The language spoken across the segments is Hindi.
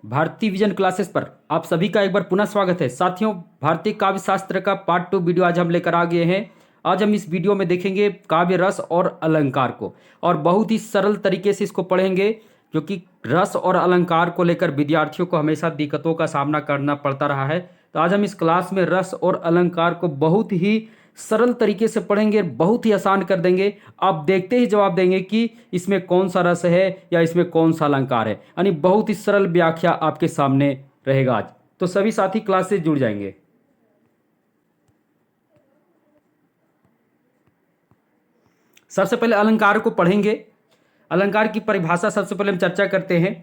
भारतीय विजन क्लासेस पर आप सभी का एक बार पुनः स्वागत है। साथियों, भारतीय काव्य शास्त्र का पार्ट 2 वीडियो आज हम लेकर आ गए हैं। आज हम इस वीडियो में देखेंगे काव्य रस और अलंकार को, और बहुत ही सरल तरीके से इसको पढ़ेंगे, क्योंकि रस और अलंकार को लेकर विद्यार्थियों को हमेशा दिक्कतों का सामना करना पड़ता रहा है। तो आज हम इस क्लास में रस और अलंकार को बहुत ही सरल तरीके से पढ़ेंगे, बहुत ही आसान कर देंगे। आप देखते ही जवाब देंगे कि इसमें कौन सा रस है या इसमें कौन सा अलंकार है। यानी बहुत ही सरल व्याख्या आपके सामने रहेगा आज। तो सभी साथी क्लास से जुड़ जाएंगे। सबसे पहले अलंकार को पढ़ेंगे। अलंकार की परिभाषा सबसे पहले हम चर्चा करते हैं।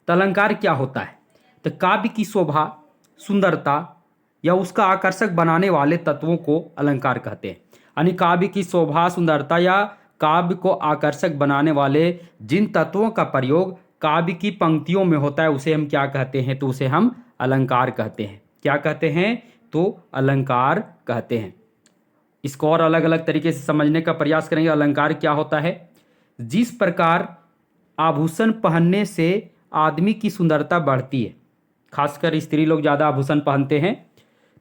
तो अलंकार क्या होता है? तो काव्य की शोभा, सुंदरता या उसका आकर्षक बनाने वाले तत्वों को अलंकार कहते हैं। यानी काव्य की शोभा, सुंदरता या काव्य को आकर्षक बनाने वाले जिन तत्वों का प्रयोग काव्य की पंक्तियों में होता है, उसे हम क्या कहते हैं? तो उसे हम अलंकार कहते हैं। क्या कहते हैं? तो अलंकार कहते हैं। इसको और अलग अलग तरीके से समझने का प्रयास करेंगे। अलंकार क्या होता है? जिस प्रकार आभूषण पहनने से आदमी की सुंदरता बढ़ती है, खासकर स्त्री लोग ज़्यादा आभूषण पहनते हैं,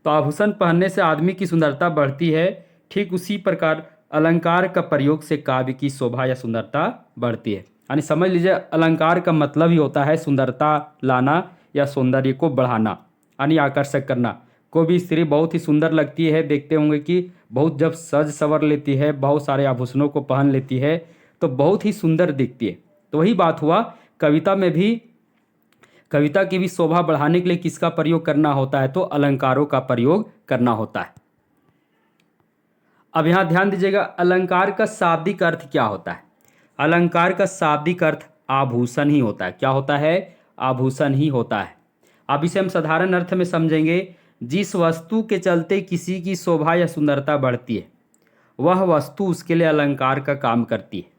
तो आभूषण पहनने से आदमी की सुंदरता बढ़ती है, ठीक उसी प्रकार अलंकार का प्रयोग से काव्य की शोभा या सुंदरता बढ़ती है। यानी समझ लीजिए, अलंकार का मतलब ही होता है सुंदरता लाना या सौंदर्य को बढ़ाना, यानी आकर्षक करना। कोई भी स्त्री बहुत ही सुंदर लगती है, देखते होंगे कि बहुत जब सज सवर लेती है, बहुत सारे आभूषणों को पहन लेती है, तो बहुत ही सुंदर दिखती है। तो वही बात हुआ कविता में भी। कविता की भी शोभा बढ़ाने के लिए किसका प्रयोग करना होता है? तो अलंकारों का प्रयोग करना होता है। अब यहां ध्यान दीजिएगा, अलंकार का शाब्दिक अर्थ क्या होता है? अलंकार का शाब्दिक अर्थ आभूषण ही होता है। क्या होता है? आभूषण ही होता है। अब इसे हम साधारण अर्थ में समझेंगे। जिस वस्तु के चलते किसी की शोभा या सुंदरता बढ़ती है, वह वस्तु उसके लिए अलंकार का काम करती है।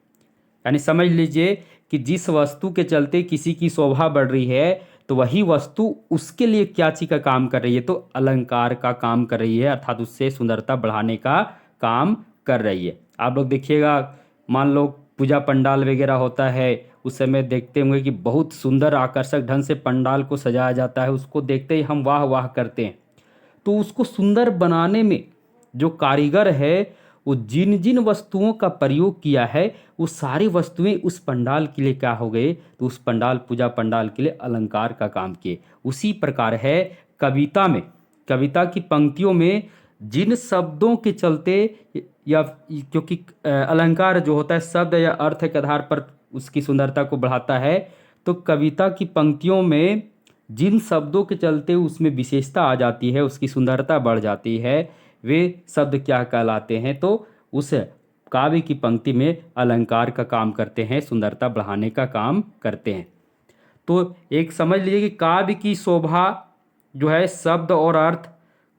यानी समझ लीजिए कि जिस वस्तु के चलते किसी की शोभा बढ़ रही है, तो वही वस्तु उसके लिए क्या चीज का काम कर रही है? तो अलंकार का काम कर रही है, अर्थात उससे सुंदरता बढ़ाने का काम कर रही है। आप लोग देखिएगा, मान लो पूजा पंडाल वगैरह होता है, उस समय देखते होंगे कि बहुत सुंदर आकर्षक ढंग से पंडाल को सजाया जाता है। उसको देखते ही हम वाह वाह करते हैं। तो उसको सुंदर बनाने में जो कारीगर है, वो जिन जिन वस्तुओं का प्रयोग किया है, वो सारी वस्तुएं उस पंडाल के लिए क्या हो गए? तो उस पंडाल, पूजा पंडाल के लिए अलंकार का काम किए। उसी प्रकार है कविता में। कविता की पंक्तियों में जिन शब्दों के चलते, या क्योंकि अलंकार जो होता है शब्द या अर्थ के आधार पर उसकी सुंदरता को बढ़ाता है, तो कविता की पंक्तियों में जिन शब्दों के चलते उसमें विशेषता आ जाती है, उसकी सुंदरता बढ़ जाती है, वे शब्द क्या कहलाते हैं? तो उस काव्य की पंक्ति में अलंकार का काम करते हैं, सुंदरता बढ़ाने का काम करते हैं। तो एक समझ लीजिए कि काव्य की शोभा जो है शब्द और अर्थ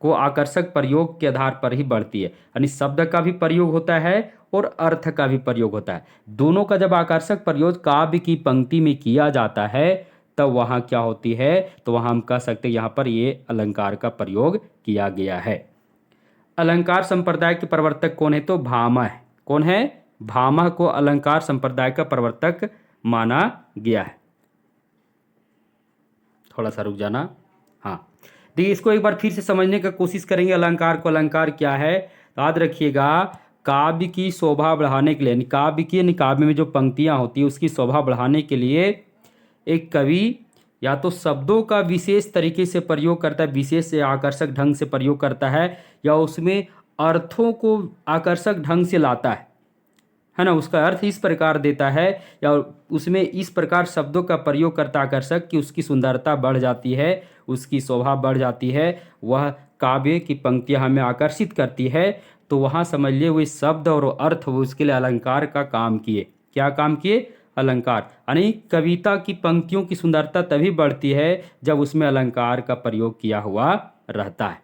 को आकर्षक प्रयोग के आधार पर ही बढ़ती है। यानी शब्द का भी प्रयोग होता है और अर्थ का भी प्रयोग होता है। दोनों का जब आकर्षक प्रयोग काव्य की पंक्ति में किया जाता है, तब वहाँ क्या होती है? तो वहाँ हम कह सकते हैं यहाँ पर ये अलंकार का प्रयोग किया गया है। अलंकार संप्रदाय के प्रवर्तक कौन है? तो भामह है। कौन है? भामह को अलंकार संप्रदाय का प्रवर्तक माना गया है। थोड़ा सा रुक जाना। हाँ, देखिए, इसको एक बार फिर से समझने का कोशिश करेंगे। अलंकार को, अलंकार क्या है? याद रखिएगा, काव्य की शोभा बढ़ाने के लिए, काव्य में जो पंक्तियां होती है उसकी शोभा बढ़ाने के लिए एक कवि या तो शब्दों का विशेष तरीके से प्रयोग करता है, विशेष से आकर्षक ढंग से प्रयोग करता है, या उसमें अर्थों को आकर्षक ढंग से लाता है ना, उसका अर्थ इस प्रकार देता है, या उसमें इस प्रकार शब्दों का प्रयोग करता आकर्षक कि उसकी सुंदरता बढ़ जाती है, उसकी शोभा बढ़ जाती है, वह काव्य की पंक्तियां हमें आकर्षित करती है। तो वहाँ समझ लिए हुए शब्द और अर्थ वो उसके लिए अलंकार का काम किए। क्या काम किए? अलंकार। यानी कविता की पंक्तियों की सुंदरता तभी बढ़ती है जब उसमें अलंकार का प्रयोग किया हुआ रहता है।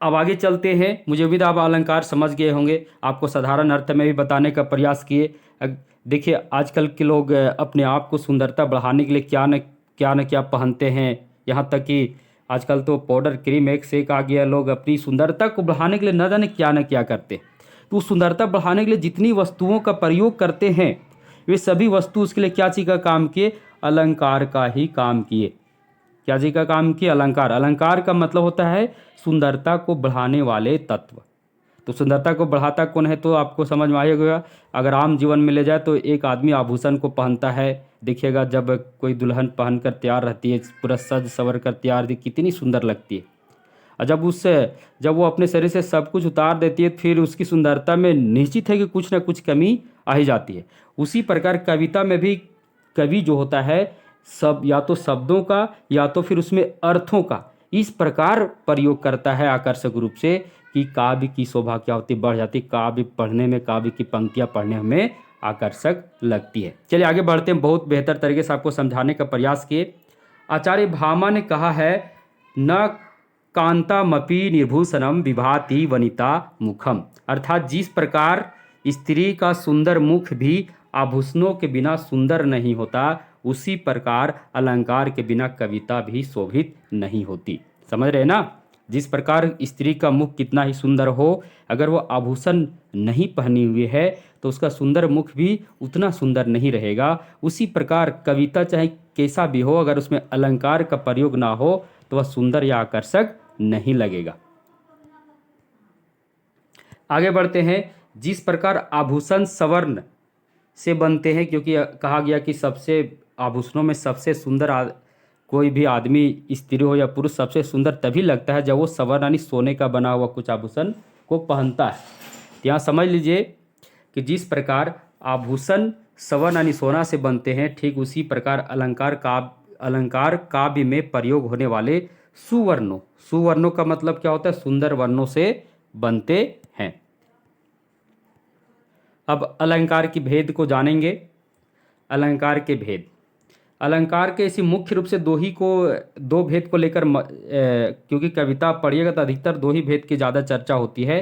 अब आगे चलते हैं। मुझे उम्मीद आप अलंकार समझ गए होंगे। आपको साधारण अर्थ में भी बताने का प्रयास किए। देखिए, आजकल के लोग अपने आप को सुंदरता बढ़ाने के लिए क्या न क्या पहनते हैं। यहाँ तक कि आजकल तो पाउडर, क्रीम एक से एक आ गया। लोग अपनी सुंदरता को बढ़ाने के लिए न जाने क्या करते। तो सुंदरता बढ़ाने के लिए जितनी वस्तुओं का प्रयोग करते हैं, वे सभी वस्तु उसके लिए क्या चीज़ का काम किए? अलंकार का ही काम किए। क्या चीज़ का काम किए? अलंकार। अलंकार का मतलब होता है सुंदरता को बढ़ाने वाले तत्व। तो सुंदरता को बढ़ाता कौन है? तो आपको समझ में आएगा। अगर आम जीवन में ले जाए तो एक आदमी आभूषण को पहनता है, देखिएगा जब कोई दुल्हन पहनकर तैयार रहती है, पूरा सज सवर कर तैयार रहती, कितनी सुंदर लगती है। और जब वो अपने शरीर से सब कुछ उतार देती है, फिर उसकी सुंदरता में निश्चित है कि कुछ ना कुछ कमी आ ही जाती है। उसी प्रकार कविता में भी कवि जो होता है, सब या तो शब्दों का या तो फिर उसमें अर्थों का इस प्रकार प्रयोग करता है आकर्षक रूप से कि काव्य की शोभा क्या होती, बढ़ जाती। काव्य पढ़ने में, काव्य की पंक्तियाँ पढ़ने हमें आकर्षक लगती है। चलिए आगे बढ़ते हैं। बहुत बेहतर तरीके से आपको समझाने का प्रयास किए। आचार्य भामा ने कहा है, न कांतामपि निर्भूषणम विभाति वनिता मुखम। अर्थात जिस प्रकार स्त्री का सुंदर मुख भी आभूषणों के बिना सुंदर नहीं होता, उसी प्रकार अलंकार के बिना कविता भी शोभित नहीं होती। समझ रहे ना? जिस प्रकार स्त्री का मुख कितना ही सुंदर हो, अगर वो आभूषण नहीं पहनी हुई है तो उसका सुंदर मुख भी उतना सुंदर नहीं रहेगा। उसी प्रकार कविता चाहे कैसा भी हो, अगर उसमें अलंकार का प्रयोग ना हो तो वह सुंदर या आकर्षक नहीं लगेगा। आगे बढ़ते हैं। जिस प्रकार आभूषण स्वर्ण से बनते हैं, क्योंकि कहा गया कि सबसे आभूषणों में सबसे सुंदर कोई भी आदमी, स्त्री हो या पुरुष, सबसे सुंदर तभी लगता है जब वो स्वर्ण यानी सोने का बना हुआ कुछ आभूषण को पहनता है। तो यहाँ समझ लीजिए कि जिस प्रकार आभूषण स्वर्ण यानी सोना से बनते हैं, ठीक उसी प्रकार अलंकार काव्य में प्रयोग होने वाले सुवर्णों का मतलब क्या होता है? सुंदर वर्णों से बनते हैं। अब अलंकार की भेद को जानेंगे। अलंकार के भेद, अलंकार के इसी मुख्य रूप से दो भेद को लेकर क्योंकि कविता पढ़िएगा तो अधिकतर दो ही भेद की ज़्यादा चर्चा होती है।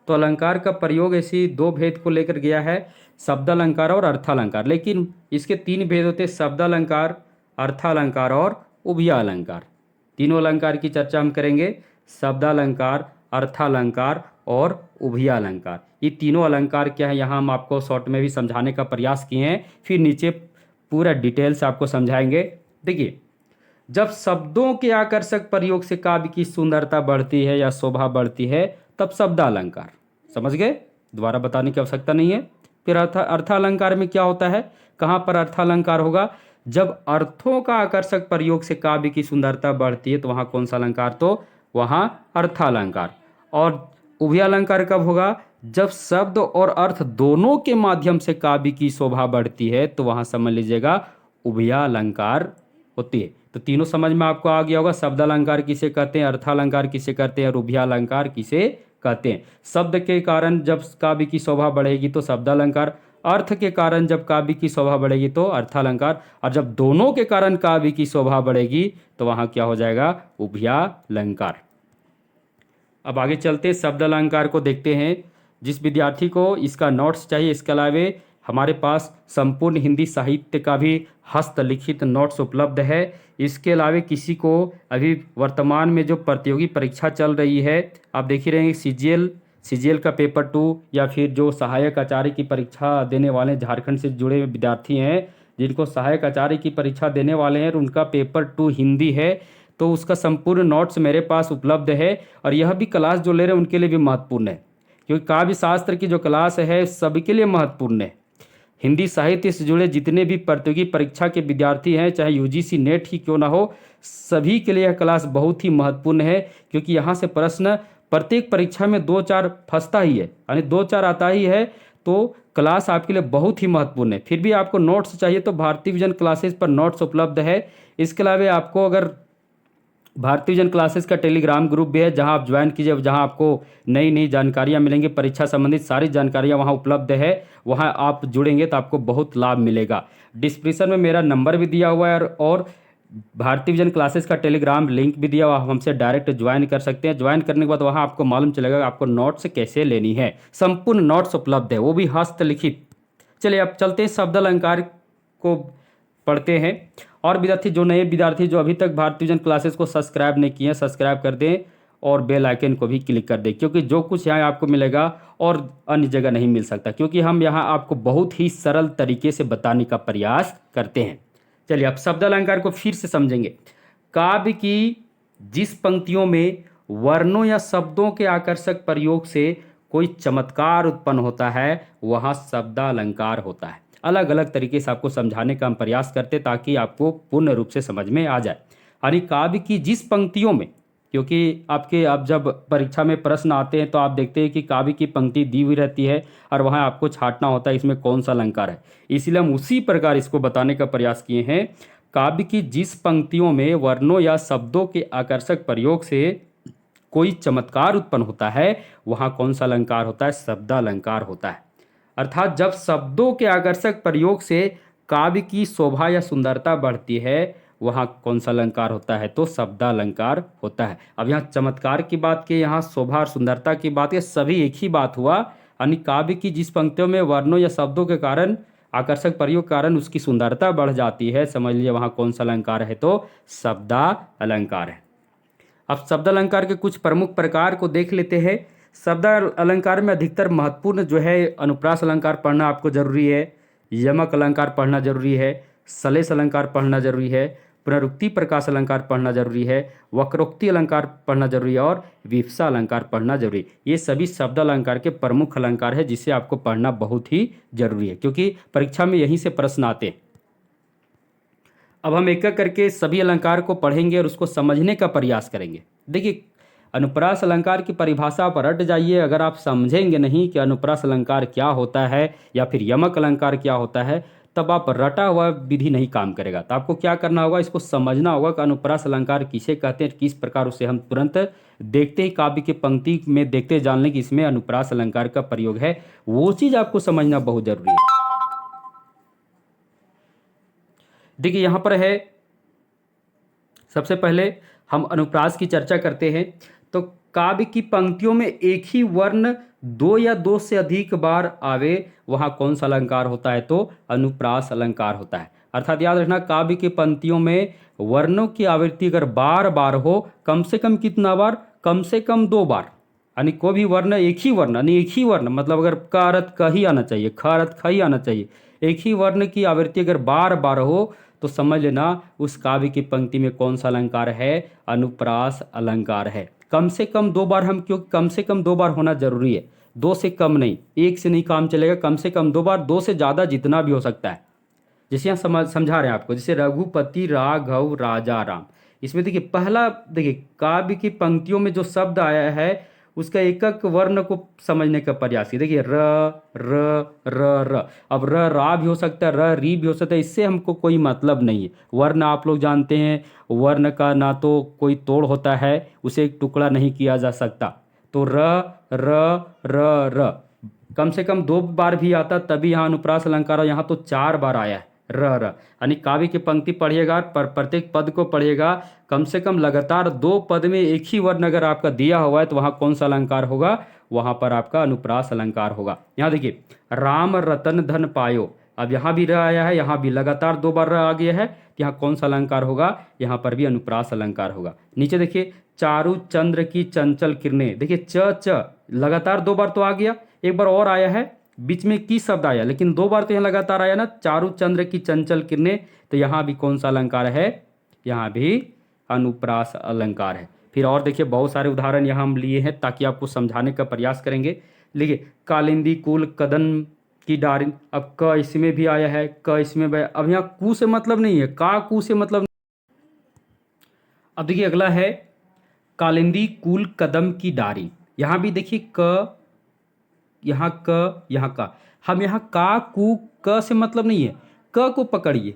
तो अलंकार का प्रयोग ऐसी दो भेद को लेकर गया है, शब्दालंकार और अर्थालंकार। लेकिन इसके तीन भेद होते हैं, शब्दालंकार, अर्थालंकार और उभयालंकार। तीनों अलंकार की चर्चा हम करेंगे, शब्दालंकार, अर्थालंकार और उभयालंकार। ये तीनों अलंकार क्या है, यहाँ हम आपको शॉर्ट में भी समझाने का प्रयास किए हैं, फिर नीचे पूरा डिटेल से आपको समझाएंगे। देखिए, जब शब्दों के आकर्षक प्रयोग से काव्य की सुंदरता बढ़ती है या शोभा बढ़ती है, तब शब्दालंकार। समझ गए? दोबारा बताने की आवश्यकता नहीं है। फिर अर्थालंकार में क्या होता है, कहाँ पर अर्थालंकार होगा? जब अर्थों का आकर्षक प्रयोग से काव्य की सुंदरता बढ़ती है तो वहाँ कौन सा अलंकार? तो वहाँ अर्थालंकार। और उभयालंकार कब होगा? जब शब्द और अर्थ दोनों के माध्यम से काव्य की शोभा बढ़ती है तो वहाँ समझ लीजिएगा उभयालंकार होती है। तो तीनों समझ में आपको आ गया होगा। शब्दालंकार किसे कहते हैं, अर्थालंकार किसे कहते हैं और उभयालंकार किसे कहते हैं। शब्द के कारण जब काव्य की शोभा बढ़ेगी तो शब्दालंकार, अर्थ के कारण जब काव्य की शोभा बढ़ेगी तो अर्थालंकार, और जब दोनों के कारण काव्य की शोभा बढ़ेगी तो वहाँ क्या हो जाएगा? उभयालंकार। अब आगे चलते शब्दालंकार को देखते हैं। जिस विद्यार्थी को इसका नोट्स चाहिए, इसके अलावे हमारे पास संपूर्ण हिंदी साहित्य का भी हस्तलिखित नोट्स उपलब्ध है। इसके अलावे किसी को अभी वर्तमान में जो प्रतियोगी परीक्षा चल रही है, आप देख ही रहे हैं, सीजीएल का पेपर 2 या फिर जो सहायक आचार्य की परीक्षा देने वाले झारखंड से जुड़े विद्यार्थी हैं, जिनको सहायक आचार्य की परीक्षा देने वाले हैं, उनका पेपर 2 हिंदी है। तो उसका संपूर्ण नोट्स मेरे पास उपलब्ध है। और यह भी क्लास जो ले रहे हैं उनके लिए भी महत्वपूर्ण है, क्योंकि काव्य शास्त्र की जो क्लास है सभी के लिए महत्वपूर्ण है। हिंदी साहित्य से जुड़े जितने भी प्रतियोगी परीक्षा के विद्यार्थी हैं, चाहे यूजीसी नेट ही क्यों ना हो, सभी के लिए यह क्लास बहुत ही महत्वपूर्ण है। क्योंकि यहाँ से प्रश्न प्रत्येक परीक्षा में 2-4 फंसता ही है, यानी 2-4 आता ही है। तो क्लास आपके लिए बहुत ही महत्वपूर्ण है। फिर भी आपको नोट्स चाहिए तो भारती विजन क्लासेस पर नोट्स उपलब्ध है। इसके अलावा आपको अगर भारती विजन क्लासेस का टेलीग्राम ग्रुप भी है, जहां आप ज्वाइन कीजिए, जहां आपको नई नई जानकारियां मिलेंगी, परीक्षा संबंधित सारी जानकारियां वहां उपलब्ध है। वहां आप जुड़ेंगे तो आपको बहुत लाभ मिलेगा। डिस्क्रिप्शन में मेरा नंबर भी दिया हुआ है और भारती विजन क्लासेस का टेलीग्राम लिंक भी दिया हुआ, आप हमसे डायरेक्ट ज्वाइन कर सकते हैं। ज्वाइन करने के बाद वहाँ आपको मालूम चलेगा आपको नोट्स कैसे लेनी है। संपूर्ण नोट्स उपलब्ध है, वो भी हस्तलिखित। चलिए अब चलते हैं शब्दालंकार को पढ़ते हैं। और विद्यार्थी जो नए विद्यार्थी जो अभी तक भारती विजन क्लासेस को सब्सक्राइब नहीं किए हैं, सब्सक्राइब कर दें और बेल आइकन को भी क्लिक कर दें, क्योंकि जो कुछ यहाँ आपको मिलेगा और अन्य जगह नहीं मिल सकता, क्योंकि हम यहाँ आपको बहुत ही सरल तरीके से बताने का प्रयास करते हैं। चलिए अब शब्द अलंकार को फिर से समझेंगे। काव्य की जिस पंक्तियों में वर्णों या शब्दों के आकर्षक प्रयोग से कोई चमत्कार उत्पन्न होता है वहाँ शब्दालंकार होता है। अलग अलग तरीके से आपको समझाने का हम प्रयास करते ताकि आपको पूर्ण रूप से समझ में आ जाए। यानी काव्य की जिस पंक्तियों में, क्योंकि आपके अब जब परीक्षा में प्रश्न आते हैं तो आप देखते हैं कि काव्य की पंक्ति दी हुई रहती है और वहाँ आपको छांटना होता है इसमें कौन सा अलंकार है। इसलिए हम उसी प्रकार इसको बताने का प्रयास किए हैं। काव्य की जिस पंक्तियों में वर्णों या शब्दों के आकर्षक प्रयोग से कोई चमत्कार उत्पन्न होता है वहाँ कौन सा अलंकार होता है? शब्दालंकार होता है। अर्थात जब शब्दों के आकर्षक प्रयोग से काव्य की शोभा या सुंदरता बढ़ती है वहाँ कौन सा अलंकार होता है? तो शब्दालंकार होता है। अब यहाँ चमत्कार की बात की, यहाँ शोभा और सुंदरता की बात, ये सभी एक ही बात हुआ। यानी काव्य की जिस पंक्तियों में वर्णों या शब्दों के कारण आकर्षक प्रयोग के कारण उसकी सुंदरता बढ़ जाती है, समझ लीजिए वहाँ कौन सा अलंकार है? तो शब्दालंकार है। अब शब्द अलंकार के कुछ प्रमुख प्रकार को देख लेते हैं। शब्द अलंकार में अधिकतर महत्वपूर्ण जो है अनुप्रास अलंकार पढ़ना आपको जरूरी है, यमक अलंकार पढ़ना जरूरी है, सलेश अलंकार पढ़ना जरूरी है, पुनरुक्ति प्रकाश अलंकार पढ़ना जरूरी है, वक्रोक्ति अलंकार पढ़ना जरूरी है और विवक्षा अलंकार पढ़ना जरूरी है। ये सभी शब्द अलंकार के प्रमुख अलंकार है जिसे आपको पढ़ना बहुत ही जरूरी है, क्योंकि परीक्षा में यहीं से प्रश्न आते हैं। अब हम एक एक करके सभी अलंकार को पढ़ेंगे और उसको समझने का प्रयास करेंगे। देखिए अनुप्रास अलंकार की परिभाषा पर रट जाइए। अगर आप समझेंगे नहीं कि अनुप्रास अलंकार क्या होता है या फिर यमक अलंकार क्या होता है, तब आप रटा हुआ विधि नहीं काम करेगा। तो आपको क्या करना होगा, इसको समझना होगा कि अनुप्रास अलंकार किसे कहते हैं, किस प्रकार उसे हम तुरंत देखते ही काव्य की पंक्ति में देखते जान लें कि इसमें अनुप्रास अलंकार का प्रयोग है, वो चीज़ आपको समझना बहुत जरूरी है। देखिए यहाँ पर है, सबसे पहले हम अनुप्रास की चर्चा करते हैं। तो काव्य की पंक्तियों में एक ही वर्ण दो या दो से अधिक बार आवे वहाँ कौन सा अलंकार होता है? तो अनुप्रास अलंकार होता है। अर्थात याद रखना, काव्य की पंक्तियों में वर्णों की आवृत्ति अगर बार बार हो, कम से कम कितना बार? कम से कम 2 बार। यानी कोई भी वर्ण, एक ही वर्ण, यानी एक ही वर्ण मतलब अगर का अर्थ क ही आना चाहिए, ख अर्थ ख ही आना चाहिए। एक ही वर्ण की आवृत्ति अगर बार बार हो तो समझ लेना उस काव्य की पंक्ति में कौन सा अलंकार है? अनुप्रास अलंकार है। कम से कम 2 बार, हम क्योंकि कम से कम 2 बार होना जरूरी है, 2 से कम नहीं, 1 से नहीं काम चलेगा, कम से कम 2 बार, 2 से ज़्यादा जितना भी हो सकता है। जैसे यहाँ समझा रहे हैं आपको, जैसे रघुपति राघव राजा राम, इसमें देखिए पहला, देखिए काव्य की पंक्तियों में जो शब्द आया है उसका एक एक वर्ण को समझने का प्रयास कीजिए। देखिए र र र र, अब र रा भी हो सकता है, र री भी हो सकता है, इससे हमको कोई मतलब नहीं है। वर्ण आप लोग जानते हैं, वर्ण का ना तो कोई तोड़ होता है, उसे एक टुकड़ा नहीं किया जा सकता। तो र र र र कम से कम 2 बार भी आता तभी यहाँ अनुप्रास अलंकार, यहाँ तो 4 बार आया है र र। यानी काव्य की पंक्ति पढ़िएगा, पर प्रत्येक पद को पढ़िएगा, कम से कम लगातार 2 पद में एक ही वर्ण अगर आपका दिया हुआ है तो वहाँ कौन सा अलंकार होगा? वहाँ पर आपका अनुप्रास अलंकार होगा। यहाँ देखिए राम रतन धन पायो, अब यहाँ भी र आया है, यहाँ भी लगातार 2 बार र आ गया है, तो यहाँ कौन सा अलंकार होगा? यहाँ पर भी अनुप्रास अलंकार होगा। नीचे देखिए चारु चंद्र की चंचल किरणें, देखिए च लगातार 2 बार तो आ गया, एक बार और आया है, बीच में की शब्द आया, लेकिन 2 बार तो यहाँ लगातार आया ना, चारु चंद्र की चंचल किरणें, तो यहाँ भी कौन सा अलंकार है? यहाँ भी अनुप्रास अलंकार है। फिर और देखिए बहुत सारे उदाहरण यहाँ हम लिए हैं ताकि आपको समझाने का प्रयास करेंगे। देखिए कालिंदी कुल कदम की डारिन, अब क इसमें भी आया है, क इसमें भी, अब यहाँ कु से मतलब नहीं है, का कु से मतलब। अब देखिए अगला है कालिंदी कुल कदम की डारी, यहाँ भी देखिए क, यहाँ क, यहाँ का, हम यहाँ का कु क से मतलब नहीं है, क को पकड़िए,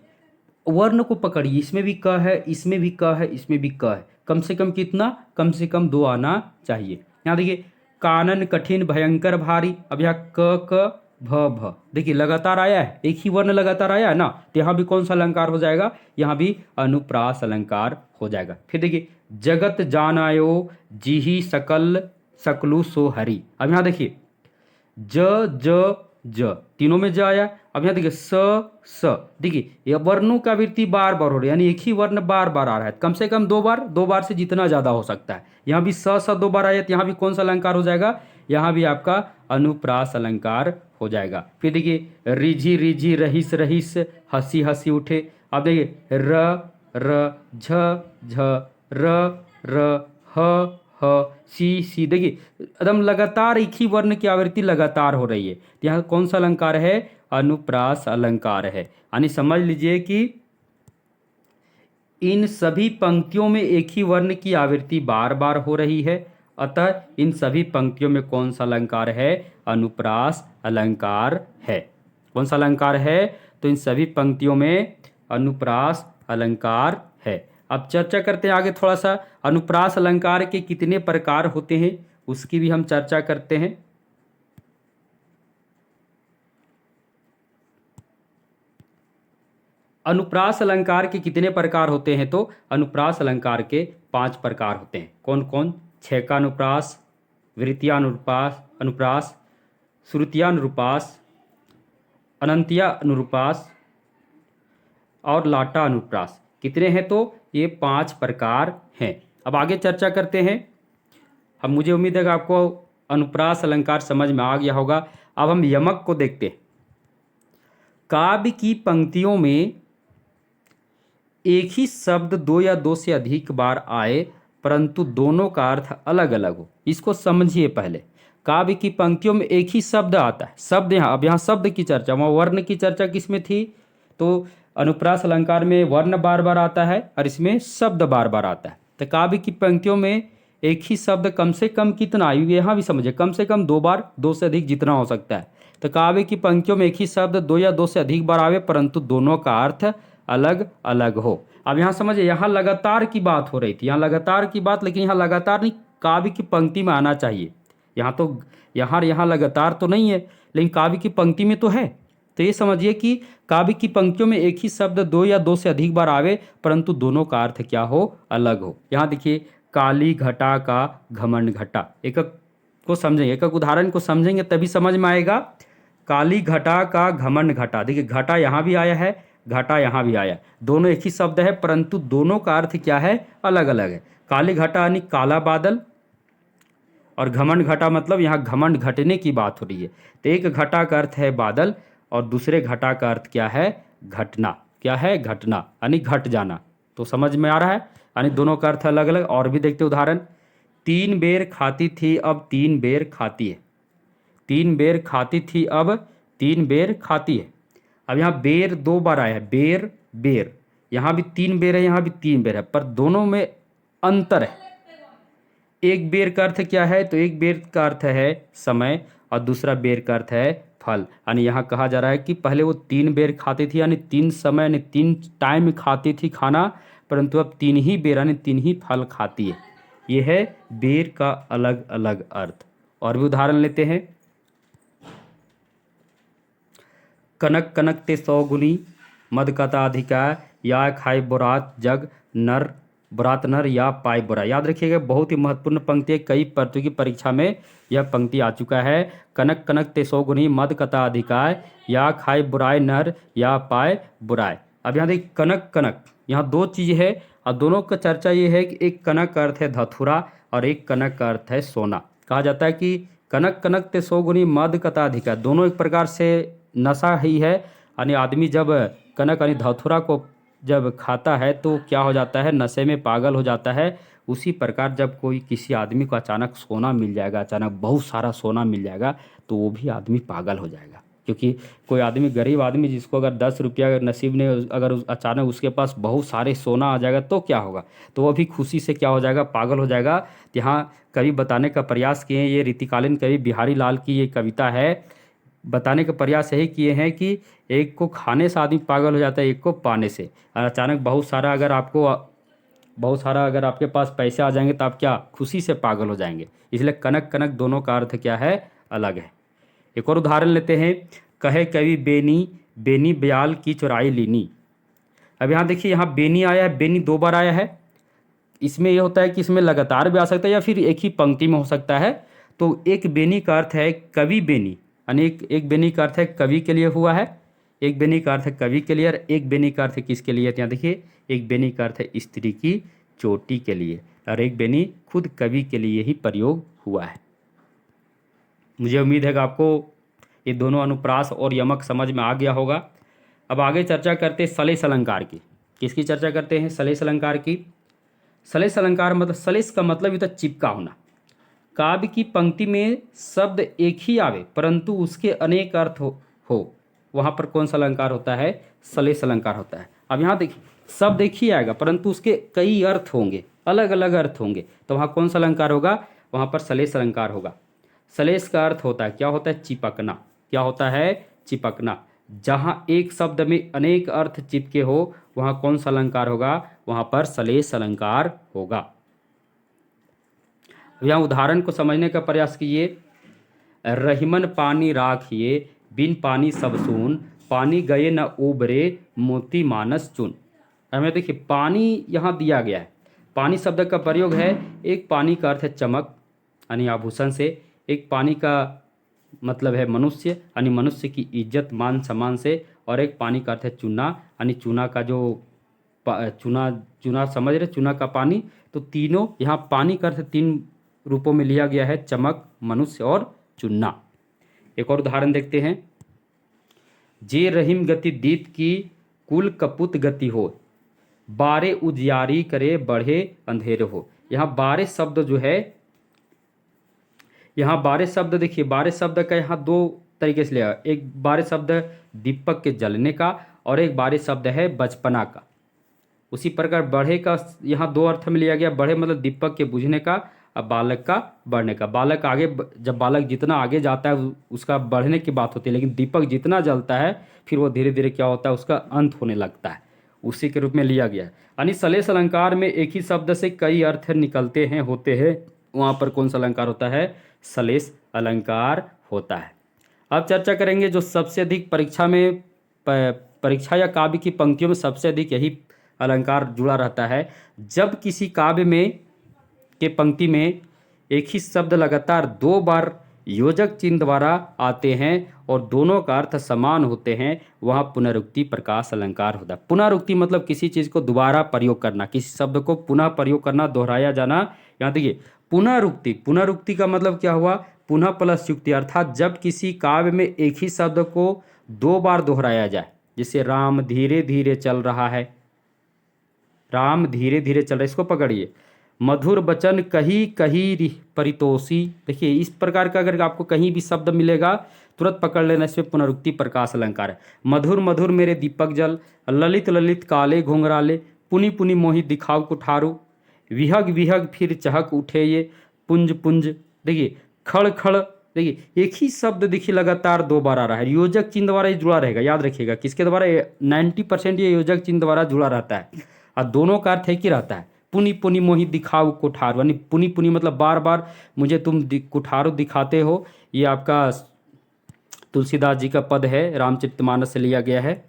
वर्ण को पकड़िए, इसमें भी क है, इसमें भी क है, इसमें भी क है, कम से कम कितना? कम से कम 2 आना चाहिए। यहाँ देखिए कानन कठिन भयंकर भारी, अब यहाँ क भ भ, देखिए लगातार आया है, एक ही वर्ण लगातार आया है ना, तो यहाँ भी कौन सा अलंकार हो जाएगा? यहाँ भी अनुप्रास अलंकार हो जाएगा। फिर देखिए जगत जान आयो जिहि सकल सकलु सो हरि, अब यहाँ देखिए ज ज ज, तीनों में ज आया। अब यहाँ देखिए स, देखिए ये वर्णों का आवृत्ति बार बार हो रही है, यानी एक ही वर्ण बार बार आ रहा है, कम से कम दो बार से जितना ज़्यादा हो सकता है। यहाँ भी स दो बार आया, तो यहाँ भी कौन सा अलंकार हो जाएगा, यहाँ भी आपका अनुप्रास अलंकार हो जाएगा। फिर देखिए रिझी रिझी रहीस रहीस हंसी हंसी उठे। अब देखिए र झ र ह सी, देखिए एकदम लगातार एक ही वर्ण की आवृत्ति लगातार हो रही है, तो यहाँ कौन सा अलंकार है, अनुप्रास अलंकार है। यानी समझ लीजिए कि इन सभी पंक्तियों में एक ही वर्ण की आवृत्ति बार बार हो रही है, अतः इन सभी पंक्तियों में कौन सा अलंकार है, अनुप्रास अलंकार है। कौन सा अलंकार है, तो इन सभी पंक्तियों में अनुप्रास अलंकार है। अब चर्चा करते हैं आगे थोड़ा सा, अनुप्रास अलंकार के कितने प्रकार होते हैं उसकी भी हम चर्चा करते हैं। अनुप्रास अलंकार के कितने प्रकार होते हैं, तो अनुप्रास अलंकार के 5 प्रकार होते हैं। कौन कौन, छेकानुप्रास, वृत्तियानुप्रास अनुप्रास, श्रुतियानुप्रास, अनंतिया अनुप्रास और लाटा अनुप्रास। कितने हैं, तो ये 5 प्रकार हैं। अब आगे चर्चा करते हैं। अब मुझे उम्मीद है कि आपको अनुप्रास अलंकार समझ में आ गया होगा। अब हम यमक को देखते हैं। काव्य की पंक्तियों में एक ही शब्द 2 या 2 से अधिक बार आए परंतु दोनों का अर्थ अलग अलग हो, इसको समझिए पहले। काव्य की पंक्तियों में एक ही शब्द आता है, शब्द यहाँ, अब यहाँ शब्द की चर्चा, वहाँ वर्ण की चर्चा किस में थी, तो अनुप्रास अलंकार में वर्ण बार बार आता है और इसमें शब्द बार बार आता है। तो काव्य की पंक्तियों में एक ही शब्द कम से कम कितना, यहाँ भी समझिए, कम से कम 2 बार, 2 से अधिक जितना हो सकता है। तो काव्य की पंक्तियों में एक ही शब्द 2 या 2 से अधिक बार आवे परंतु दोनों का अर्थ अलग अलग हो। अब यहाँ समझिए, यहाँ लगातार की बात हो रही थी, यहाँ लगातार की बात, लेकिन यहाँ लगातार नहीं, काव्य की पंक्ति में आना चाहिए। यहाँ तो यहाँ लगातार तो नहीं है, लेकिन काव्य की पंक्ति में तो है। तो ये समझिए कि काव्य की पंक्तियों में एक ही शब्द 2 या 2 से अधिक बार आवे परंतु दोनों का अर्थ क्या हो, अलग हो। यहाँ देखिए, काली घटा का घमंड घटा, एक को समझेंगे, एक उदाहरण को समझेंगे तभी समझ में आएगा। काली घटा का घमंड घटा, देखिए घटा यहाँ भी आया है, घटा यहाँ भी आया, दोनों एक ही शब्द है परंतु दोनों का अर्थ क्या है, अलग अलग है। काली घटा यानी काला बादल, और घमंड घटा मतलब यहाँ घमंड घटने की बात हो रही है। तो एक घटा का अर्थ है बादल और दूसरे घटा का अर्थ क्या है, घटना। क्या है, घटना, यानी घट जाना। तो समझ में आ रहा है, यानी दोनों का अर्थ अलग अलग। और भी देखते उदाहरण, 3 बेर खाती थी अब 3 बेर खाती है, 3 बेर खाती थी अब 3 बेर खाती है। अब यहाँ बेर 2 बार आया है, बेर बेर, यहाँ भी 3 बेर है, यहाँ भी 3 बेर है, पर दोनों में अंतर है। एक बेर का अर्थ क्या है, तो एक बेर का अर्थ है समय और दूसरा बेर का अर्थ है फल। यानी यहाँ कहा जा रहा है कि पहले वो 3 बेर खाती थी, यानी 3 समय, यानी 3 टाइम खाती थी खाना, परंतु अब 3 ही बेर यानी 3 ही फल खाती है। ये है बेर का अलग अलग अर्थ। और भी उदाहरण लेते हैं। कनक कनक ते 100 गुनी मद कथा अधिका, या खाए बुरात जग नर बुरात नर या पाए बुरा। याद रखिएगा, बहुत ही महत्वपूर्ण पंक्ति है, कई प्रतियोगी परीक्षा में यह पंक्ति आ चुका है। कनक कनक ते 100 गुनी मद कथा अधिकाय, या खाए बुराए नर या पाए बुराए। अब यहाँ देखिए, कनक कनक, यहाँ 2 चीज़ है और दोनों का चर्चा ये है कि एक कनक का अर्थ है धतूरा और एक कनक का अर्थ है सोना। कहा जाता है कि कनक कनक ते 100 गुनी मद कथा अधिकाय, दोनों एक प्रकार से नशा ही है। यानी आदमी जब कनक यानी धतूरा को जब खाता है तो क्या हो जाता है, नशे में पागल हो जाता है। उसी प्रकार जब कोई किसी आदमी को अचानक सोना मिल जाएगा, अचानक बहुत सारा सोना मिल जाएगा, तो वो भी आदमी पागल हो जाएगा। क्योंकि कोई आदमी, गरीब आदमी जिसको अगर 10 रुपया नसीब ने, अगर अचानक उसके पास बहुत सारे सोना आ जाएगा तो क्या होगा, तो वो भी खुशी से क्या हो जाएगा, पागल हो जाएगा। यहाँ कवि बताने का प्रयास किए हैं, ये रीतिकालीन कवि बिहारी लाल की ये कविता है, बताने का प्रयास यही किए हैं कि एक को खाने से आदमी पागल हो जाता है, एक को पाने से। और अचानक बहुत सारा अगर आपके पास पैसे आ जाएंगे तो आप क्या, खुशी से पागल हो जाएंगे। इसलिए कनक कनक दोनों का अर्थ क्या है, अलग है। एक और उदाहरण लेते हैं। कहे कवि बेनी बेनी ब्याल की चुराई लीनी। अब यहाँ देखिए, यहाँ बेनी आया है, बेनी 2 बार आया है। इसमें यह होता है कि इसमें लगातार भी आ सकता है या फिर एक ही पंक्ति में हो सकता है। तो एक बेनी का अर्थ है कवि बेनी, अनेक, एक बेनी का अर्थ है कवि के लिए हुआ है, एक बेनी का अर्थ है कवि के लिए, और एक बेनी का अर्थ है किसके लिए, तो यहाँ देखिए एक बेनी का अर्थ है स्त्री की चोटी के लिए, और एक बेनी खुद कवि के लिए ही प्रयोग हुआ है। मुझे उम्मीद है कि आपको ये दोनों अनुप्रास और यमक समझ में आ गया होगा। अब आगे चर्चा करते हैं सलेस अलंकार की। किसकी चर्चा करते हैं? सलेस अलंकार की। सलेस अलंकार मतलब, सलेस का मतलब होता है चिपका होना। काव्य की पंक्ति में शब्द एक ही आवे परंतु उसके अनेक अर्थ हो वहाँ पर कौन सा अलंकार होता है? सलेस अलंकार होता है। अब यहाँ देखिए शब्द एक ही आएगा परंतु उसके कई अर्थ होंगे, अलग अलग अर्थ होंगे, तो वहाँ कौन सा अलंकार होगा? वहाँ पर सलेस अलंकार होगा। सलेस का अर्थ होता है, क्या होता है? चिपकना। क्या होता है? चिपकना। जहाँ एक शब्द में अनेक अर्थ चिपके हो वहाँ कौन सा अलंकार होगा? वहाँ पर सलेस अलंकार होगा। यहाँ उदाहरण को समझने का प्रयास कीजिए। रहीमन पानी राखिए, बिन पानी सब सून, पानी गए न उबरे, मोती मानस चुन। हमें देखिए पानी यहाँ दिया गया है। पानी शब्द का प्रयोग है, एक पानी का अर्थ है चमक यानी आभूषण से, एक पानी का मतलब है मनुष्य यानी मनुष्य की इज्जत मान सम्मान से, और एक पानी का अर्थ है चूना यानी चूना का जो चूना चूना समझ रहे, चूना का पानी। तो तीनों यहाँ पानी का अर्थ तीन रूपों में लिया गया है, चमक, मनुष्य और चुनना। एक और उदाहरण देखते हैं। जे रहीम गति दीत की, कुल कपुत गति हो, बारे उजियारी करे, बढ़े अंधेरे हो। यहाँ बारे शब्द जो है, यहाँ बारे शब्द देखिए, बारे शब्द का यहाँ दो तरीके से लिया। एक बारे शब्द दीपक के जलने का, और एक बारे शब्द है बचपना का। उसी प्रकार बढ़े का यहाँ दो अर्थ में लिया गया। बढ़े मतलब दीपक के बुझने का, अब बालक का बढ़ने का। बालक आगे, जब बालक जितना आगे जाता है उसका बढ़ने की बात होती है, लेकिन दीपक जितना जलता है फिर वो धीरे धीरे क्या होता है, उसका अंत होने लगता है, उसी के रूप में लिया गया है। यानी सलेस अलंकार में एक ही शब्द से कई अर्थ निकलते हैं, होते हैं, वहाँ पर कौन सा अलंकार होता है? सलेस अलंकार होता है। अब चर्चा करेंगे जो सबसे अधिक परीक्षा में, परीक्षा या काव्य की पंक्तियों में सबसे अधिक यही अलंकार जुड़ा रहता है। जब किसी काव्य में के पंक्ति में एक ही शब्द लगातार दो बार योजक चिन्ह द्वारा आते हैं और दोनों का अर्थ समान होते हैं, वहाँ पुनरुक्ति प्रकाश अलंकार होता है। पुनरुक्ति मतलब किसी चीज़ को दोबारा प्रयोग करना, किसी शब्द को पुनः प्रयोग करना, दोहराया जाना। यहाँ देखिए पुनरुक्ति, पुनरुक्ति का मतलब क्या हुआ? पुनः प्लस युक्ति, अर्थात जब किसी काव्य में एक ही शब्द को दो बार दोहराया जाए। जैसे राम धीरे धीरे चल रहा है, राम धीरे धीरे चल रहा है, इसको पकड़िए। मधुर बचन कही कही परितोषी, देखिए इस प्रकार का अगर आपको कहीं भी शब्द मिलेगा तुरंत पकड़ लेना, इसमें पुनरुक्ति प्रकाश अलंकार है। मधुर मधुर मेरे दीपक जल, ललित ललित काले घुंघराले, पुनि पुनि मोहि दिखाऊ कुठारू, विहग विहग फिर चहक उठे ये पुंज पुंज। देखिए खड़ खड़, देखिए एक ही शब्द देखिए लगातार दो बार आ रहा है, योजक चिन्ह द्वारा ये जुड़ा रहेगा। याद रखिएगा किसके द्वारा? 90% ये योजक चिन्ह द्वारा जुड़ा रहता है, और दोनों का अर्थ एक ही रहता है। पुनि पुनि मोहि दिखाओ कुठारू, यानी पुनि पुनि मतलब बार बार मुझे तुम कुठारू दिखाते हो। ये आपका तुलसीदास जी का पद है, रामचरितमानस से लिया गया है।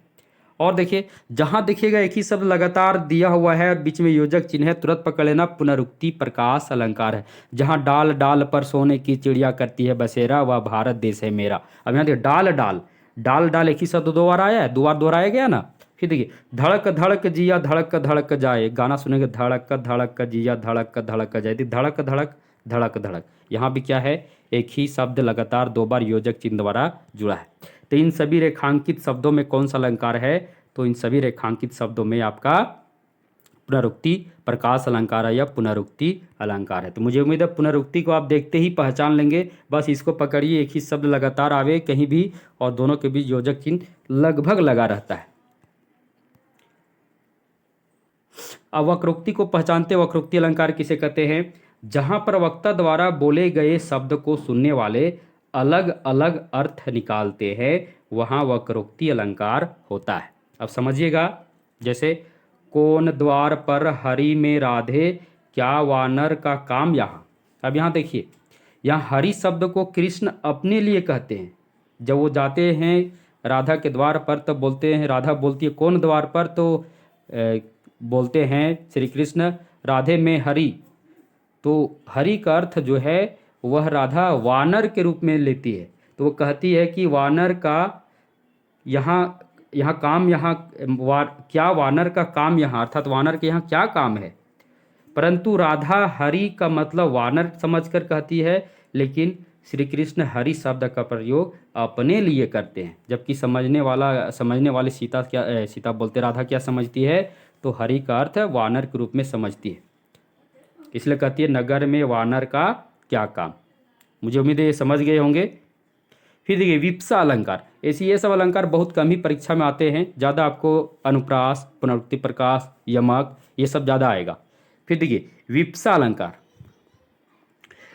और देखिए जहाँ देखिएगा एक ही शब्द लगातार दिया हुआ है और बीच में योजक चिन्ह है, तुरंत पकड़ लेना, पुनरुक्ति प्रकाश अलंकार है। जहाँ डाल डाल पर सोने की चिड़िया करती है बसेरा, वह भारत देश है मेरा। अब यहाँ देखिए डाल डाल, डाल डाल एक ही शब्द दो बार आया है, दो बार दोहराया गया ना। फिर देखिए धड़क धड़क जिया धड़क धड़क जाए, गाना सुनेंगे, धड़क धड़क जिया धड़क धड़क जाए, धड़क धड़क धड़क धड़क। यहाँ भी क्या है? एक ही शब्द लगातार दो बार योजक चिन्ह द्वारा जुड़ा है। तो इन सभी रेखांकित शब्दों में कौन सा अलंकार है? तो इन सभी रेखांकित शब्दों में आपका पुनरुक्ति प्रकाश अलंकार है या पुनरुक्ति अलंकार है। तो मुझे उम्मीद है पुनरुक्ति को आप देखते ही पहचान लेंगे। बस इसको पकड़िए, एक ही शब्द लगातार आवे कहीं भी और दोनों के बीच योजक चिन्ह लगभग लगा रहता है। अब वक्रोक्ति को पहचानते, वक्रोक्ति अलंकार किसे कहते हैं? जहां पर वक्ता द्वारा बोले गए शब्द को सुनने वाले अलग अलग अर्थ निकालते हैं, वहां वक्रोक्ति अलंकार होता है। अब समझिएगा, जैसे कौन द्वार पर हरि में राधे, क्या वानर का काम यहाँ। अब यहाँ देखिए, यहाँ हरि शब्द को कृष्ण अपने लिए कहते हैं। जब वो जाते हैं राधा के द्वार पर तो बोलते हैं, राधा बोलती है कौन द्वार पर, तो बोलते हैं श्री कृष्ण राधे में हरि। तो हरि का अर्थ जो है वह राधा वानर के रूप में लेती है। तो वो कहती है कि वानर का यहाँ यहाँ काम यहाँ क्या वानर का काम यहाँ, अर्थात वानर के यहाँ क्या काम है। परंतु राधा हरि का मतलब वानर समझकर कहती है, लेकिन श्री कृष्ण हरि शब्द का प्रयोग अपने लिए करते हैं। जबकि समझने वाली सीता सीता बोलते राधा क्या समझती है, तो हरि का अर्थ वानर के रूप में समझती है, इसलिए कहती है नगर में वानर का क्या काम। मुझे उम्मीद है ये समझ गए होंगे। फिर देखिए विप्सा अलंकार, ऐसे ये सब अलंकार बहुत कम ही परीक्षा में आते हैं, ज़्यादा आपको अनुप्रास, पुनरुक्ति प्रकाश, यमक ये सब ज़्यादा आएगा। फिर देखिए विप्सा अलंकार,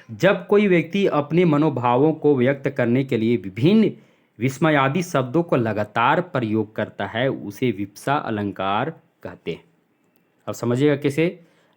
जब कोई व्यक्ति अपने मनोभावों को व्यक्त करने के लिए विभिन्न विस्मयादि शब्दों को लगातार प्रयोग करता है, उसे विप्सा अलंकार कहते हैं। अब समझिएगा कैसे।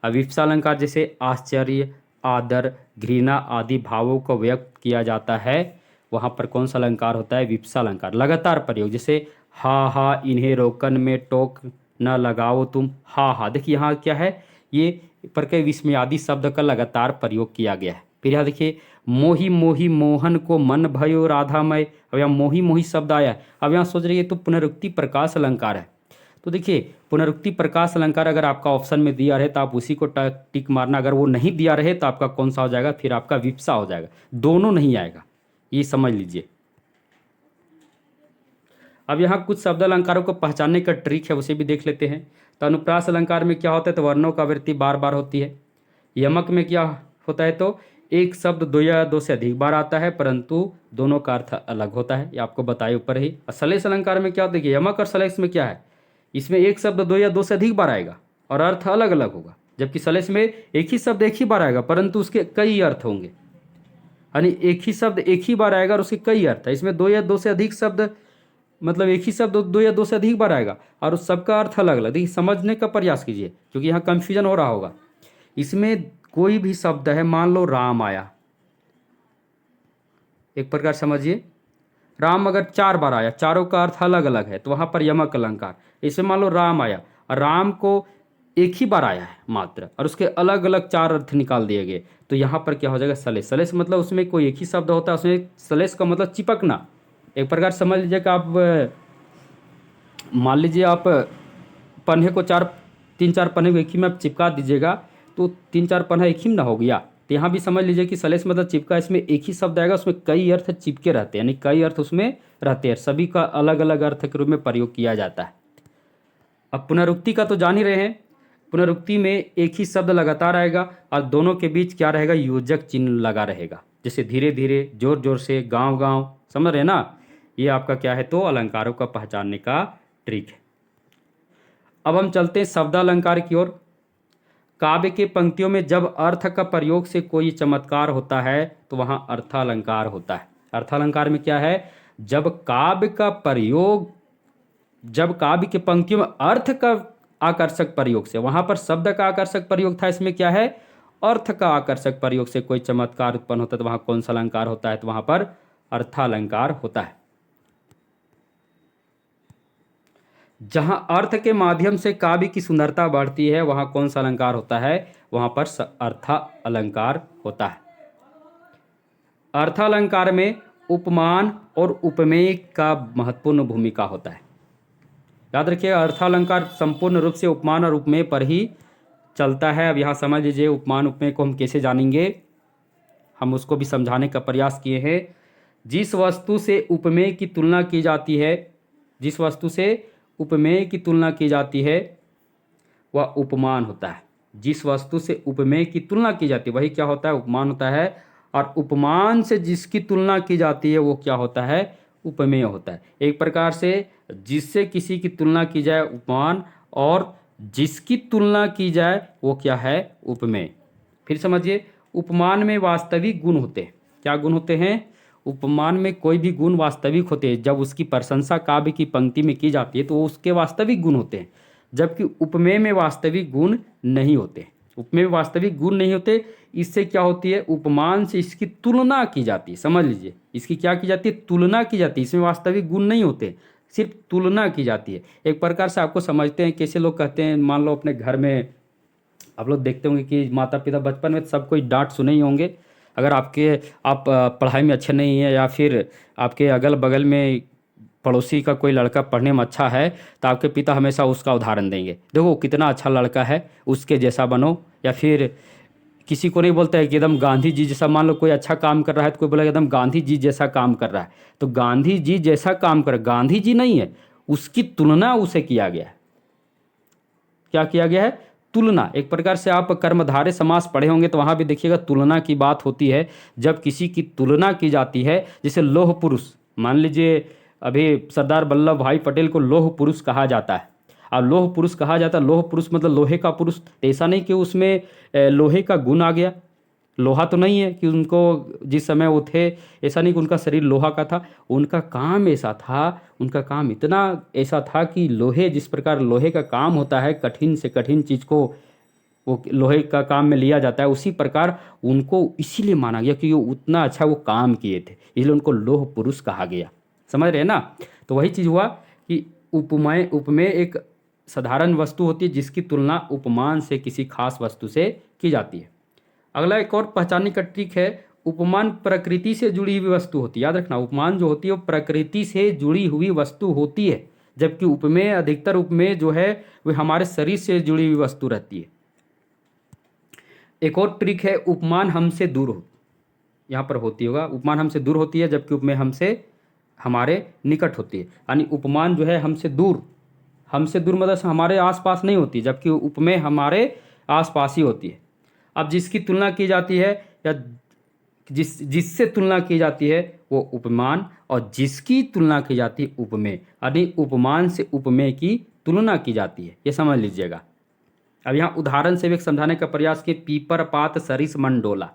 अब विप्सा अलंकार जैसे आश्चर्य, आदर, घृणा आदि भावों को व्यक्त किया जाता है, वहाँ पर कौन सा अलंकार होता है, विप्सा अलंकार। लगातार प्रयोग, जैसे हा हा इन्हें रोकन में टोक न लगाओ तुम, हा हा, देखिए यहाँ क्या है, ये प्रत्यय विस्मयादि शब्द का लगातार प्रयोग किया गया है। फिर यहाँ देखिए मोही मोही मोहन को मन भयो राधामय, अब यहाँ मोही मोही शब्द आया है। अब यहाँ सोच रही है तो पुनरुक्ति प्रकाश अलंकार है, तो देखिए पुनरुक्ति प्रकाश अलंकार अगर आपका ऑप्शन में दिया रहे तो आप उसी को टिक मारना, अगर वो नहीं दिया रहे तो आपका कौन सा हो जाएगा, फिर आपका विप्सा हो जाएगा, दोनों नहीं आएगा, ये समझ लीजिए। अब यहाँ कुछ शब्द अलंकारों को पहचानने का ट्रिक है, उसे भी देख लेते हैं। तो अनुप्रास अलंकार में क्या होता है, तो वर्णों का आवृत्ति बार बार होती है। यमक में क्या होता है, तो एक शब्द दो या दो से अधिक बार आता है, परंतु दोनों का अर्थ अलग होता है, ये आपको बताए ऊपर ही। सलेश अलंकार में क्या होता है, यमक और सलेश में क्या है, इसमें एक शब्द दो या दो से अधिक बार आएगा और अर्थ अलग अलग होगा, जबकि सलेश में एक ही शब्द एक ही बार आएगा परंतु उसके कई अर्थ होंगे, यानी एक ही शब्द एक ही बार आएगा और उसके कई अर्थ है। इसमें दो या दो से अधिक शब्द, मतलब एक ही शब्द दो या दो से अधिक बार आएगा और उस सबका अर्थ अलग अलग। देखिए समझने का प्रयास कीजिए, क्योंकि यहाँ कंफ्यूजन हो रहा होगा। इसमें कोई भी शब्द है, मान लो राम आया, एक प्रकार समझिए, राम अगर 4 बार आया, चारों का अर्थ अलग अलग है, तो वहाँ पर यमक अलंकार। इसमें मान लो राम आया और राम को एक ही बार आया है मात्र और उसके अलग अलग 4 अर्थ निकाल दिए गए, तो यहाँ पर क्या हो जाएगा, सलेश। सलेश मतलब उसमें कोई एक ही शब्द होता है, उसमें सलेश का मतलब चिपकना। एक प्रकार समझ लीजिए कि आप मान लीजिए आप पन्ने को 3-4 पन्ने को एक ही में आप चिपका दीजिएगा, तो 3-4 पन्ना एक ही में ना हो गया। तो यहाँ भी समझ लीजिए कि सलेश मतलब चिपका, इसमें एक ही शब्द आएगा, उसमें कई अर्थ चिपके रहते हैं, यानी कई अर्थ उसमें रहते हैं, सभी का अलग अलग अर्थ के रूप में प्रयोग किया जाता है। अब पुनरुक्ति का तो जान ही रहे हैं, पुनरुक्ति में एक ही शब्द लगातार आएगा और दोनों के बीच क्या रहेगा, योजक चिन्ह लगा रहेगा, जैसे धीरे धीरे, जोर जोर से, गांव गांव, समझ रहे ना। ये आपका क्या है, तो अलंकारों का पहचानने का ट्रिक है। अब हम चलते हैं शब्दालंकार की ओर। काव्य के पंक्तियों में जब अर्थ का प्रयोग से कोई चमत्कार होता है तो वहां अर्थालंकार होता है। अर्थालंकार में क्या है, जब काव्य के पंक्तियों में अर्थ का आकर्षक प्रयोग से, वहां पर शब्द का आकर्षक प्रयोग था, इसमें क्या है, अर्थ का आकर्षक प्रयोग से कोई चमत्कार उत्पन्न होता है, तो वहां कौन सा अलंकार होता है, तो वहां पर अर्थालंकार होता है। जहां अर्थ के माध्यम से काव्य की सुंदरता बढ़ती है, वहां कौन सा अलंकार होता है, वहां पर अर्था अलंकार होता है। अर्थालंकार में उपमान और उपमेय का महत्वपूर्ण भूमिका होता है। याद रखिए, अर्थालंकार संपूर्ण रूप से उपमान और उपमेय पर ही चलता है। अब यहाँ समझ लीजिए उपमान उपमेय को हम कैसे जानेंगे, हम उसको भी समझाने का प्रयास किए हैं। जिस वस्तु से उपमेय की तुलना की जाती है, जिस वस्तु से उपमेय की तुलना की जाती है वह उपमान होता है। जिस वस्तु से उपमेय की तुलना की जाती है वही क्या होता है, उपमान होता है। और उपमान से जिसकी तुलना की जाती है वो क्या होता है, उपमेय होता है। एक प्रकार से जिससे किसी की तुलना की जाए उपमान, और जिसकी तुलना की जाए वो क्या है, उपमेय। फिर समझिए, उपमान में वास्तविक गुण होते हैं। क्या गुण होते हैं, उपमान में कोई भी गुण वास्तविक होते हैं। जब उसकी प्रशंसा काव्य की पंक्ति में की जाती है तो वो उसके वास्तविक गुण होते हैं, जबकि उपमेय में वास्तविक गुण नहीं होते। उपमेय में वास्तविक गुण नहीं होते, इससे क्या होती है, उपमान से इसकी तुलना की जाती है। समझ लीजिए, इसकी क्या की जाती है, तुलना की जाती है। इसमें वास्तविक गुण नहीं होते, सिर्फ तुलना की जाती है। एक प्रकार से आपको समझते हैं, कैसे लोग कहते हैं, मान लो अपने घर में आप लोग देखते होंगे कि माता पिता बचपन में सब कोई डांट सुने ही होंगे, अगर आप पढ़ाई में अच्छे नहीं हैं या फिर आपके अगल बगल में पड़ोसी का कोई लड़का पढ़ने में अच्छा है तो आपके पिता हमेशा उसका उदाहरण देंगे, देखो कितना अच्छा लड़का है, उसके जैसा बनो। या फिर किसी को नहीं बोलता है कि एकदम गांधी जी जैसा, मान लो कोई अच्छा काम कर रहा है तो कोई बोला एकदम गांधी जी जैसा काम कर रहा है, तो गांधी जी जैसा काम कर, गांधी जी नहीं है, उसकी तुलना उसे किया गया है। क्या किया गया है? तुलना। एक प्रकार से आप कर्मधारय समास पढ़े होंगे तो वहां भी देखिएगा तुलना की बात होती है। जब किसी की तुलना की जाती है, जैसे लौह पुरुष, मान लीजिए अभी सरदार वल्लभ भाई पटेल को लौह पुरुष कहा जाता है। अब लौह पुरुष कहा जाता है, लौह पुरुष मतलब लोहे का पुरुष, तो ऐसा नहीं कि उसमें लोहे का गुण आ गया, लोहा तो नहीं है कि उनको जिस समय वो थे, ऐसा नहीं कि उनका शरीर लोहा का था, उनका काम ऐसा था, उनका काम इतना ऐसा था कि लोहे, जिस प्रकार लोहे का काम होता है, कठिन से कठिन चीज़ को वो लोहे का काम में लिया जाता है, उसी प्रकार उनको इसीलिए माना गया कि वो उतना अच्छा वो काम किए थे, इसलिए उनको लौह पुरुष कहा गया। समझ रहे हैं ना? तो वही चीज़ हुआ कि उपमेय, उपमेय एक साधारण वस्तु होती है जिसकी तुलना उपमान से किसी खास वस्तु से की जाती है। अगला एक और पहचानने का ट्रिक है, उपमान प्रकृति से जुड़ी हुई वस्तु होती है। याद रखना, उपमान जो होती है वो प्रकृति से जुड़ी हुई वस्तु होती है, जबकि उपमेय, अधिकतर उपमेय जो है वो हमारे शरीर से जुड़ी हुई वस्तु रहती है। एक और ट्रिक है, उपमान हमसे दूर हो, यहाँ पर होती होगा, उपमान हमसे दूर होती है जबकि उपमेय हमसे हमारे निकट होती है। यानी उपमान जो है हमसे दूर, हमसे दूर मतलब हमारे आसपास नहीं होती, जबकि उपमेय हमारे आसपास ही होती है। अब जिसकी तुलना की जाती है या जिससे तुलना की जाती है वो उपमान, और जिसकी तुलना की जाती है उपमेय, यानी उपमान से उपमेय की तुलना की जाती है, ये समझ लीजिएगा। अब यहाँ उदाहरण से भी एक समझाने का प्रयास किए, पीपर पात सरिस मन डोला।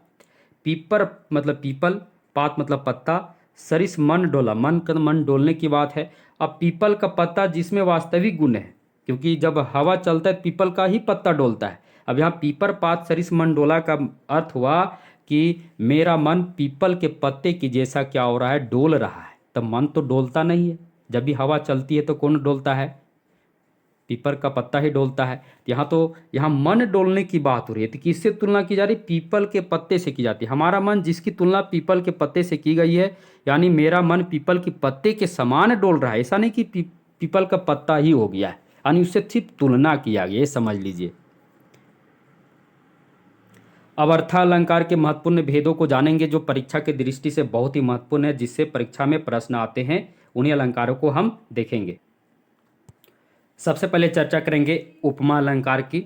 पीपर मतलब पीपल, पात मतलब पत्ता, सरिस मन डोला, मन का मन डोलने की बात है। अब पीपल का पत्ता जिसमें वास्तविक गुण है, क्योंकि जब हवा चलता है पीपल का ही पत्ता डोलता है। अब यहाँ पीपर पात सरिस मन डोला का अर्थ हुआ कि मेरा मन पीपल के पत्ते की जैसा क्या हो रहा है, डोल रहा है। तब मन तो डोलता नहीं है, जब भी हवा चलती है तो कौन डोलता है? पीपल का पत्ता ही डोलता है। तो यहाँ मन डोलने की बात हो रही है, तो किससे तुलना की जा रही? पीपल के पत्ते से की जाती है। हमारा मन जिसकी तुलना पीपल के पत्ते से की गई है, यानी मेरा मन पीपल के पत्ते के समान डोल रहा है। ऐसा नहीं कि पीपल का पत्ता ही हो गया है, यानी उससे सिर्फ तुलना किया गया, ये समझ लीजिए। अब अर्थालंकार के महत्वपूर्ण भेदों को जानेंगे जो परीक्षा की दृष्टि से बहुत ही महत्वपूर्ण है, जिससे परीक्षा में प्रश्न आते हैं, उन्हीं अलंकारों को हम देखेंगे। सबसे पहले चर्चा करेंगे उपमा अलंकार की।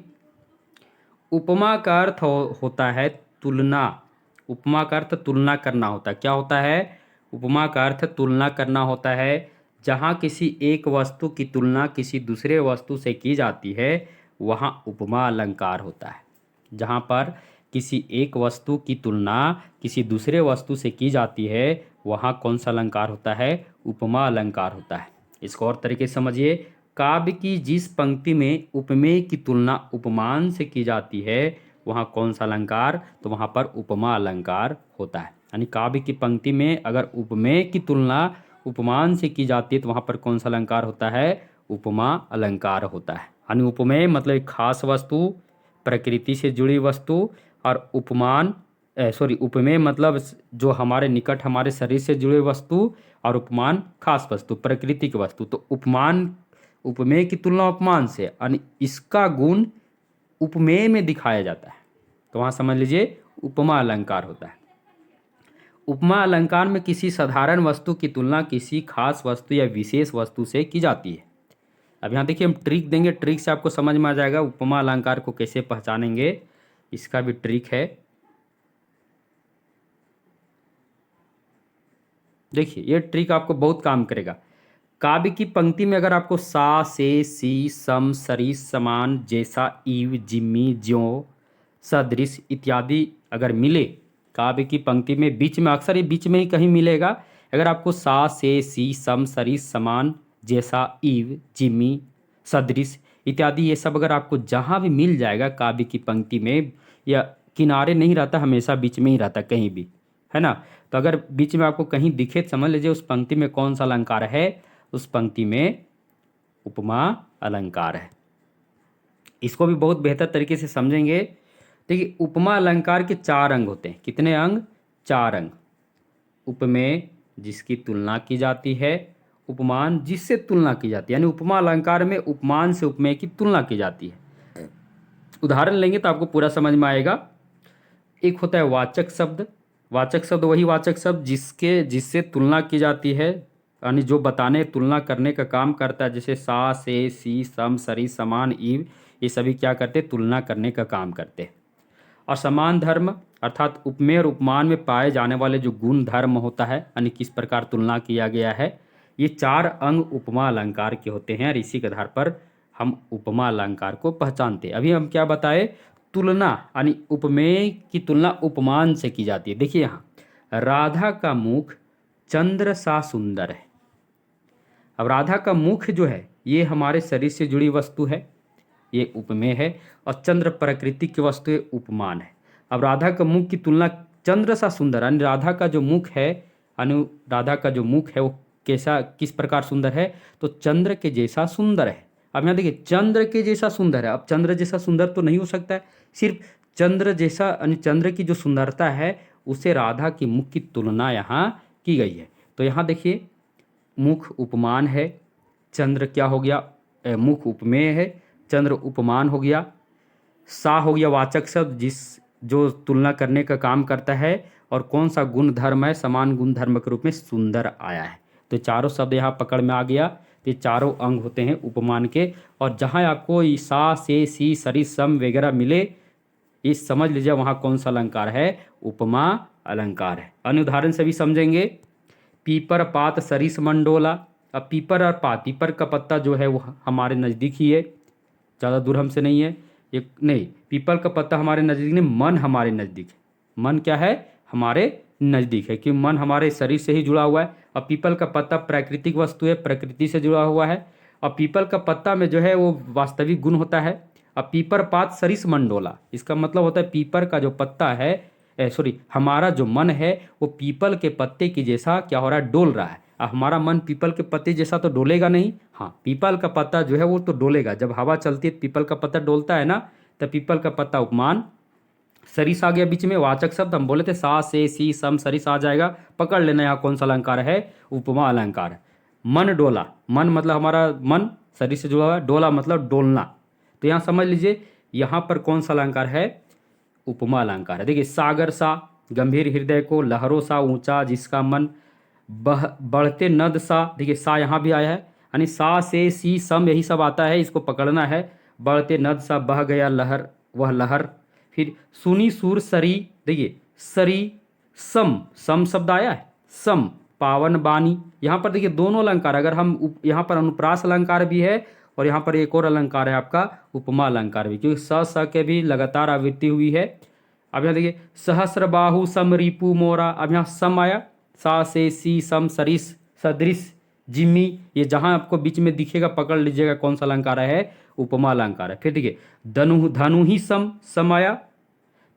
उपमा का अर्थ होता है तुलना। उपमा का अर्थ तुलना करना होता है। क्या होता है? उपमा का अर्थ तुलना करना होता है। जहाँ किसी एक वस्तु की तुलना किसी दूसरे वस्तु से की जाती है वहाँ उपमा अलंकार होता है। जहाँ पर किसी एक वस्तु की तुलना किसी दूसरे वस्तु से की जाती है वहाँ कौन सा अलंकार होता है? उपमा अलंकार होता है। इसको और तरीके से समझिए, काव्य की जिस पंक्ति में उपमेय की तुलना उपमान से की जाती है वहाँ कौन सा अलंकार? तो वहाँ पर उपमा अलंकार होता है। यानी काव्य की पंक्ति में अगर उपमेय की तुलना उपमान से की जाती है तो वहाँ पर कौन सा अलंकार होता है? उपमा अलंकार होता है। यानी उपमेय मतलब एक खास वस्तु, प्रकृति से जुड़ी वस्तु, और उपमान उपमेय मतलब जो हमारे निकट हमारे शरीर से जुड़े वस्तु, और उपमान खास वस्तु, प्रकृति की वस्तु। तो उपमान, उपमेय की तुलना उपमान से, यानी इसका गुण उपमेय में दिखाया जाता है, तो वहाँ समझ लीजिए उपमा अलंकार होता है। उपमा अलंकार में किसी साधारण वस्तु की तुलना किसी खास वस्तु या विशेष वस्तु से की जाती है। अब यहाँ देखिए हम ट्रिक देंगे, ट्रिक से आपको समझ में आ जाएगा उपमा अलंकार को कैसे पहचानेंगे, इसका भी ट्रिक है। देखिए ये ट्रिक आपको बहुत काम करेगा। काव्य की पंक्ति में अगर आपको सा, से, सी, सम, सरिस, समान, जैसा, ईव, जिम्मी, ज्यों, सदृश इत्यादि अगर मिले काव्य की पंक्ति में, बीच में अक्सर ये बीच में ही कहीं मिलेगा। अगर आपको सा, से, सी, सम, सरिस, समान, जैसा, ईव, जिम्मी, सदृश इत्यादि ये सब अगर आपको जहाँ भी मिल जाएगा काव्य की पंक्ति में, या किनारे नहीं रहता, हमेशा बीच में ही रहता कहीं भी, है ना? तो अगर बीच में आपको कहीं दिखे समझ लीजिए उस पंक्ति में कौन सा अलंकार है, उस पंक्ति में उपमा अलंकार है। इसको भी बहुत बेहतर तरीके से समझेंगे। देखिए उपमा अलंकार के 4 अंग होते हैं। कितने अंग? 4 अंग। उपमेय जिसकी तुलना की जाती है, उपमान जिससे तुलना की जाती है, यानी उपमा अलंकार में उपमान से उपमेय की तुलना की जाती है। उदाहरण लेंगे तो आपको पूरा समझ में आएगा। एक होता है वाचक शब्द। वाचक शब्द वही वाचक शब्द जिससे तुलना की जाती है, यानी जो बताने तुलना करने का काम करता है, जैसे सा, से, सी, सम, सरी, समान, ईव, ये सभी क्या करते हैं? तुलना करने का काम करते हैं। और समान धर्म अर्थात उपमेय और उपमान में पाए जाने वाले जो गुण धर्म होता है, यानी किस प्रकार तुलना किया गया है, ये 4 अंग उपमा अलंकार के होते हैं और इसी के आधार पर हम उपमा अलंकार को पहचानते हैं। अभी हम क्या बताए? तुलना, यानी उपमेय की तुलना उपमान से की जाती है। देखिए यहाँ, राधा का मुख चंद्र सा सुंदर है। अब राधा का मुख जो है ये हमारे शरीर से जुड़ी वस्तु है, ये उपमेय है, और चंद्र प्रकृति की वस्तु है, उपमान है। अब राधा का मुख की तुलना चंद्र सा सुंदर, यानी राधा का जो मुख है, यानी राधा का जो मुख है वो कैसा, किस प्रकार सुंदर है? तो चंद्र के जैसा सुंदर है। अब यहाँ देखिए, चंद्र के जैसा सुंदर है। अब चंद्र जैसा सुंदर तो नहीं हो सकता है, सिर्फ चंद्र जैसा, यानी चंद्र की जो सुंदरता है उसे राधा की मुख की तुलना यहाँ की गई है। तो यहाँ देखिए, मुख उपमान है, चंद्र क्या हो गया? मुख उपमेय है, चंद्र उपमान हो गया। सा हो गया वाचक शब्द जो तुलना करने का काम करता है, और कौन सा गुण धर्म है? समान गुण धर्म के रूप में सुंदर आया है। तो चारों शब्द यहाँ पकड़ में आ गया। तो ये चारों अंग होते हैं उपमान के, और जहाँ आपको सा, से, सी, सरी, सम वगैरह मिले, ये समझ लीजिए वहाँ कौन सा अलंकार है? उपमा अलंकार है। अन्य उदाहरण से भी समझेंगे। पीपर पात सरिस मंडोला। अब पीपर और पात, पीपर का पत्ता जो है वो हमारे नज़दीक ही है, ज़्यादा दूर हमसे नहीं है। एक नहीं, पीपल का पत्ता हमारे नज़दीक नहीं, मन हमारे नज़दीक है। मन क्या है? हमारे नज़दीक है, क्योंकि मन हमारे शरीर से ही जुड़ा हुआ है। और पीपल का पत्ता प्राकृतिक वस्तु है, प्रकृति से जुड़ा हुआ है। और पीपल का पत्ता में जो है वो वास्तविक गुण होता है। अब पीपर पात सरिस मंडोला, इसका मतलब होता है पीपर का जो पत्ता है, सॉरी, हमारा जो मन है वो पीपल के पत्ते की जैसा क्या हो रहा है? डोल रहा है। अब हमारा मन पीपल के पत्ते जैसा तो डोलेगा नहीं। हाँ, पीपल का पत्ता जो है वो तो डोलेगा, जब हवा चलती है पीपल का पत्ता डोलता है ना, तो पीपल का पत्ता उपमान। सरिस आ गया बीच में, वाचक शब्द हम बोले थे सा, से, सी, सम, सरिस आ जाएगा। पकड़ लेना यहाँ कौन सा अलंकार है? उपमा अलंकार। मन डोला, मन मतलब हमारा मन शरीर से जुड़ा हुआ है, डोला मतलब डोलना। तो यहाँ समझ लीजिए यहाँ पर कौन सा अलंकार है? उपमा अलंकार है। देखिए, सागर सा, गंभीर हृदय को, लहरों सा ऊंचा जिसका मन, बढ़ते नद सा। देखिए सा यहाँ भी आया है, यानी सा, से, सी, सम यही सब आता है, इसको पकड़ना है। बढ़ते नद सा बह गया लहर, वह लहर। फिर सुनी सुर सरी, देखिए सरी, सम, सम शब्द आया है, सम, पावन बानी। यहाँ पर देखिए दोनों अलंकार, अगर हम यहाँ पर अनुप्रास अलंकार भी है, और यहाँ पर एक और अलंकार है आपका उपमा अलंकार भी, क्योंकि स के भी लगातार आवृत्ति हुई है। अब यहाँ देखिए, सहस्र बाहु सम रिपु मोरा। अब यहाँ सम आया, सा, से, सी, सम, सरिस, सदृश, जिम्मी, ये जहाँ आपको बीच में दिखेगा पकड़ लीजिएगा कौन सा अलंकार है? उपमा अलंकार है। फिर देखिए, धनु धनु ही सम आया।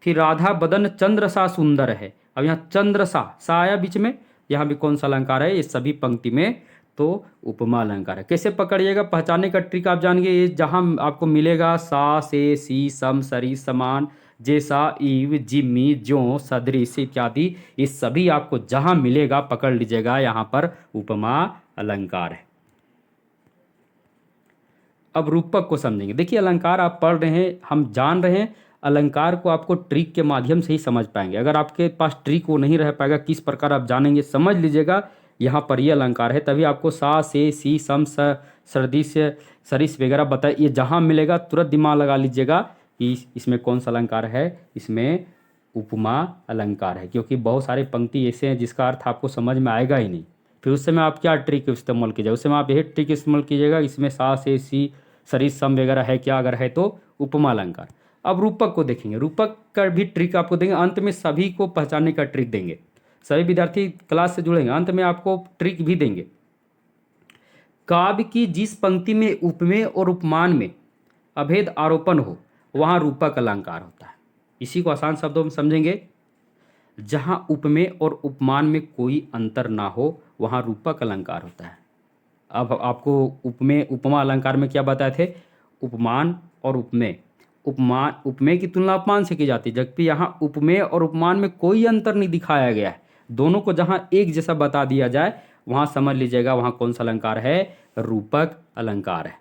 फिर राधा बदन चंद्र सा सुंदर है। अब यहाँ चंद्र सा आया बीच में, यहाँ भी कौन सा अलंकार है? ये सभी पंक्ति में तो उपमा अलंकार है। कैसे पकड़िएगा? पहचानने का ट्रिक आप जानिए। ये जहाँ आपको मिलेगा सा, से, सी, सम, सरी, समान, जैसा, ईव, जिम्मी, ज्यों, सदृश इत्यादि, ये सभी आपको जहाँ मिलेगा पकड़ लीजिएगा, यहाँ पर उपमा अलंकार है। अब रूपक को समझेंगे। देखिए, अलंकार आप पढ़ रहे हैं, हम जान रहे हैं, अलंकार को आपको ट्रिक के माध्यम से ही समझ पाएंगे। अगर आपके पास ट्रिक वो नहीं रह पाएगा, किस प्रकार आप जानेंगे? समझ लीजिएगा यहाँ पर ये अलंकार है, तभी आपको सा, से, सी, सम, सर्दिश, सरिस वगैरह बताए, ये जहाँ मिलेगा तुरंत दिमाग लगा लीजिएगा कि इसमें कौन सा अलंकार है। इसमें उपमा अलंकार है, क्योंकि बहुत सारे पंक्ति ऐसे हैं जिसका अर्थ आपको समझ में आएगा ही नहीं। फिर उस समय आप क्या ट्रिक इस्तेमाल कीजिएगा? उस समय आप यही ट्रिक इस्तेमाल कीजिएगा, इसमें सा, से, सी, सरिस, सम वगैरह है क्या? अगर है तो उपमा अलंकार। अब रूपक को देखेंगे। रूपक का भी ट्रिक आपको देंगे, अंत में सभी को पहचानने का ट्रिक देंगे। सभी विद्यार्थी क्लास से जुड़ेंगे, अंत में आपको ट्रिक भी देंगे। काव्य की जिस पंक्ति में उपमेय और उपमान में अभेद आरोपण हो वहाँ रूपक अलंकार होता है। इसी को आसान शब्दों में समझेंगे। जहाँ उपमेय और उपमान में कोई अंतर ना हो वहाँ रूपक अलंकार होता है। अब आपको उपमेय उपमा अलंकार में क्या बताए थे? उपमान और उपमेय, उपमान उपमेय की तुलना उपमान से की जाती है, जबकि यहाँ उपमेय और उपमान में कोई अंतर नहीं दिखाया गया है। दोनों को जहाँ एक जैसा बता दिया जाए वहाँ समझ लीजिएगा वहाँ कौन सा अलंकार है, रूपक अलंकार है।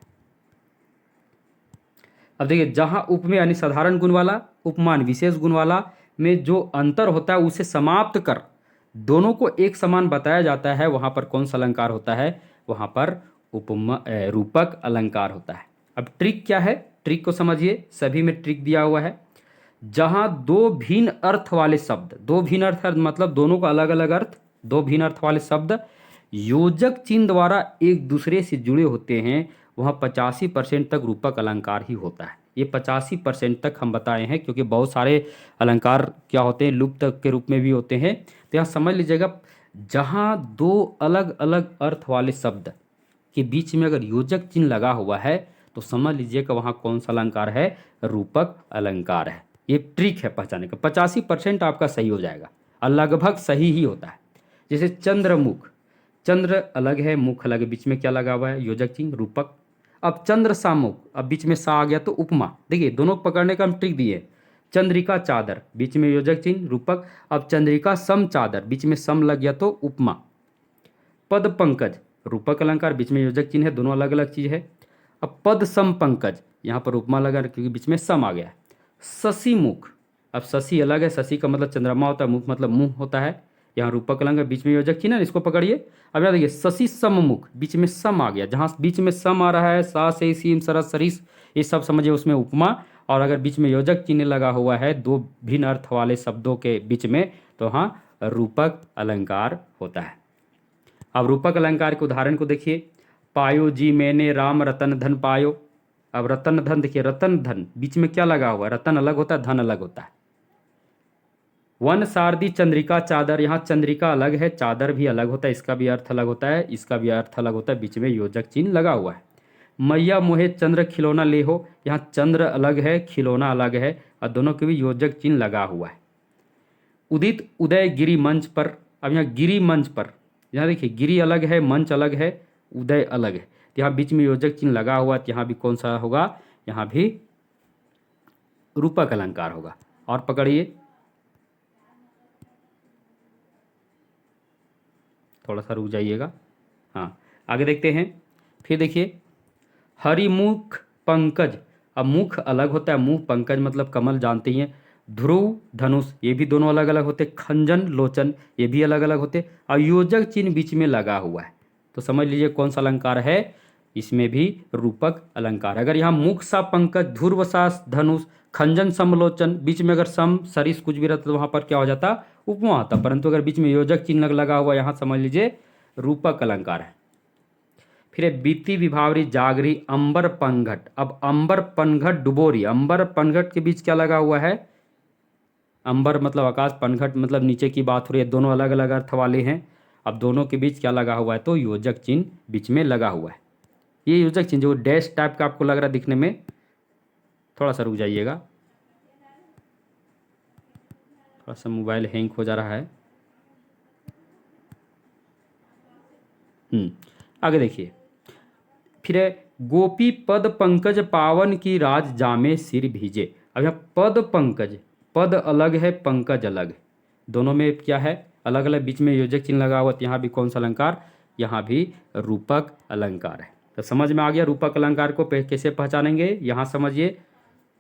अब देखिए, जहाँ उपमेय यानी साधारण गुण वाला, उपमान विशेष गुण वाला में जो अंतर होता है उसे समाप्त कर दोनों को एक समान बताया जाता है, वहाँ पर कौन सा अलंकार होता है, वहाँ पर रूपक अलंकार होता है। अब ट्रिक क्या है, ट्रिक को समझिए, सभी में ट्रिक दिया हुआ है। जहाँ दो भिन्न अर्थ वाले शब्द, दो भिन्न अर्थ मतलब दोनों का अलग अलग अर्थ, दो भिन्न अर्थ वाले शब्द योजक चिन्ह द्वारा एक दूसरे से जुड़े होते हैं, वहाँ 85% तक रूपक अलंकार ही होता है। ये 85% तक हम बताए हैं, क्योंकि बहुत सारे अलंकार क्या होते हैं, लुप्त के रूप में भी होते हैं। तो यहाँ समझ लीजिएगा, जहाँ दो अलग अलग अर्थ वाले शब्द के बीच में अगर योजक चिन्ह लगा हुआ है तो समझ लीजिएगा वहाँ कौन सा अलंकार है, रूपक अलंकार है। ये ट्रिक है पहचाने का। 85% आपका सही हो जाएगा और लगभग सही ही होता है। जैसे चंद्रमुख, चंद्र अलग है, मुख अलग है, बीच में क्या लगा हुआ है, योजक चिन्ह, रूपक। अब चंद्र सामुख, अब बीच में सा आ गया तो उपमा। देखिए दोनों को पकड़ने का हम ट्रिक दिए। चंद्रिका चादर, बीच में योजक चिन्ह, रूपक। अब चंद्रिका सम चादर, बीच में सम लग गया तो उपमा। पद पंकज, रूपक अलंकार, बीच में योजक चिन्ह है, दोनों अलग अलग चीज है। अब पद सम पंकज, यहाँ पर उपमा लगा क्योंकि बीच में सम आ गया है। शशि मुख, अब शशि अलग है, शशि का मतलब चंद्रमा होता है, मुख मतलब मुंह होता है, यहाँ रूपक अलंकार, बीच में योजक चिन्ह है, इसको पकड़िए। अब यहाँ देखिए, शशि सममुख, बीच में सम आ गया, जहाँ बीच में सम आ रहा है, सा से सीम सरस सरिस, ये सब समझिए उसमें उपमा। और अगर बीच में योजक चिन्ह लगा हुआ है दो भिन्न अर्थ वाले शब्दों के बीच में, तो हाँ रूपक अलंकार होता है। अब रूपक अलंकार के उदाहरण को देखिए। पायो जी मैंने राम रतन धन पायो। अब रतन धन देखिए, रतन धन बीच में क्या लगा हुआ है, रतन अलग होता है, धन अलग होता है। वन सारदी चंद्रिका चादर, यहाँ चंद्रिका अलग है, चादर भी अलग होता है, इसका भी अर्थ अलग होता है, इसका भी अर्थ अलग होता है, बीच में योजक चिन्ह लगा हुआ है। मैया मोहे चंद्र खिलौना ले हो, यहाँ चंद्र अलग है, खिलौना अलग है, और दोनों के भी योजक चिन्ह लगा हुआ है। उदित उदय गिरी मंच पर, अब यहाँ गिरी मंच पर, यहाँ देखिए गिरी अलग है, मंच अलग है, उदय अलग है, तो यहाँ बीच में योजक चिन्ह लगा हुआ है, तो यहाँ भी कौन सा होगा, यहाँ भी रूपक अलंकार होगा। और पकड़िए, थोड़ा सा रुक जाइएगा। हाँ आगे देखते हैं। फिर देखिए, हरिमुख पंकज, अब मुख अलग होता है, मुख, पंकज मतलब कमल, जानते ही हैं। ध्रुव धनुष, ये भी दोनों अलग अलग होते। खंजन लोचन, ये भी अलग अलग होते। और योजक चिन्ह बीच में लगा हुआ है, तो समझ लीजिए कौन सा अलंकार है, इसमें भी रूपक अलंकार। अगर यहाँ मुख सा पंकज, ध्रुव सा धनुष, खंजन समलोचन, बीच में अगर सम सरिस कुछ भी रहता तो वहाँ पर क्या हो जाता, उपमा आता। परंतु अगर बीच में योजक चिन्ह लगा हुआ, यहाँ समझ लीजिए रूपक अलंकार है। फिर बीती विभावरी जागरी अंबर पनघट, अब अंबर पनघट डुबोरी, अंबर पनघट के बीच क्या लगा हुआ है, अंबर मतलब आकाश, पनघट मतलब नीचे की बात हो रही है, दोनों अलग अलग अर्थ वाले हैं। अब दोनों के बीच क्या लगा हुआ है, तो योजक चिन्ह बीच में लगा हुआ है। ये योजक चिन्ह जो डैश टाइप का आपको लग रहा है दिखने में, थोड़ा सा रुक जाइएगा, थोड़ा सा मोबाइल हैंग हो जा रहा है। आगे देखिए। फिर है गोपी पद पंकज पावन की राज जामे सिर भीजे। अब यहाँ पद पंकज, पद अलग है, पंकज अलग है, दोनों में क्या है, अलग अलग, बीच में योजक चिन्ह लगा हुआ, तो यहाँ भी कौन सा अलंकार, यहाँ भी रूपक अलंकार है। तो समझ में आ गया रूपक अलंकार को कैसे पहचानेंगे। यहाँ समझिए,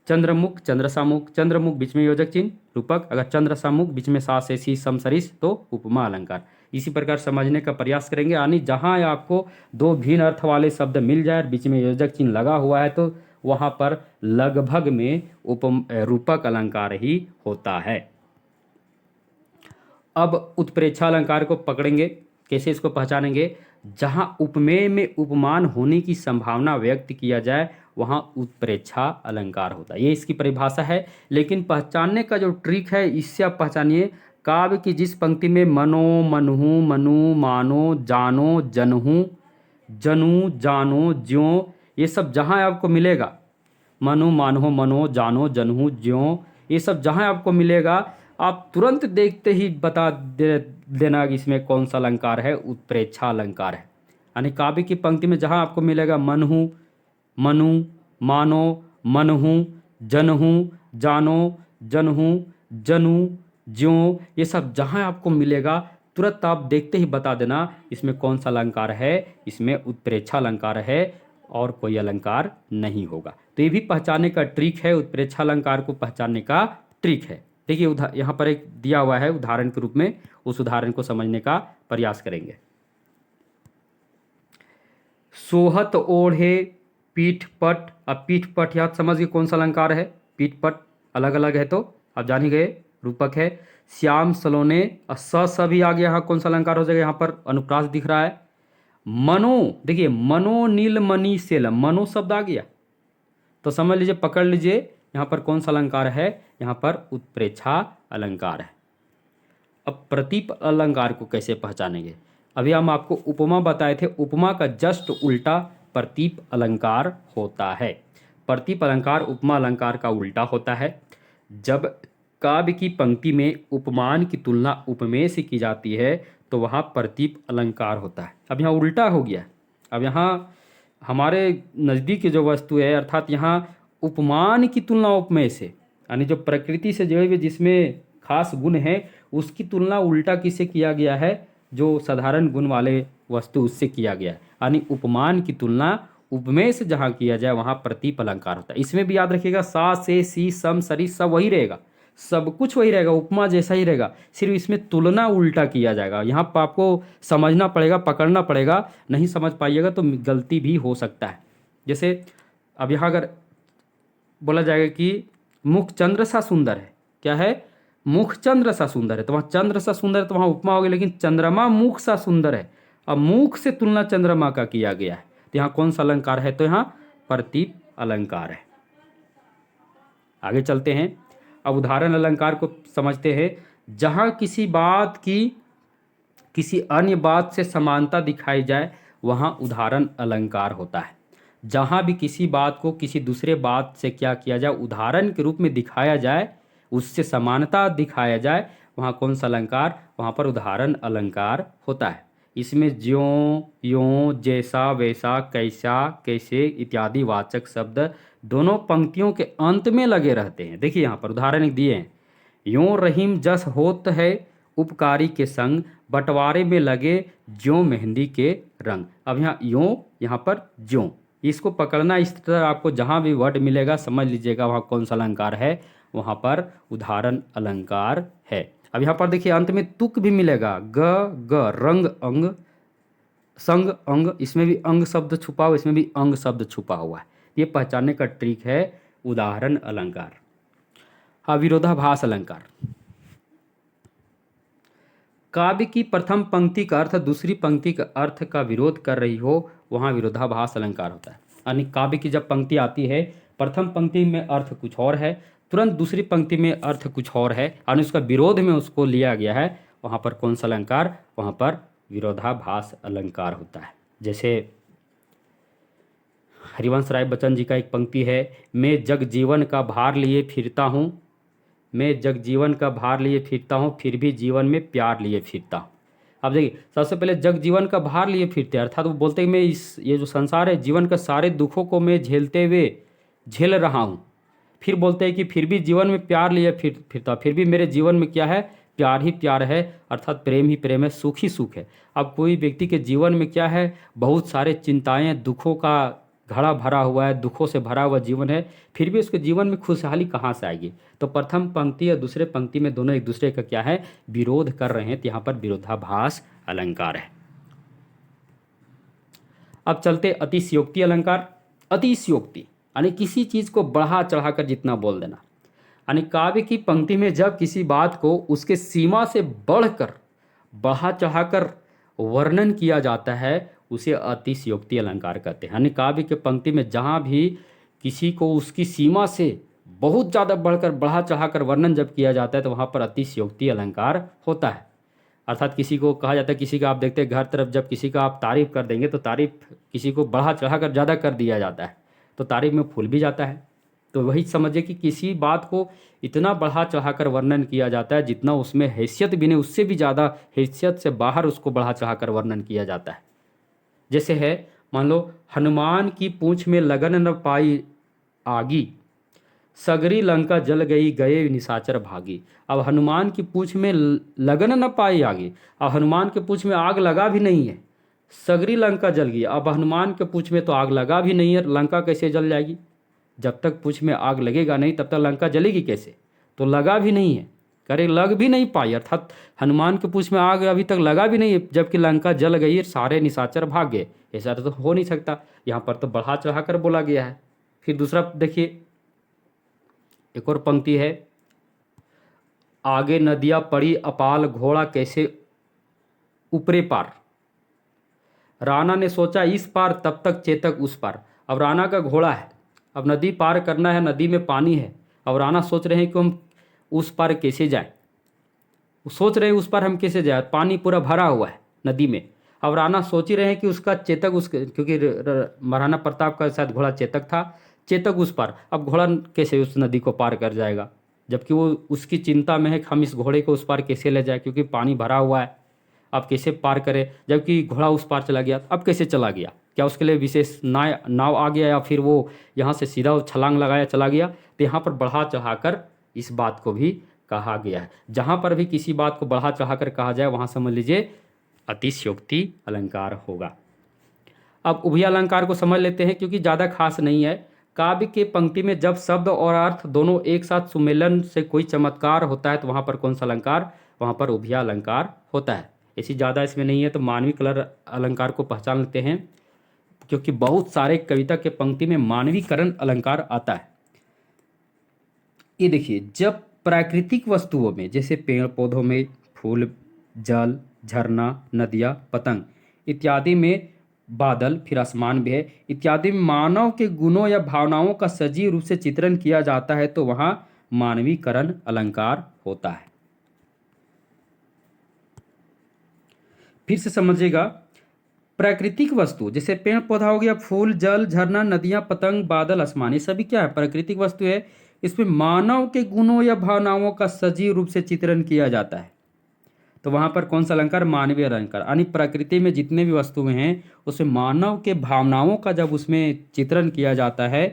चंद्रमुख चंद्रसामुख, चंद्रमुख बीच में योजक चिन्ह रूपक, अगर चंद्रसामुख बीच में सा से सी सम सरिस तो उपमा अलंकार। इसी प्रकार समझने का प्रयास करेंगे, यानी जहाँ आपको दो भिन्न अर्थ वाले शब्द मिल जाए, बीच में योजक चिन्ह लगा हुआ है, तो वहाँ पर लगभग में रूपक अलंकार ही होता है। अब उत्प्रेक्षा अलंकार को पकड़ेंगे, कैसे इसको पहचानेंगे। जहाँ उपमेय में उपमान होने की संभावना व्यक्त किया जाए वहाँ उत्प्रेक्षा अलंकार होता है, ये इसकी परिभाषा है। लेकिन पहचानने का जो ट्रिक है, इससे आप पहचानिए, काव्य की जिस पंक्ति में मनो मनहु मनु मानो जानो जनहु जनु जानो ज्यों, ये सब जहाँ आपको मिलेगा, मनु मानो मनो जानो जनहु ज्यों, ये सब जहाँ आपको मिलेगा, आप तुरंत देखते ही बता देना कि इसमें कौन सा अलंकार है, उत्प्रेक्षा अलंकार है। यानी काव्य की पंक्ति में जहाँ आपको मिलेगा मनहु मनु मानो मनहु जन हूँ, जानो, जन हूँ, जनू, ज्यों, ये सब जहाँ आपको मिलेगा तुरंत आप देखते ही बता देना इसमें कौन सा अलंकार है, इसमें उत्प्रेक्षा अलंकार है और कोई अलंकार नहीं होगा। तो ये भी पहचानने का ट्रिक है, उत्प्रेक्षा अलंकार को पहचानने का ट्रिक है। देखिए यहाँ पर एक दिया हुआ है उदाहरण के रूप में, उस उदाहरण को समझने का प्रयास करेंगे। सोहत ओढ़े पीठ पट। अब पीठ पट याद समझिए कौन सा अलंकार है, पीठ पट अलग अलग है तो आप जान ही गए, रूपक है। श्याम सलोने, स भी आ गया, यहाँ कौन सा अलंकार हो जाएगा, यहाँ पर अनुप्रास दिख रहा है। मनो, देखिए मनो नील मणि सेल, मनो शब्द आ गया तो समझ लीजिए, पकड़ लीजिए यहाँ पर कौन सा अलंकार है, यहाँ पर उत्प्रेक्षा अलंकार है। अब प्रतीप अलंकार को कैसे पहचानेंगे, अभी हम आपको उपमा बताए थे, उपमा का जस्ट उल्टा प्रतीप अलंकार होता है। प्रतीप अलंकार उपमा अलंकार का उल्टा होता है। जब काव्य की पंक्ति में उपमान की तुलना उपमेय से की जाती है तो वहाँ प्रतीप अलंकार होता है। अब यहाँ उल्टा हो गया, अब यहाँ हमारे नज़दीक की जो वस्तु है, अर्थात यहाँ उपमान की तुलना उपमेय से, यानी जो प्रकृति से जुड़े हुए जिसमें खास गुण है उसकी तुलना उल्टा किससे किया गया है, जो साधारण गुण वाले वस्तु उससे किया गया है। यानी उपमान की तुलना उपमेय से जहाँ किया जाए वहाँ प्रतीप अलंकार होता है। इसमें भी याद रखिएगा सा से सी सम सरी सब वही रहेगा, सब कुछ वही रहेगा, उपमा जैसा ही रहेगा, सिर्फ इसमें तुलना उल्टा किया जाएगा। यहाँ पर आपको समझना पड़ेगा, पकड़ना पड़ेगा, नहीं समझ पाइएगा तो गलती भी हो सकता है। जैसे अब यहाँ अगर बोला जाएगा कि मुख चंद्र सा सुंदर है, क्या है, मुख चंद्र सा सुंदर है, तो वहाँ चंद्र सा सुंदर है तो वहाँ उपमा हो गई, लेकिन चंद्रमा मुख सा सुंदर है, अब मुख से तुलना चंद्रमा का किया गया है, तो यहाँ कौन सा अलंकार है, तो यहाँ प्रतीप अलंकार है। आगे चलते हैं, अब उदाहरण अलंकार को समझते हैं। जहाँ किसी बात की किसी अन्य बात से समानता दिखाई जाए वहाँ उदाहरण अलंकार होता है। जहाँ भी किसी बात को किसी दूसरे बात से क्या किया जाए, उदाहरण के रूप में दिखाया जाए, उससे समानता दिखाया जाए, वहाँ कौन सा अलंकार, वहाँ पर उदाहरण अलंकार होता है। इसमें ज्यों, यों, जैसा, वैसा, कैसा, कैसे इत्यादि वाचक शब्द दोनों पंक्तियों के अंत में लगे रहते हैं। देखिए यहाँ पर उदाहरण दिए हैं, यों रहीम जस होत है उपकारी के संग, बंटवारे में लगे ज्यों मेहंदी के रंग। अब यहाँ यों, यहाँ पर ज्यों, इसको पकड़ना, इस तरह आपको जहाँ भी वर्ड मिलेगा समझ लीजिएगा वहाँ कौन सा अलंकार है, वहाँ पर उदाहरण अलंकार है। अब यहाँ पर देखिए अंत में तुक भी मिलेगा, ग ग, रंग अंग, संग अंग, इसमें भी अंग शब्द छुपा हुआ, इसमें भी अंग शब्द छुपा हुआ है। ये पहचानने का ट्रिक है उदाहरण अलंकार। हाँ, विरोधाभास अलंकार। काव्य की प्रथम पंक्ति का अर्थ दूसरी पंक्ति का अर्थ का विरोध कर रही हो वहाँ विरोधाभास अलंकार होता है। यानी काव्य की जब पंक्ति आती है, प्रथम पंक्ति में अर्थ कुछ और है, तुरंत दूसरी पंक्ति में अर्थ कुछ और है, यानी उसका विरोध में उसको लिया गया है, वहाँ पर कौन सा अलंकार, वहाँ पर विरोधाभास अलंकार होता है। जैसे हरिवंश राय बच्चन जी का एक पंक्ति है, मैं जग जीवन का भार लिए फिरता हूँ, मैं जग जीवन का भार लिए फिरता हूँ, फिर भी जीवन में प्यार लिए फिरता हूँ। अब देखिए सबसे पहले जग जीवन का भार लिए फिरते हैं, अर्थात वो बोलते हैं मैं ये जो संसार है, जीवन के सारे दुखों को मैं झेलते हुए झेल रहा हूँ। फिर बोलते हैं कि फिर भी जीवन में प्यार लिए फिरता, फिर भी मेरे जीवन में क्या है, प्यार ही प्यार है, अर्थात प्रेम ही प्रेम है, सुख ही सुख है। अब कोई व्यक्ति के जीवन में क्या है, बहुत सारे चिंताएं, दुखों का घड़ा भरा हुआ है, दुखों से भरा हुआ जीवन है, फिर भी उसके जीवन में खुशहाली कहाँ से आएगी। तो प्रथम पंक्ति या दूसरे पंक्ति में दोनों एक दूसरे का क्या है, विरोध कर रहे हैं, तो यहाँ पर विरोधाभास अलंकार है। अब चलते अतिशयोक्ति अलंकार। अतिशयोक्ति यानी किसी चीज़ को बढ़ा चढ़ाकर जितना बोल देना, यानी काव्य की पंक्ति में जब किसी बात को उसके सीमा से बढ़कर बढ़ा चढ़ाकर वर्णन किया जाता है उसे अतिशयोक्ति अलंकार कहते हैं। यानी काव्य के पंक्ति में जहाँ भी किसी को उसकी सीमा से बहुत ज़्यादा बढ़कर बढ़ा चढ़ाकर वर्णन जब किया जाता है तो वहाँ पर अतिशयोक्ति अलंकार होता है। अर्थात किसी को कहा जाता है, किसी का आप देखते हैं घर तरफ जब किसी का आप तारीफ़ कर देंगे तो तारीफ़ किसी को बढ़ा चढ़ाकर ज़्यादा कर दिया जाता है तो तारीफ़ में फूल भी जाता है। तो वही समझिए कि किसी बात को इतना बढ़ा चढ़ाकर वर्णन किया जाता है जितना उसमें हैसियत भी नहीं, उससे भी ज़्यादा हैसियत से बाहर उसको बढ़ा चढ़ाकर वर्णन किया जाता है। जैसे है, मान लो हनुमान की पूंछ में लगन न पाई आगी, सगरी लंका जल गई, गए निशाचर भागी। अब हनुमान की पूंछ में लगन न पाई आगे। अब हनुमान के पूंछ में आग लगा भी नहीं है, सगरी लंका जल गई। अब हनुमान के पूंछ में तो आग लगा भी नहीं है, लंका कैसे जल जाएगी? जब तक पूंछ में आग लगेगा नहीं तब तक लंका जलेगी कैसे? तो लगा भी नहीं है, करे लग भी नहीं पाई, अर्थात हनुमान के पूंछ में आग अभी तक लगा भी नहीं है, जबकि लंका जल गई, सारे निशाचर भाग गए। ऐसा तो हो नहीं सकता। यहाँ पर तो बढ़ा चढ़ा कर बोला गया है। फिर दूसरा देखिए, एक और पंक्ति है, आगे नदियाँ पड़ी अपाल, घोड़ा कैसे ऊपरे पार। राणा ने सोचा इस पार, तब तक चेतक उस पार। अब राणा का घोड़ा है, अब नदी पार करना है, नदी में पानी है। अब राणा सोच रहे हैं कि हम उस पार कैसे जाए, सोच रहे हैं उस पार हम कैसे जाए, पानी पूरा भरा हुआ है नदी में। अब राणा सोच ही रहे हैं कि उसका चेतक उसके, क्योंकि महाराणा प्रताप का शायद घोड़ा चेतक था, चेतक उस पार। अब घोड़ा कैसे उस नदी को पार कर जाएगा, जबकि वो उसकी चिंता में है कि हम इस घोड़े को उस पार कैसे ले जाए, क्योंकि पानी भरा हुआ है। अब कैसे पार करे, जबकि घोड़ा उस पार चला गया। अब कैसे चला गया? क्या उसके लिए विशेष नाव आ गया, या फिर वो यहाँ से सीधा छलांग लगाया चला गया? तो यहाँ पर बढ़ा चढ़ाकर इस बात को भी कहा गया है। जहाँ पर भी किसी बात को बढ़ा चढ़ाकर कहा जाए वहाँ समझ लीजिए अतिशयोक्ति अलंकार होगा। अब उभय अलंकार को समझ लेते हैं, क्योंकि ज़्यादा खास नहीं है। काव्य के पंक्ति में जब शब्द और अर्थ दोनों एक साथ सुमेलन से कोई चमत्कार होता है तो वहाँ पर कौन सा अलंकार? वहाँ पर उभय अलंकार होता है। ऐसी ज़्यादा इसमें नहीं है, तो मानवी कलर अलंकार को पहचान लेते हैं, क्योंकि बहुत सारे कविता के पंक्ति में मानवीकरण अलंकार आता है। ये देखिए, जब प्राकृतिक वस्तुओं में, जैसे पेड़ पौधों में, फूल, जल, झरना, नदियाँ, पतंग इत्यादि में, बादल, फिर आसमान भी है, इत्यादि में मानव के गुणों या भावनाओं का सजीव रूप से चित्रण किया जाता है तो वहाँ मानवीकरण अलंकार होता है। फिर से समझिएगा, प्राकृतिक वस्तु जैसे पेड़ पौधा हो गया, फूल, जल, झरना, नदियाँ, पतंग, बादल, आसमान, ये सभी क्या है? प्राकृतिक वस्तु है। इसमें मानव के गुणों या भावनाओं का सजीव रूप से चित्रण किया जाता है तो वहाँ पर कौन सा अलंकार? मानवीय अलंकार। यानी प्रकृति में जितने भी वस्तुएं हैं उसमें मानव के भावनाओं का जब उसमें चित्रण किया जाता है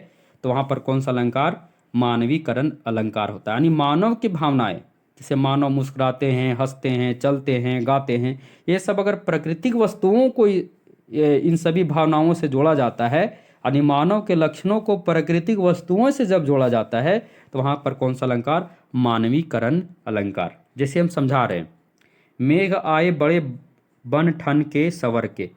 तो वहाँ पर कौन सा अलंकार? मानवीकरण अलंकार होता है। यानी मानव की भावनाएं, जैसे मानव मुस्कुराते हैं, हंसते हैं, चलते हैं, गाते हैं, ये सब अगर प्राकृतिक वस्तुओं को इन सभी भावनाओं से जोड़ा जाता है, यानी मानव के लक्षणों को प्राकृतिक वस्तुओं से जब जोड़ा जाता है तो वहाँ पर कौन सा अलंकार? मानवीकरण अलंकार। जैसे हम समझा रहे हैं, मेघ आए बड़े बन ठन के सवर के।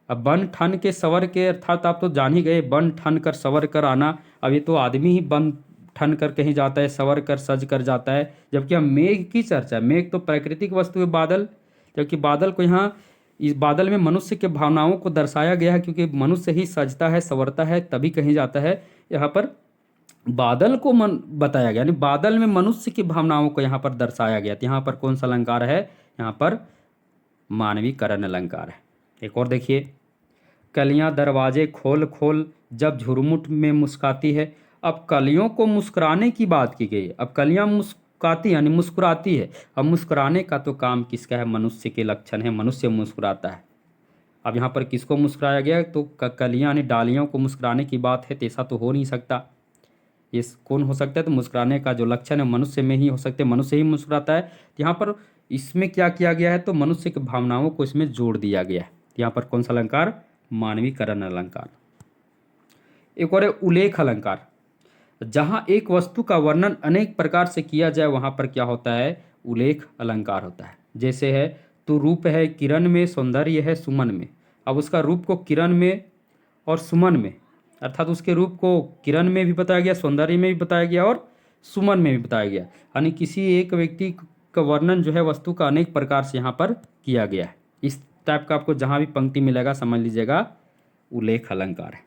अब बन ठन के सवर के अर्थात आप तो जान ही गए, बन ठन कर सवर कर आना। अब ये तो आदमी ही बन ठन कर कहीं जाता है, सवर कर सज कर जाता है, जबकि हम मेघ की चर्चा, मेघ तो प्राकृतिक वस्तु है, बादल, जबकि बादल को यहाँ, इस बादल में मनुष्य के भावनाओं को दर्शाया गया है, क्योंकि मनुष्य ही सजता है, संवरता है, तभी कहीं जाता है। यहाँ पर बादल को बताया गया, यानी बादल में मनुष्य की भावनाओं को यहाँ पर दर्शाया गया। तो यहाँ पर कौन सा अलंकार है? यहाँ पर मानवीकरण अलंकार है। एक और देखिए, कलियां दरवाजे खोल खोल जब झुरमुट में मुस्काती है। अब कलियों को मुस्कुराने की बात की गई। अब कलियां मुस्कुराती यानी मुस्कुराती है। अब मुस्कुराने का तो काम किसका है? मनुष्य के लक्षण है, मनुष्य मुस्कुराता है। अब यहाँ पर किसको मुस्कुराया गया? तो कलियां यानी डालियों को मुस्कुराने की बात है, तो ऐसा तो हो नहीं सकता। ये कौन हो सकता है? तो मुस्कुराने का जो लक्षण है मनुष्य में ही हो सकते हैं, मनुष्य ही मुस्कुराता है। यहाँ पर इसमें क्या किया गया है? तो मनुष्य की भावनाओं को इसमें जोड़ दिया गया है। यहाँ पर कौन सा अलंकार? मानवीकरण अलंकार। एक और है उल्लेख अलंकार। जहाँ एक वस्तु का वर्णन अनेक प्रकार से किया जाए वहाँ पर क्या होता है? उल्लेख अलंकार होता है। जैसे है, तो रूप है किरण में, सौंदर्य है सुमन में। अब उसका रूप को किरण में और सुमन में, अर्थात उसके रूप को किरण में भी बताया गया, सौंदर्य में भी बताया गया और सुमन में भी बताया गया। यानी किसी एक व्यक्ति का वर्णन जो है वस्तु का अनेक प्रकार से यहाँ पर किया गया है। इस टाइप का आपको जहाँ भी पंक्ति मिलेगा समझ लीजिएगा उल्लेख अलंकार है।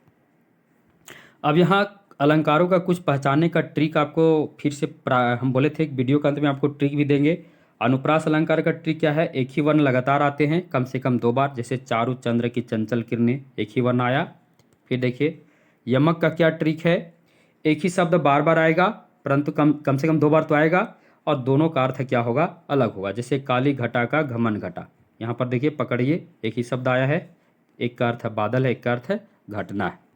अब यहाँ अलंकारों का कुछ पहचानने का ट्रिक आपको फिर से हम बोले थे एक वीडियो के अंत में आपको ट्रिक भी देंगे। अनुप्रास अलंकार का ट्रिक क्या है? एक ही वर्ण लगातार आते हैं कम से कम 2 बार, जैसे चारु चंद्र की चंचल किरणें, एक ही वर्ण आया। फिर देखिए यमक का क्या ट्रिक है? एक ही शब्द बार बार आएगा, परंतु कम से कम 2 बार तो आएगा, और दोनों का अर्थ क्या होगा? अलग होगा। जैसे काली घटा का घमन घटा, यहाँ पर देखिए पकड़िए, एक ही शब्द आया है, एक का अर्थ है बादल है, एक का अर्थ है घटना है।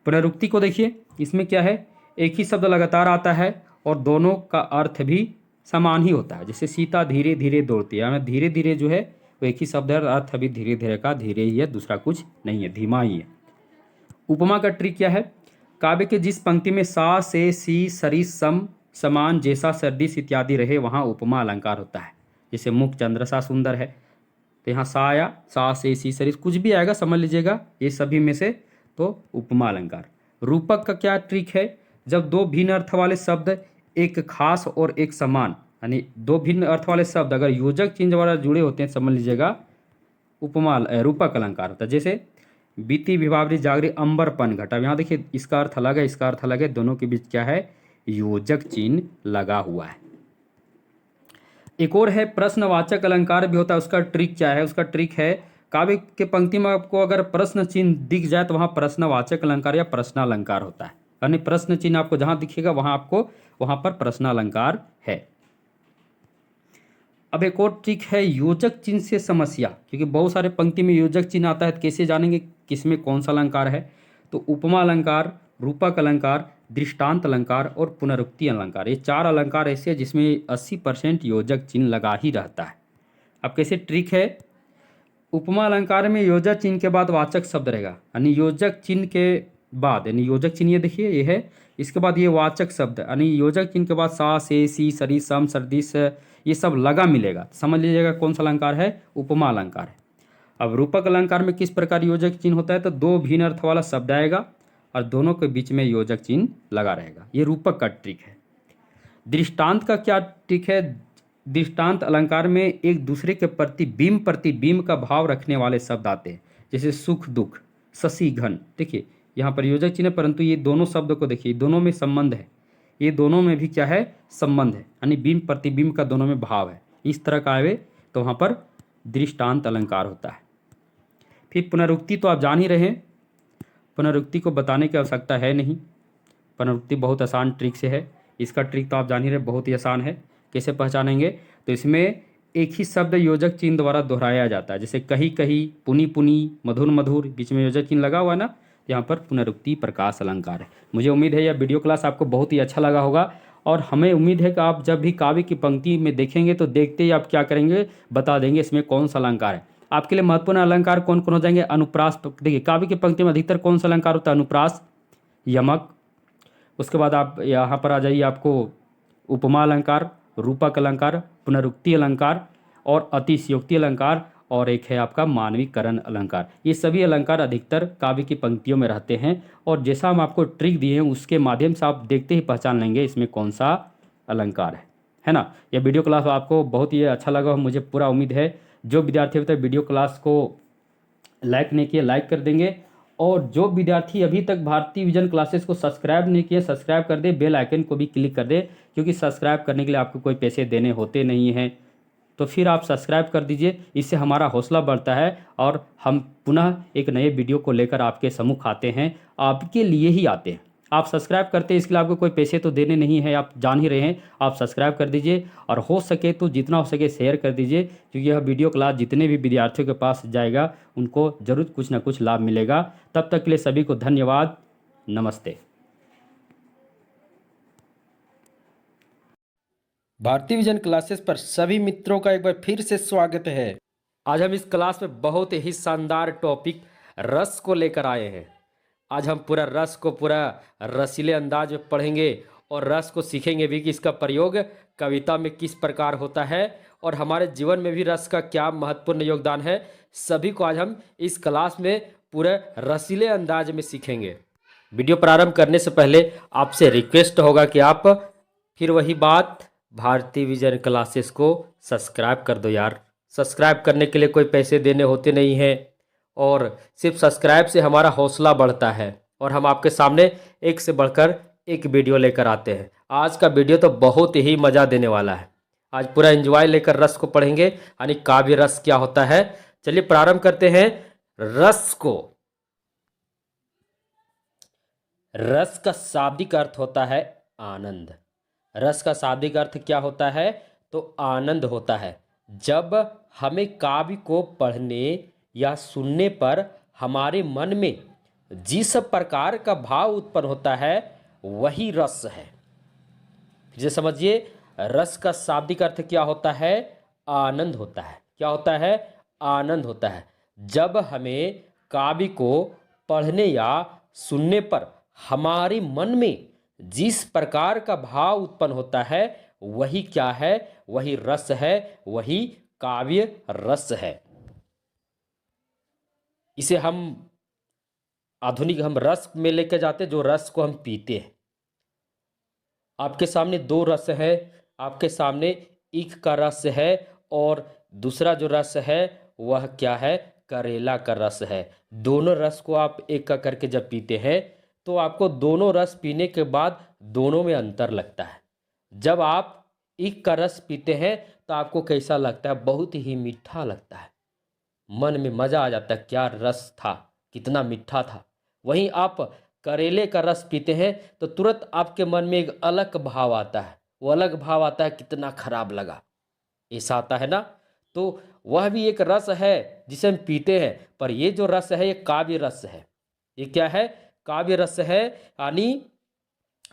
पुनरुक्ति को देखिए, इसमें क्या है? एक ही शब्द लगातार आता है और दोनों का अर्थ भी समान ही होता है। जैसे सीता धीरे धीरे दौड़ती है, हमें धीरे धीरे जो है वो एक ही शब्द है, अर्थ भी धीरे धीरे का धीरे ही है, दूसरा कुछ नहीं है, धीमा ही है। उपमा का ट्रिक क्या है? काव्य के जिस पंक्ति में सा से सी सरिस सम समान जैसा सर्दिस इत्यादि रहे वहाँ उपमा अलंकार होता है। जैसे मुख चंद्र सा सुंदर है, तो यहाँ सा आया, सा से सी सरिस कुछ भी आएगा समझ लीजिएगा ये सभी में से, तो उपमा अलंकार। रूपक का क्या ट्रिक है? जब दो भिन्न अर्थ वाले शब्द एक खास और एक समान, यानी दो भिन्न अर्थ वाले शब्द अगर योजक चिन्ह द्वारा जुड़े होते हैं समझ लीजिएगा उपमा रूपक अलंकार होता है। जैसे बीती विभावरी जागरी अंबरपन घटा, यहाँ देखिए इसका अर्थ अलग है, इसका अर्थ अलग है, दोनों के बीच क्या है? योजक चिन्ह लगा हुआ है। एक और है प्रश्नवाचक अलंकार भी होता है, उसका ट्रिक क्या है? उसका ट्रिक है काव्य के पंक्ति में आपको अगर प्रश्न चिन्ह दिख जाए तो वहाँ प्रश्नवाचक अलंकार या प्रश्नालंकार होता है, यानी प्रश्न चिन्ह आपको जहाँ दिखेगा वहाँ पर प्रश्नालंकार है। अब एक और ट्रिक है योजक चिन्ह से समस्या, क्योंकि बहुत सारे पंक्ति में योजक चिन्ह आता है, तो कैसे जानेंगे किसमें कौन सा अलंकार है? तो उपमा अलंकार, रूपक अलंकार, दृष्टांत अलंकार और पुनरुक्ति अलंकार, ये 4 अलंकार ऐसे हैं जिसमें 80% योजक चिन्ह लगा ही रहता है। अब कैसे ट्रिक है? उपमा अलंकार में योजक चिन्ह के बाद वाचक शब्द रहेगा, यानी योजक चिन्ह के बाद, यानी योजक चिन्ह ये देखिए ये है, इसके बाद ये वाचक शब्द, यानी योजक चिन्ह के बाद सा से सी सरी सम सर्दिस ये सब लगा मिलेगा, समझ लीजिएगा कौन सा अलंकार है? उपमा अलंकार है। अब रूपक अलंकार में किस प्रकार योजक चिन्ह होता है? तो दो भिन्न अर्थ वाला शब्द आएगा और दोनों के बीच में योजक चिन्ह लगा रहेगा, ये रूपक का ट्रिक है। दृष्टांत का क्या ट्रिक है? दृष्टांत अलंकार में एक दूसरे के प्रतिबिंब का भाव रखने वाले शब्द आते हैं, जैसे सुख दुख, शशि घन, देखिए यहाँ पर योजक चिन्ह है, परंतु ये दोनों शब्द को देखिए, दोनों में संबंध है, ये दोनों में भी क्या है? संबंध है, यानी बिंब प्रतिबिंब का दोनों में भाव है, इस तरह का आवे तो वहाँ पर दृष्टांत अलंकार होता है। फिर पुनरुक्ति तो आप जान ही रहे हैं, पुनरुक्ति को बताने की आवश्यकता है नहीं, पुनरुक्ति बहुत आसान ट्रिक से है, इसका ट्रिक तो आप जान ही रहे, बहुत ही आसान है। कैसे पहचानेंगे? तो इसमें एक ही शब्द योजक चिन्ह द्वारा दोहराया जाता है, जैसे कही कही, पुनी पुनी, मधुर मधुर, बीच में योजक चिन्ह लगा हुआ है ना, यहाँ पर पुनरुक्ति प्रकाश अलंकार है। मुझे उम्मीद है यह वीडियो क्लास आपको बहुत ही अच्छा लगा होगा, और हमें उम्मीद है कि आप जब भी काव्य की पंक्ति में देखेंगे तो देखते ही आप क्या करेंगे? बता देंगे इसमें कौन सा अलंकार है। आपके लिए महत्वपूर्ण अलंकार कौन कौन हो जाएंगे? अनुप्रास, देखिए काव्य की पंक्ति में अधिकतर कौन सा अलंकार होता है? अनुप्रास, यमक, उसके बाद आप यहाँ पर आ जाइए आपको उपमा अलंकार, रूपक अलंकार, पुनरुक्ति अलंकार और अतिशयोक्ति अलंकार, और एक है आपका मानवीकरण अलंकार। ये सभी अलंकार अधिकतर काव्य की पंक्तियों में रहते हैं, और जैसा हम आपको ट्रिक दिए हैं उसके माध्यम से आप देखते ही पहचान लेंगे इसमें कौन सा अलंकार है ना। यह वीडियो क्लास आपको बहुत ही अच्छा लगा, मुझे पूरा उम्मीद है। जो विद्यार्थी अभी तक वीडियो क्लास को लाइक नहीं किया लाइक कर देंगे, और जो विद्यार्थी अभी तक भारती विजन क्लासेस को सब्सक्राइब नहीं किया सब्सक्राइब कर दे, बेल आइकन को भी क्लिक कर दे, क्योंकि सब्सक्राइब करने के लिए आपको कोई पैसे देने होते नहीं हैं, तो फिर आप सब्सक्राइब कर दीजिए, इससे हमारा हौसला बढ़ता है और हम पुनः एक नए वीडियो को लेकर आपके सम्मुख आते हैं, आपके लिए ही आते हैं। आप सब्सक्राइब करते हैं, इसके लिए आपको कोई पैसे तो देने नहीं है, आप जान ही रहे हैं। आप सब्सक्राइब कर दीजिए, और हो सके तो जितना हो सके शेयर कर दीजिए, क्योंकि यह वीडियो क्लास जितने भी विद्यार्थियों के पास जाएगा उनको जरूर कुछ ना कुछ लाभ मिलेगा। तब तक के लिए सभी को धन्यवाद, नमस्ते। भारतीय विजन क्लासेस पर सभी मित्रों का एक बार फिर से स्वागत है। आज हम इस क्लास में बहुत ही शानदार टॉपिक रस को लेकर आए हैं। आज हम पूरा रस को पूरा रसीले अंदाज में पढ़ेंगे और रस को सीखेंगे भी कि इसका प्रयोग कविता में किस प्रकार होता है और हमारे जीवन में भी रस का क्या महत्वपूर्ण योगदान है। सभी को आज हम इस क्लास में पूरे रसीले अंदाज में सीखेंगे। वीडियो प्रारंभ करने से पहले आपसे रिक्वेस्ट होगा कि आप फिर वही बात भारतीय विजन क्लासेस को सब्सक्राइब कर दो यार। सब्सक्राइब करने के लिए कोई पैसे देने होते नहीं हैं, और सिर्फ सब्सक्राइब से हमारा हौसला बढ़ता है और हम आपके सामने एक से बढ़कर एक वीडियो लेकर आते हैं। आज का वीडियो तो बहुत ही मज़ा देने वाला है। आज पूरा एंजॉय लेकर रस को पढ़ेंगे, यानी काव्य रस क्या होता है। चलिए प्रारंभ करते हैं रस को। रस का शाब्दिक अर्थ होता है आनंद। रस का शाब्दिक अर्थ क्या होता है? तो आनंद होता है। जब हमें काव्य को पढ़ने या सुनने पर हमारे मन में जिस प्रकार का भाव उत्पन्न होता है वही रस है। फिर से समझिए, रस का शाब्दिक अर्थ क्या होता है? आनंद होता है। क्या होता है? आनंद होता है। जब हमें काव्य को पढ़ने या सुनने पर हमारे मन में जिस प्रकार का भाव उत्पन्न होता है वही क्या है? वही रस है, वही काव्य रस है। इसे हम आधुनिक हम रस में लेकर जाते हैं, जो रस को हम पीते हैं। आपके सामने दो रस है, आपके सामने ईख का रस है और दूसरा जो रस है वह क्या है? करेला का रस है। दोनों रस को आप एक का करके जब पीते हैं तो आपको दोनों रस पीने के बाद दोनों में अंतर लगता है। जब आप ईख का रस पीते हैं तो आपको कैसा लगता है? बहुत ही मीठा लगता है, मन में मजा आ जाता है, क्या रस था, कितना मीठा था। वहीं आप करेले का रस पीते हैं तो तुरंत आपके मन में एक अलग भाव आता है। वो अलग भाव आता है, कितना खराब लगा, ऐसा आता है ना। तो वह भी एक रस है जिसे हम पीते हैं, पर ये जो रस है ये काव्य रस है। ये क्या है? काव्य रस है। यानी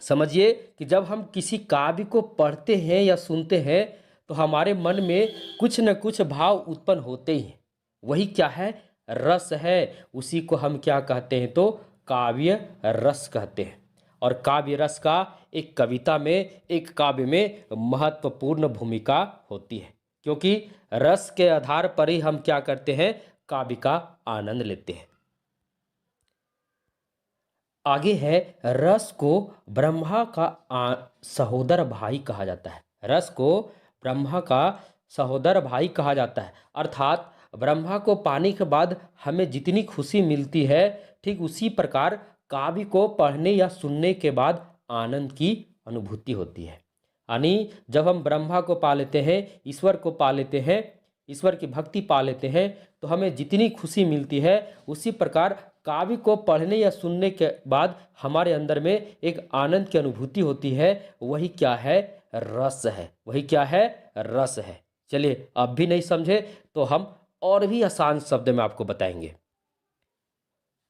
समझिए कि जब हम किसी काव्य को पढ़ते हैं या सुनते हैं तो हमारे मन में कुछ न कुछ भाव उत्पन्न होते ही हैं। वही क्या है? रस है। उसी को हम क्या कहते हैं? तो काव्य रस कहते हैं। और काव्य रस का एक कविता में, एक काव्य में महत्वपूर्ण भूमिका होती है, क्योंकि रस के आधार पर ही हम क्या करते हैं? काव्य का आनंद लेते हैं। आगे है, रस को ब्रह्मा का सहोदर भाई कहा जाता है। रस को ब्रह्मा का सहोदर भाई कहा जाता है। अर्थात ब्रह्मा को पाने के बाद हमें जितनी खुशी मिलती है, ठीक उसी प्रकार काव्य को पढ़ने या सुनने के बाद आनंद की अनुभूति होती है। यानी जब हम ब्रह्मा को पा लेते हैं, ईश्वर को पा लेते हैं, ईश्वर की भक्ति पा लेते हैं, तो हमें जितनी खुशी मिलती है उसी प्रकार काव्य को पढ़ने या सुनने के बाद हमारे अंदर में एक आनंद की अनुभूति होती है। वही क्या है? रस है। वही क्या है? रस है। चलिए, अब भी नहीं समझे तो हम और भी आसान शब्द में आपको बताएंगे,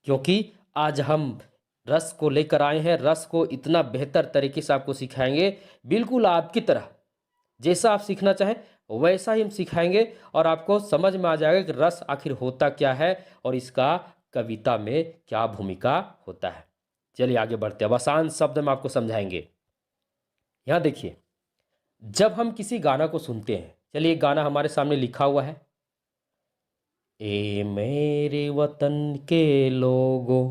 क्योंकि आज हम रस को लेकर आए हैं। रस को इतना बेहतर तरीके से आपको सिखाएंगे, बिल्कुल आपकी तरह, जैसा आप सीखना चाहें वैसा ही हम सिखाएंगे और आपको समझ में आ जाएगा कि रस आखिर होता क्या है और इसका कविता में क्या भूमिका होता है। चलिए आगे बढ़ते हैं, अब आसान शब्द में आपको समझाएंगे। यहां देखिए, जब हम किसी गाना को सुनते हैं, चलिए एक गाना हमारे सामने लिखा हुआ है, ए मेरे वतन के लोगों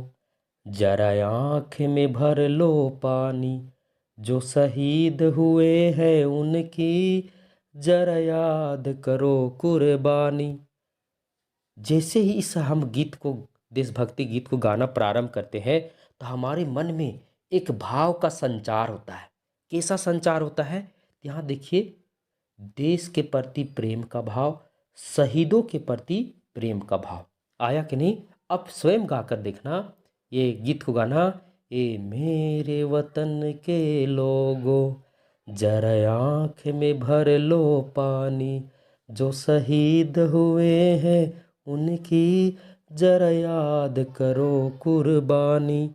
जरा आंख में भर लो पानी, जो शहीद हुए हैं उनकी जरा याद करो कुर्बानी। जैसे ही इस हम गीत को, देशभक्ति गीत को गाना प्रारंभ करते हैं तो हमारे मन में एक भाव का संचार होता है। कैसा संचार होता है? यहाँ देखिए, देश के प्रति प्रेम का भाव, शहीदों के प्रति प्रेम का भाव आया कि नहीं? अब स्वयं गाकर देखना ये गीत को गाना, ए मेरे वतन के लोगों जरा आँख में भर लो पानी, जो शहीद हुए हैं उनकी जरा याद करो कुर्बानी।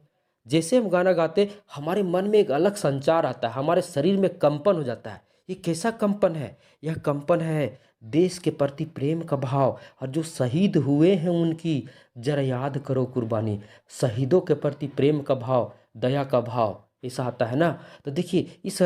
जैसे हम गाना गाते हमारे मन में एक अलग संचार आता है, हमारे शरीर में कंपन हो जाता है। ये कैसा कंपन है? यह कंपन है देश के प्रति प्रेम का भाव, और जो शहीद हुए हैं उनकी जरा याद करो कुर्बानी। शहीदों के प्रति प्रेम का भाव, दया का भाव, ऐसा आता है ना। तो देखिए, इस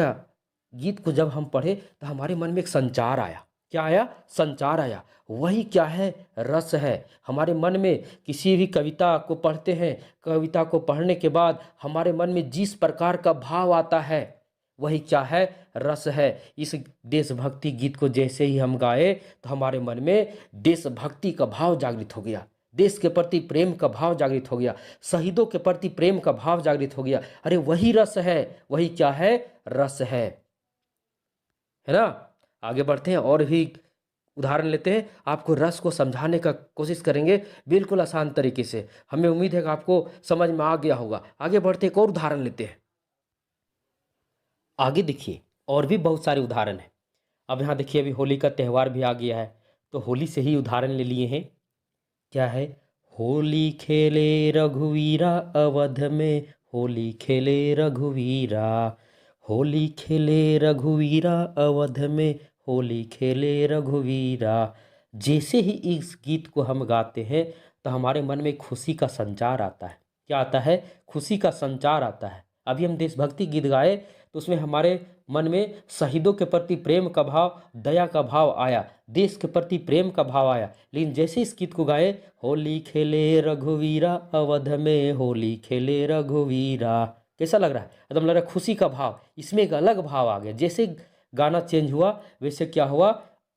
गीत को जब हम पढ़े तो हमारे मन में एक संचार आया। क्या आया? संचार आया। वही क्या है? रस है। हमारे मन में किसी भी कविता को पढ़ते हैं, कविता को पढ़ने के बाद हमारे मन में जिस प्रकार का भाव आता है वही क्या है? रस है। इस देशभक्ति गीत को जैसे ही हम गाए तो हमारे मन में देशभक्ति का भाव जागृत हो गया, देश के प्रति प्रेम का भाव जागृत हो गया, शहीदों के प्रति प्रेम का भाव जागृत हो गया। अरे वही रस है, वही क्या है? रस है ना। आगे बढ़ते हैं और भी उदाहरण लेते हैं, आपको रस को समझाने का कोशिश करेंगे बिल्कुल आसान तरीके से। हमें उम्मीद है कि आपको समझ में आ गया होगा। आगे बढ़ते एक और उदाहरण लेते हैं। आगे देखिए, और भी बहुत सारे उदाहरण हैं। अब यहाँ देखिए, अभी होली का त्यौहार भी आ गया है, तो होली से ही उदाहरण ले लिए हैं। क्या है? होली खेले रघुवीरा अवध में, होली खेले रघुवीरा, होली खेले रघुवीरा, अवध में होली खेले रघुवीरा। जैसे ही इस गीत को हम गाते हैं तो हमारे मन में खुशी का संचार आता है। क्या आता है? खुशी का संचार आता है। अभी हम देशभक्ति गीत गाए तो उसमें हमारे मन में शहीदों के प्रति प्रेम का भाव, दया का भाव आया, देश के प्रति प्रेम का भाव आया। लेकिन जैसे इस गीत को गाए, होली खेले रघुवीरा, अवध में होली खेले रघुवीरा, कैसा लग रहा है? एकदम लग रहा है खुशी का भाव। इसमें एक अलग भाव आ गया। जैसे गाना चेंज हुआ वैसे क्या हुआ?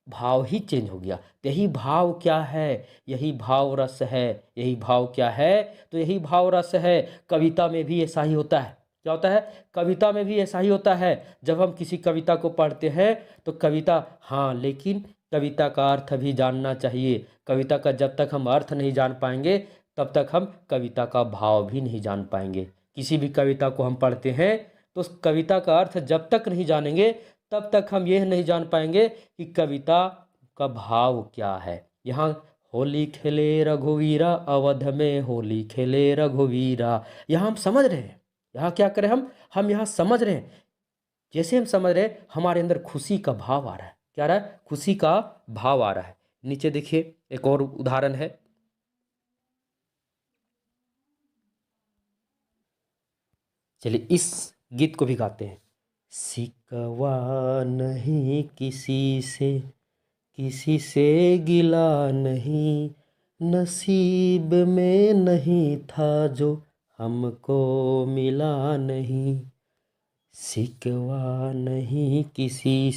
भाव ही चेंज हो गया। तो यही भाव क्या है? यही भाव रस है। यही भाव क्या है? तो यही भाव रस है। कविता में भी ऐसा ही होता है। क्या होता है? कविता में भी ऐसा ही होता है। जब हम किसी कविता को पढ़ते हैं तो कविता, हाँ, लेकिन कविता का अर्थ भी जानना चाहिए। कविता का जब तक हम अर्थ नहीं जान पाएंगे तब तक हम कविता का भाव भी नहीं जान पाएंगे। किसी भी कविता को हम पढ़ते हैं तो उस कविता का अर्थ जब तक नहीं जानेंगे तब तक हम यह नहीं जान पाएंगे कि कविता का भाव क्या है। यहाँ होली खेले रघुवीरा, अवध में होली खेले रघुवीरा, यहाँ हम समझ रहे हैं। यहाँ क्या करें हम यहाँ समझ रहे हैं। जैसे हम समझ रहे हैं हमारे अंदर खुशी का भाव आ रहा है। क्या आ रहा है? खुशी का भाव आ रहा है। नीचे देखिए एक और उदाहरण है। चलिए इस गीत को भी गाते हैं। सिकवा नहीं किसी से गिला नहीं, नसीब में नहीं था जो हमको मिला नहीं। सिकवा नहीं किसी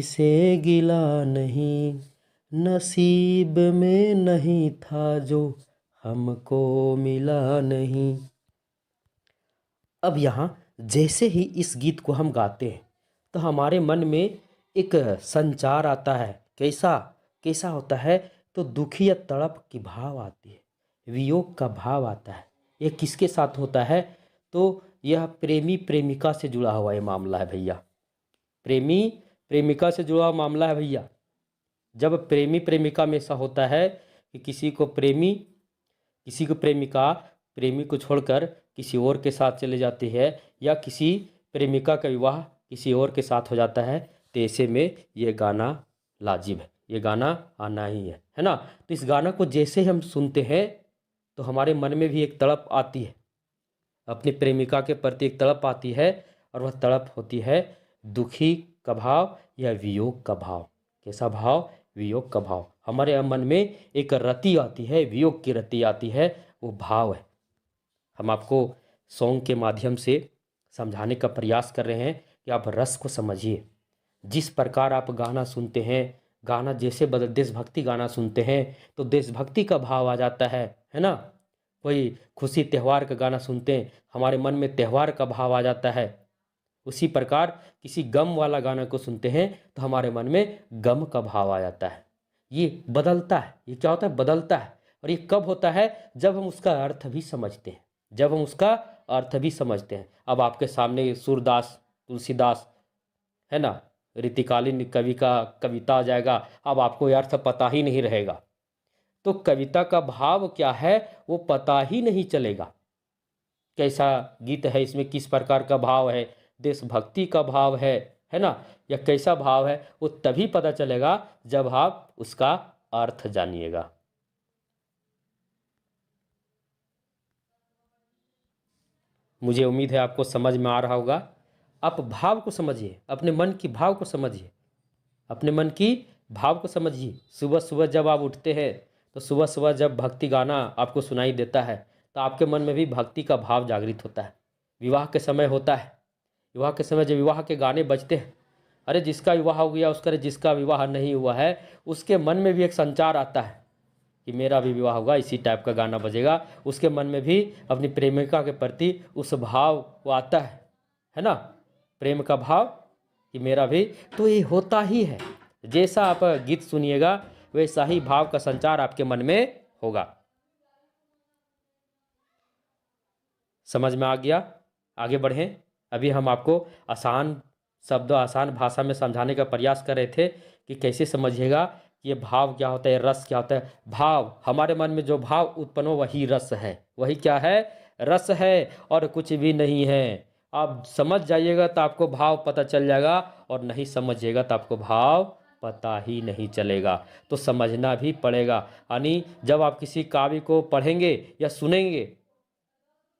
से गिला नहीं, नसीब में नहीं था जो हमको मिला नहीं। अब यहाँ जैसे ही इस गीत को हम गाते हैं तो हमारे मन में एक संचार आता है। कैसा होता है? तो दुखी या तड़प की भाव आती है, वियोग का भाव आता है। ये किसके साथ होता है? तो यह प्रेमी प्रेमिका से जुड़ा हुआ ये मामला है भैया। प्रेमी प्रेमिका से जुड़ा हुआ मामला है भैया। जब प्रेमी प्रेमिका में ऐसा होता है कि किसी को प्रेमिका प्रेमी को छोड़कर किसी और के साथ चले जाती है, या किसी प्रेमिका का विवाह किसी और के साथ हो जाता है, तो ऐसे में ये गाना लाजिब है, ये गाना आना ही है ना। तो इस गाना को जैसे हम सुनते हैं तो हमारे मन में भी एक तड़प आती है, अपनी प्रेमिका के प्रति एक तड़प आती है, और वह तड़प होती है दुखी का भाव या वियोग का भाव। कैसा भाव? वियोग का भाव। हमारे मन में एक रति आती है, वियोग की रति आती है, वो भाव है। हम आपको सॉन्ग के माध्यम से समझाने का प्रयास कर रहे हैं कि आप रस को समझिए। जिस प्रकार आप गाना सुनते हैं, गाना जैसे देशभक्ति गाना सुनते हैं तो देशभक्ति का भाव आ जाता है ना। कोई खुशी त्यौहार का गाना सुनते हैं, हमारे मन में त्यौहार का भाव आ जाता है। उसी प्रकार किसी गम वाला गाना को सुनते हैं तो हमारे मन में गम का भाव आ जाता है। ये बदलता है। ये क्या होता है? बदलता है। और ये कब होता है? जब हम उसका अर्थ भी समझते हैं। जब हम उसका अर्थ भी समझते हैं। अब आपके सामने सूरदास, तुलसीदास, है ना, रीतिकालीन कवि का कविता आ जाएगा, अब आपको ये अर्थ पता ही नहीं रहेगा, तो कविता का भाव क्या है वो पता ही नहीं चलेगा। कैसा गीत है, इसमें किस प्रकार का भाव है, देशभक्ति का भाव है ना, या कैसा भाव है, वो तभी पता चलेगा जब आप उसका अर्थ जानिएगा। मुझे उम्मीद है आपको समझ में आ रहा होगा। आप भाव को समझिए, अपने मन की भाव को समझिए, अपने मन की भाव को समझिए। सुबह सुबह जब आप उठते हैं तो सुबह सुबह जब भक्ति गाना आपको सुनाई देता है तो आपके मन में भी भक्ति का भाव जागृत होता है। विवाह के समय होता है, विवाह के समय जब विवाह के गाने बजते हैं, अरे जिसका विवाह हो गया उसका, जिसका विवाह नहीं हुआ है उसके मन में भी एक संचार आता है कि मेरा भी विवाह होगा, इसी टाइप का गाना बजेगा। उसके मन में भी अपनी प्रेमिका के प्रति उस भाव वो आता है ना, प्रेम का भाव कि मेरा भी। तो ये होता ही है, जैसा आप गीत सुनिएगा वैसा ही भाव का संचार आपके मन में होगा। समझ में आ गया? आगे बढ़ें। अभी हम आपको आसान शब्द, आसान भाषा में समझाने का प्रयास कर रहे थे कि कैसे समझिएगा ये भाव क्या होता है, रस क्या होता है। भाव, हमारे मन में जो भाव उत्पन्न हो वही रस है। वही क्या है? रस है और कुछ भी नहीं है। आप समझ जाइएगा तो आपको भाव पता चल जाएगा, और नहीं समझिएगा तो आपको भाव पता ही नहीं चलेगा। तो समझना भी पड़ेगा, यानी जब आप किसी काव्य को पढ़ेंगे या सुनेंगे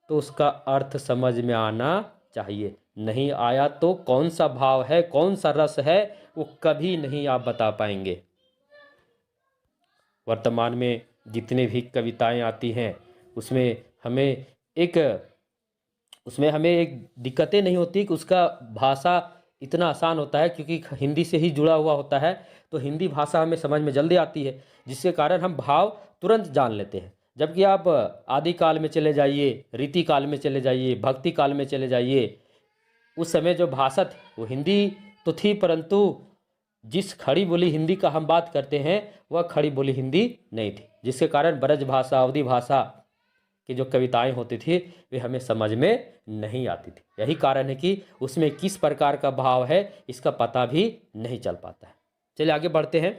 तो उसका अर्थ समझ में आना चाहिए। नहीं आया तो कौन सा भाव है, कौन सा रस है, वो कभी नहीं आप बता पाएंगे। वर्तमान में जितने भी कविताएं आती हैं उसमें हमें एक दिक्कतें नहीं होती कि उसका भाषा इतना आसान होता है, क्योंकि हिंदी से ही जुड़ा हुआ होता है, तो हिंदी भाषा हमें समझ में जल्दी आती है, जिसके कारण हम भाव तुरंत जान लेते हैं। जबकि आप आदि काल में चले जाइए, रीति काल में चले जाइए, भक्ति काल में चले जाइए, उस समय जो भाषा थी वो हिंदी तो थी, परंतु जिस खड़ी बोली हिंदी का हम बात करते हैं वह खड़ी बोली हिंदी नहीं थी, जिसके कारण ब्रज भाषा, अवधी भाषा की जो कविताएं होती थी वे हमें समझ में नहीं आती थी। यही कारण है कि उसमें किस प्रकार का भाव है इसका पता भी नहीं चल पाता है। चलिए आगे बढ़ते हैं।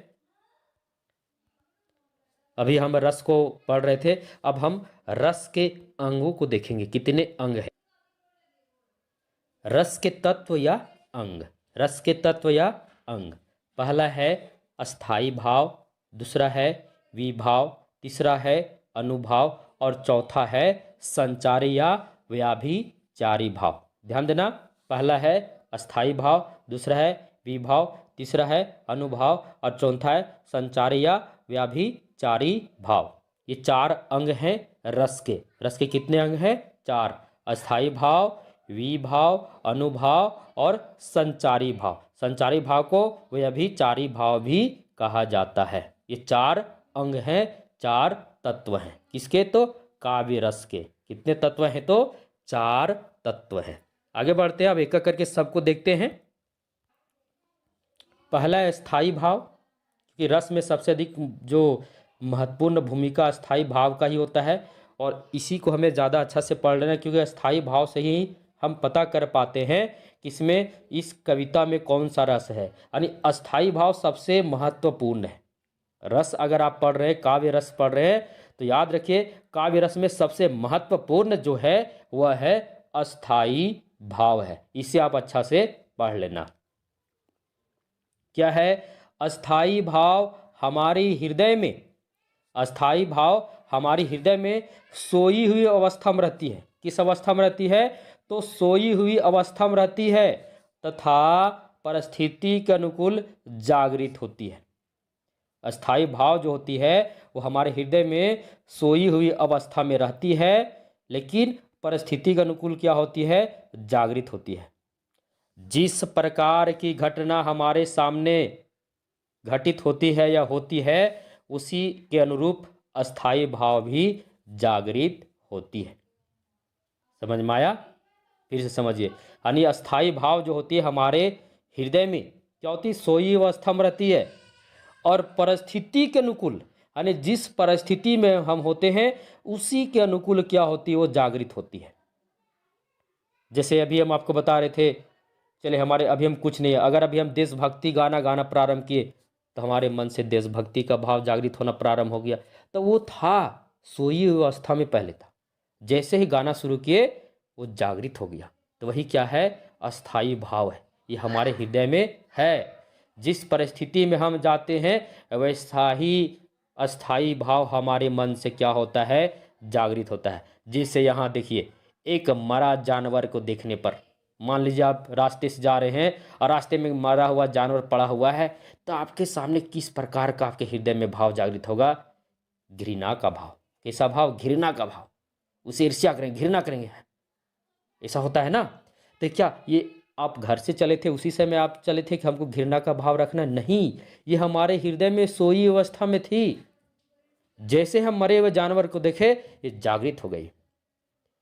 अभी हम रस को पढ़ रहे थे, अब हम रस के अंगों को देखेंगे। कितने अंग हैं रस के तत्व या अंग? रस के तत्व या अंग, पहला है अस्थाई भाव, दूसरा है विभाव, तीसरा है अनुभाव और चौथा है संचारी या व्याभिचारी भाव। ध्यान देना, पहला है अस्थाई भाव, दूसरा है विभाव, तीसरा है अनुभाव और चौथा है संचारी या व्याभिचारी भाव। ये चार अंग हैं रस के। रस के कितने अंग हैं? चार। अस्थाई भाव, विभाव, अनुभाव और संचारी भाव। संचारी भाव को व्याभिचारी भाव भी कहा जाता है। ये चार अंग हैं, चार तत्व हैं। किसके? तो काव्य रस के। कितने तत्व हैं? तो चार तत्व हैं। आगे बढ़ते हैं, अब एक एक करके सबको देखते हैं। पहला है स्थायी भाव, क्योंकि रस में सबसे अधिक जो महत्वपूर्ण भूमिका स्थायी भाव का ही होता है, और इसी को हमें ज़्यादा अच्छा से पढ़ लेना, क्योंकि स्थायी भाव से ही हम पता कर पाते हैं कि इसमें, इस कविता में कौन सा रस है। यानी अस्थाई भाव सबसे महत्वपूर्ण है। रस अगर आप पढ़ रहे हैं, काव्य रस पढ़ रहे हैं, तो याद रखिए काव्य रस में सबसे महत्वपूर्ण जो है वह है अस्थाई भाव है। इसे आप अच्छा से पढ़ लेना। क्या है? अस्थाई भाव हमारी हृदय में, अस्थाई भाव हमारी हृदय में सोई हुई अवस्था में रहती है। किस अवस्था में रहती है? तो सोई हुई अवस्था में रहती है तथा परिस्थिति के अनुकूल जागृत होती है। अस्थाई भाव जो होती है वो हमारे हृदय में सोई हुई अवस्था में रहती है, लेकिन परिस्थिति के अनुकूल क्या होती है? जागृत होती है। जिस प्रकार की घटना हमारे सामने घटित होती है या होती है, उसी के अनुरूप अस्थाई भाव भी जागृत होती है। समझ में आया? फिर से समझिए। यानी अस्थाई भाव जो होती है हमारे हृदय में क्या होती है? सोई अवस्था में रहती है, और परिस्थिति के अनुकूल, यानी जिस परिस्थिति में हम होते हैं उसी के अनुकूल क्या होती है? वो जागृत होती है। जैसे अभी हम आपको बता रहे थे, चले हमारे अभी हम कुछ नहीं है, अगर अभी हम देशभक्ति गाना गाना प्रारंभ किए तो हमारे मन से देशभक्ति का भाव जागृत होना प्रारंभ हो गया, तो वो था सोई हुई अवस्था में पहले था, जैसे ही गाना शुरू किए वो जागृत हो गया। तो वही क्या है? अस्थाई भाव है। ये हमारे हृदय में है। जिस परिस्थिति में हम जाते हैं वैसा ही अस्थाई भाव हमारे मन से क्या होता है? जागृत होता है। जिससे यहाँ देखिए, एक मरा जानवर को देखने पर, मान लीजिए आप रास्ते से जा रहे हैं और रास्ते में मरा हुआ जानवर पड़ा हुआ है, तो आपके सामने किस प्रकार का आपके हृदय में भाव जागृत होगा? घृणा का भाव। कैसा भाव? घृणा का भाव। उसे ईर्ष्या करेंगे, घृणा करेंगे, ऐसा होता है ना। तो क्या ये आप घर से चले थे उसी समय आप चले थे कि हमको घृणा का भाव रखना? नहीं, ये हमारे हृदय में सोई अवस्था में थी। जैसे हम मरे हुए जानवर को देखे ये जागृत हो गई,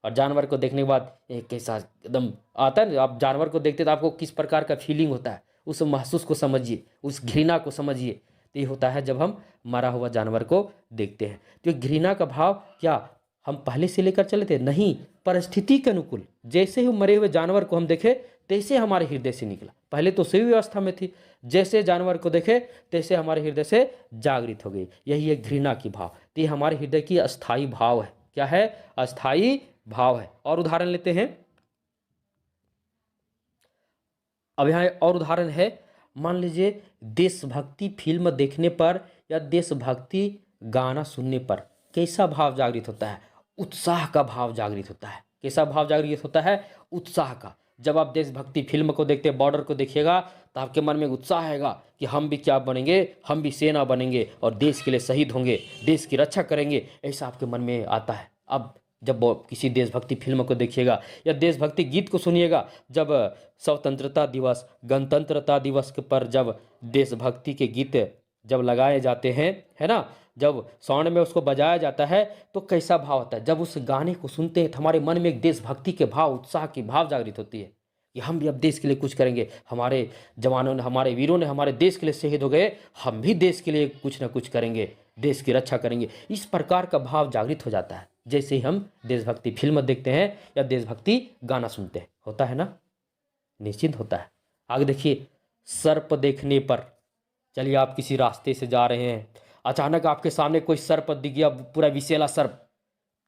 और जानवर को देखने के बाद एक कैसा एकदम आता है ना, आप जानवर को देखते तो आपको किस प्रकार का फीलिंग होता है, उस महसूस को समझिए, उस घृणा को समझिए। तो ये होता है जब हम मरा हुआ जानवर को देखते हैं। तो घृणा का भाव क्या हम पहले से लेकर चले थे? नहीं, परिस्थिति के अनुकूल जैसे ही मरे हुए जानवर को हम देखे तैसे हमारे हृदय से निकला। पहले तो सोई अवस्था में थी, जैसे जानवर को देखे तैसे हमारे हृदय से जागृत हो गई। यही है घृणा की भाव। तो ये हमारे हृदय की अस्थाई भाव है। क्या है? अस्थाई भाव है। और उदाहरण लेते हैं, अब यहाँ और उदाहरण है, मान लीजिए देशभक्ति फिल्म देखने पर या देशभक्ति गाना सुनने पर कैसा भाव जागृत होता है? उत्साह का भाव जागृत होता है। कैसा भाव जागृत होता है? उत्साह का। जब आप देशभक्ति फिल्म को देखते हैं, बॉर्डर को देखिएगा, तो आपके मन में उत्साह आएगा कि हम भी क्या बनेंगे, हम भी सेना बनेंगे और देश के लिए शहीद होंगे, देश की रक्षा करेंगे, ऐसा आपके मन में आता है। अब जब वो किसी देशभक्ति फिल्म को देखिएगा या देशभक्ति गीत को सुनिएगा, जब स्वतंत्रता दिवस, गणतंत्रता दिवस के पर जब देशभक्ति के गीत जब लगाए जाते हैं, है ना, जब साउंड में उसको बजाया जाता है, तो कैसा भाव होता है? जब उस गाने को सुनते हैं तो हमारे मन में एक देशभक्ति के भाव, उत्साह की भाव जागृत होती है कि हम भी अब देश के लिए कुछ करेंगे, हमारे जवानों ने, हमारे वीरों ने हमारे देश के लिए शहीद हो गए, हम भी देश के लिए कुछ ना कुछ करेंगे, देश की रक्षा करेंगे। इस प्रकार का भाव जागृत हो जाता है जैसे ही हम देशभक्ति फिल्म देखते हैं या देशभक्ति गाना सुनते हैं। होता है ना? निश्चित होता है। आगे देखिए, सर्प देखने पर, चलिए आप किसी रास्ते से जा रहे हैं, अचानक आपके सामने कोई सर्प दिख गया, पूरा विषैला सर्प,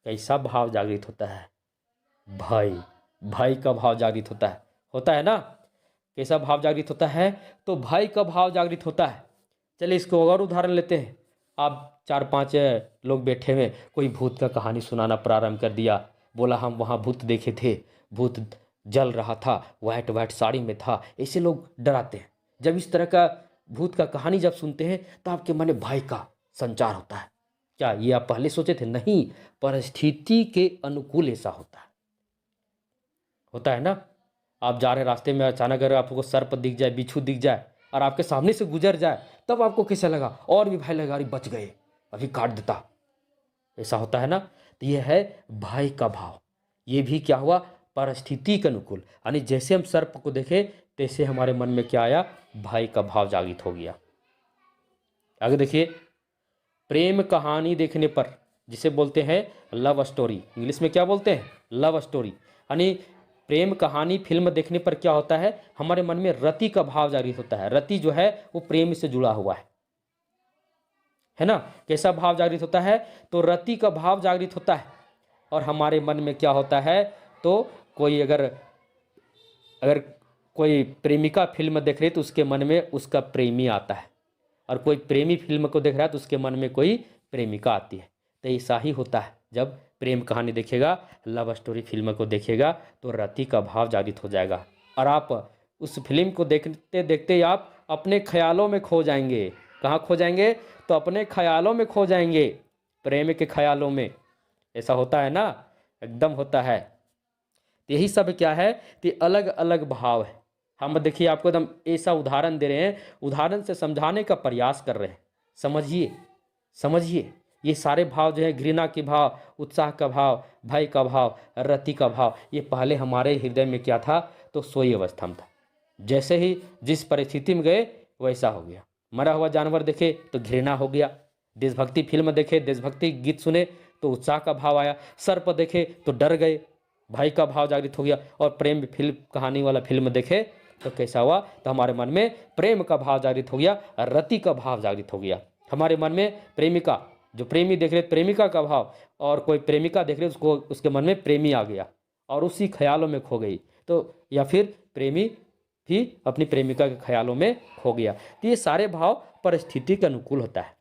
कैसा भाव जागृत होता है? भय, भय का भाव जागृत होता है ना? कैसा भाव जागृत होता है? तो भय का भाव जागृत होता है। चलिए इसको और उदाहरण लेते हैं। आप 4-5 लोग बैठे हुए, कोई भूत का कहानी सुनाना प्रारंभ कर दिया, बोला हम वहाँ भूत देखे थे, भूत जल रहा था, वाइट वाइट साड़ी में था, ऐसे लोग डराते हैं। जब इस तरह का भूत का कहानी जब सुनते हैं तो आपके मन में भय का संचार होता है। क्या ये आप पहले सोचे थे? नहीं, परिस्थिति के अनुकूल ऐसा होता है ना? आप जा रहे रास्ते में, अचानक अगर आपको सर्प दिख जाए, बिच्छू दिख जाए और आपके सामने से गुजर जाए, तब आपको कैसा लगा? और भी भय लगा, अरे बच गए, अभी काट देता, ऐसा होता है ना? तो ये है भय का भाव। ये भी क्या हुआ? परिस्थिति के अनुकूल, यानी जैसे हम सर्प को देखे तैसे हमारे मन में क्या आया? भय का भाव जागृत हो गया। आगे देखिए, प्रेम कहानी देखने पर, जिसे बोलते हैं लव स्टोरी, इंग्लिश में क्या बोलते हैं? Love story. यानी प्रेम कहानी फिल्म देखने पर क्या होता है? हमारे मन में रति का भाव जागृत होता है। रति जो है वो प्रेम से जुड़ा हुआ है ना? कैसा भाव जागृत होता है? तो रति का भाव जागृत होता है। और हमारे मन में क्या होता है? तो कोई अगर कोई प्रेमिका फिल्म देख रही है तो उसके मन में उसका प्रेमी आता है, और कोई प्रेमी फिल्म को देख रहा है तो उसके मन में कोई प्रेमिका आती है। तो ऐसा ही होता है, जब प्रेम कहानी देखेगा, लव स्टोरी फिल्म को देखेगा, तो रति का भाव जागृत हो जाएगा और आप उस फिल्म को देखते देखते आप अपने ख्यालों में खो जाएंगे। कहाँ खो जाएंगे? तो अपने ख्यालों में खो जाएंगे, प्रेम के ख्यालों में। ऐसा होता है ना? एकदम होता है। यही सब क्या है? कि अलग अलग भाव है। हम देखिए आपको एकदम ऐसा उदाहरण दे रहे हैं, उदाहरण से समझाने का प्रयास कर रहे हैं। समझिए ये सारे भाव जो है, घृणा के भाव, उत्साह का भाव, भय का भाव, रति का भाव, ये पहले हमारे हृदय में क्या था? तो सोई अवस्था में था। जैसे ही जिस परिस्थिति में गए वैसा हो गया। मरा हुआ जानवर देखे तो घृणा हो गया, देशभक्ति फिल्म देखे, देशभक्ति गीत सुने तो उत्साह का भाव आया, सर्प देखे तो डर गए, भय का भाव जागृत हो गया, और प्रेम फिल्म कहानी वाला फिल्म देखे तो कैसा हुआ? तो हमारे मन में प्रेम का भाव जागृत हो गया, रति का भाव जागृत हो गया। हमारे मन में प्रेमिका, जो प्रेमी देख रहे प्रेमिका का भाव, और कोई प्रेमिका देख रहे उसको, उसके मन में प्रेमी आ गया और उसी ख्यालों में खो गई। तो या फिर प्रेमी भी अपनी प्रेमिका के ख्यालों में खो गया। तो ये सारे भाव परिस्थिति के अनुकूल होता है।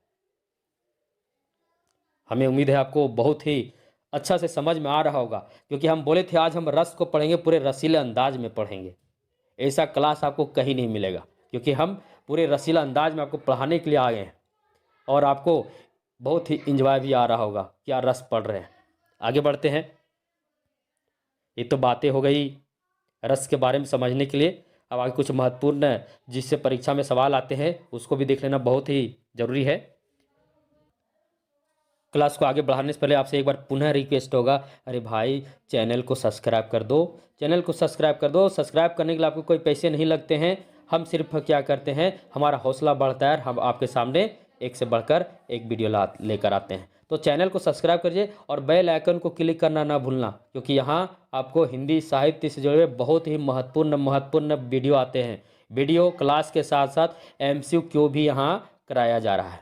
हमें उम्मीद है आपको बहुत ही अच्छा से समझ में आ रहा होगा, क्योंकि हम बोले थे आज हम रस को पढ़ेंगे, पूरे रसीले अंदाज में पढ़ेंगे। ऐसा क्लास आपको कहीं नहीं मिलेगा, क्योंकि हम पूरे रसीला अंदाज में आपको पढ़ाने के लिए आए हैं और आपको बहुत ही इंजॉय भी आ रहा होगा, क्या रस पढ़ रहे हैं। आगे बढ़ते हैं। ये तो बातें हो गई रस के बारे में समझने के लिए। अब आगे कुछ महत्वपूर्ण जिससे परीक्षा में सवाल आते हैं उसको भी देख लेना बहुत ही जरूरी है। क्लास को आगे बढ़ाने से पहले आपसे एक बार पुनः रिक्वेस्ट होगा, अरे भाई चैनल को सब्सक्राइब कर दो, चैनल को सब्सक्राइब कर दो। सब्सक्राइब करने के लिए आपको कोई पैसे नहीं लगते हैं, हम सिर्फ क्या करते हैं, हमारा हौसला बढ़ता है, हम आपके सामने एक से बढ़कर एक वीडियो लेकर आते हैं। तो चैनल को सब्सक्राइब करिए और बेल आइकन को क्लिक करना ना भूलना, क्योंकि यहाँ आपको हिंदी साहित्य से जुड़े बहुत ही महत्वपूर्ण वीडियो आते हैं। वीडियो क्लास के साथ साथ MCQ भी यहाँ कराया जा रहा है।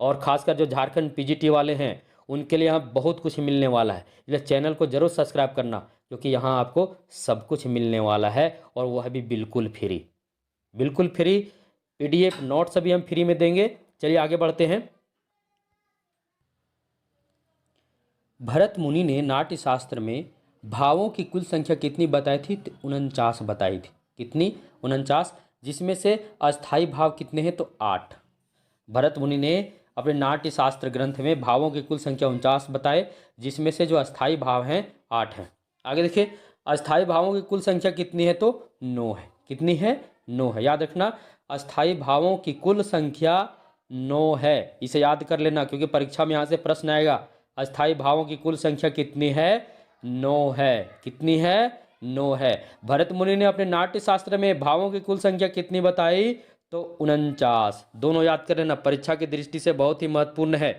और खासकर जो झारखंड PGT वाले हैं उनके लिए यहाँ बहुत कुछ मिलने वाला है, इसलिए चैनल को जरूर सब्सक्राइब करना, क्योंकि यहाँ आपको सब कुछ मिलने वाला है और वह भी बिल्कुल फ्री, बिल्कुल फ्री। PDF नोट्स अभी हम फ्री में देंगे। चलिए आगे बढ़ते हैं। भरत मुनि ने नाट्य शास्त्र में भावों की कुल संख्या कितनी बताई थी? 49 बताई थी। कितनी? 49। जिसमें से अस्थाई भाव कितने हैं? तो 8। भरत मुनि ने अपने नाट्य शास्त्र ग्रंथ में भावों की कुल संख्या 49 बताए, जिसमें से जो अस्थाई भाव हैं 8 हैं। आगे देखिए, अस्थाई भावों की कुल संख्या कितनी है? तो 9 है। कितनी है? 9 है। याद रखना, अस्थाई भावों की कुल संख्या 9 है। इसे याद कर लेना, क्योंकि परीक्षा में यहाँ से प्रश्न आएगा। अस्थाई भावों की कुल संख्या कितनी है? 9 है। कितनी है? 9 है। भरत मुनि ने अपने नाट्य शास्त्र में भावों की कुल संख्या कितनी बताई? तो 49। दोनों याद कर लेना, परीक्षा की दृष्टि से बहुत ही महत्वपूर्ण है।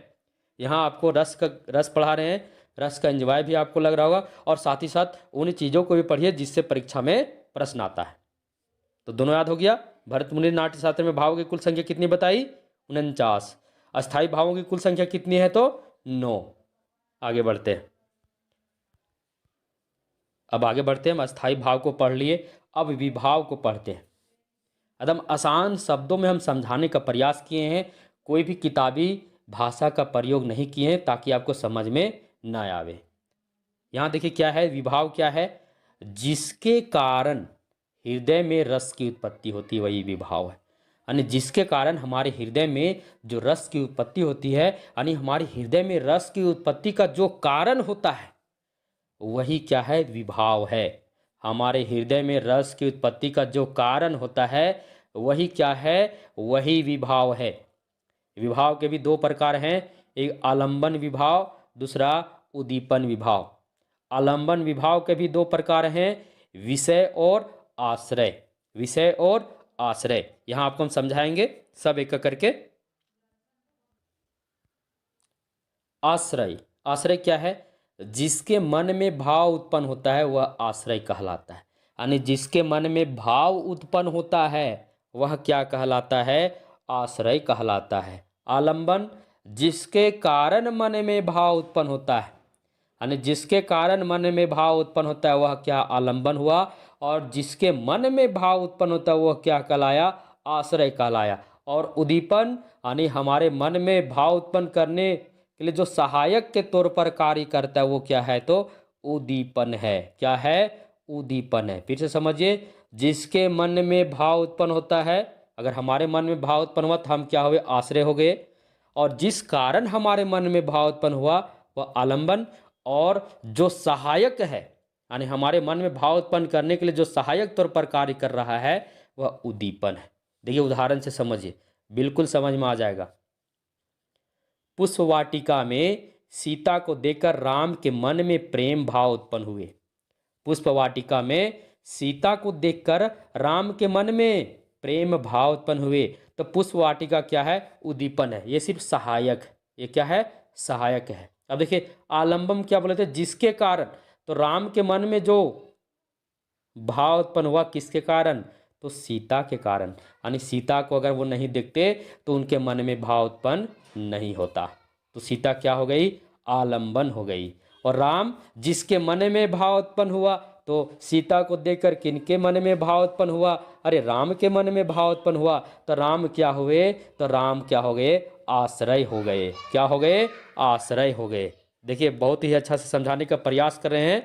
यहाँ आपको रस पढ़ा रहे हैं, रस का एंजॉय भी आपको लग रहा होगा, और साथ ही साथ उन चीज़ों को भी पढ़िए जिससे परीक्षा में प्रश्न आता है। तो दोनों याद हो गया। भरत मुनि ने नाट्य शास्त्र में भावों की कुल संख्या कितनी बताई? 49। अस्थाई भावों की कुल संख्या कितनी है? तो 9। आगे बढ़ते हैं। अब आगे बढ़ते हैं। हम अस्थाई भाव को पढ़ लिए, अब विभाव को पढ़ते हैं। एकदम आसान शब्दों में हम समझाने का प्रयास किए हैं, कोई भी किताबी भाषा का प्रयोग नहीं किए हैं, ताकि आपको समझ में न आवे। यहाँ देखिए क्या है, विभाव क्या है? जिसके कारण हृदय में रस की उत्पत्ति होती है, वही विभाव है। यानी जिसके कारण हमारे हृदय में जो रस की उत्पत्ति होती है, यानी हमारे हृदय में रस की उत्पत्ति का जो कारण होता है, वही क्या है? विभाव है। हमारे हृदय में रस की उत्पत्ति का जो कारण होता है, वही क्या है? वही विभाव है। विभाव के भी 2 प्रकार हैं, एक आलंबन विभाव, दूसरा उद्दीपन विभाव। आलंबन विभाव के भी 2 प्रकार हैं, विषय और आश्रय। विषय और आश्रय यहां आपको हम समझाएंगे सब एक करके। आश्रय, आश्रय क्या है? जिसके मन में भाव उत्पन्न होता है वह आश्रय कहलाता है। यानी जिसके मन में भाव उत्पन्न होता है वह क्या कहलाता है? आश्रय कहलाता है। आलंबन, जिसके कारण मन में भाव उत्पन्न होता है, यानी जिसके कारण मन में भाव उत्पन्न होता है वह क्या? आलंबन हुआ। और जिसके मन में भाव उत्पन्न होता है वह क्या कहलाया? आश्रय कहलाया। और उद्दीपन, यानी हमारे मन में भाव उत्पन्न करने के लिए जो सहायक के तौर पर कार्य करता है वो क्या है? तो उद्दीपन है। क्या है? उद्दीपन है। फिर से समझिए, जिसके मन में भाव उत्पन्न होता है, अगर हमारे मन में भाव उत्पन्न हुआ तो हम क्या हुए? आश्रय हो गए। और जिस कारण हमारे मन में भाव उत्पन्न हुआ वह आलंबन। और जो सहायक है, यानी हमारे मन में भाव उत्पन्न करने के लिए जो सहायक तौर पर कार्य कर रहा है वह उद्दीपन है। देखिए उदाहरण से समझिए, बिल्कुल समझ में आ जाएगा। पुष्प वाटिका में सीता को देखकर राम के मन में प्रेम भाव उत्पन्न हुए। पुष्प वाटिका में सीता को देखकर राम के मन में प्रेम भाव उत्पन्न हुए। तो पुष्प वाटिका क्या है? उद्दीपन है। ये सिर्फ सहायक है। ये क्या है? सहायक है। अब देखिए आलंबम क्या बोले थे? जिसके कारण। तो राम के मन में जो भाव उत्पन्न हुआ किसके कारण? तो सीता के कारण। यानी सीता को अगर वो नहीं देखते तो उनके मन में भाव उत्पन्न नहीं होता। तो सीता क्या हो गई? आलंबन हो गई। और राम, जिसके मन में भाव उत्पन्न हुआ, तो सीता को देखकर किनके मन में भाव उत्पन्न हुआ? अरे राम के मन में भाव उत्पन्न हुआ। तो राम क्या हुए? तो राम क्या हो गए? आश्रय हो गए। क्या हो गए? आश्रय हो गए। देखिए बहुत ही अच्छा से समझाने का प्रयास कर रहे हैं,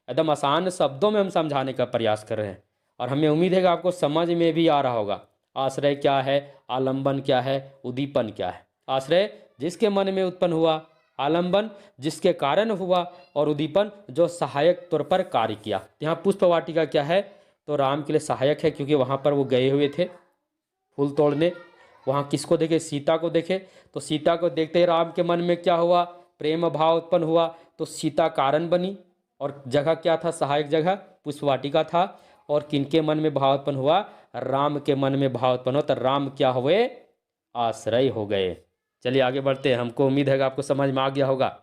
एकदम आसान शब्दों में हम समझाने का प्रयास कर रहे हैं, और हमें उम्मीद है कि आपको समझ में भी आ रहा होगा। आश्रय क्या है? आलंबन क्या है? उद्दीपन क्या है? आश्रय जिसके मन में उत्पन्न हुआ, आलंबन जिसके कारण हुआ, और उद्दीपन जो सहायक तौर पर कार्य किया। यहाँ पुष्प वाटिका क्या है? तो राम के लिए सहायक है, क्योंकि वहाँ पर वो गए हुए थे फूल तोड़ने। वहाँ किसको देखे? सीता को देखे। तो सीता को देखते ही राम के मन में क्या हुआ? प्रेम भाव उत्पन्न हुआ। तो सीता कारण बनी, और जगह क्या था? सहायक जगह पुष्प वाटिका था। और किनके मन में भाव उत्पन्न हुआ? राम के मन में भाव उत्पन्न हुआ। तो राम क्या हुए? आश्रय हो गए। चलिए आगे बढ़ते हैं। हमको उम्मीद है कि आपको समझ में आ गया होगा।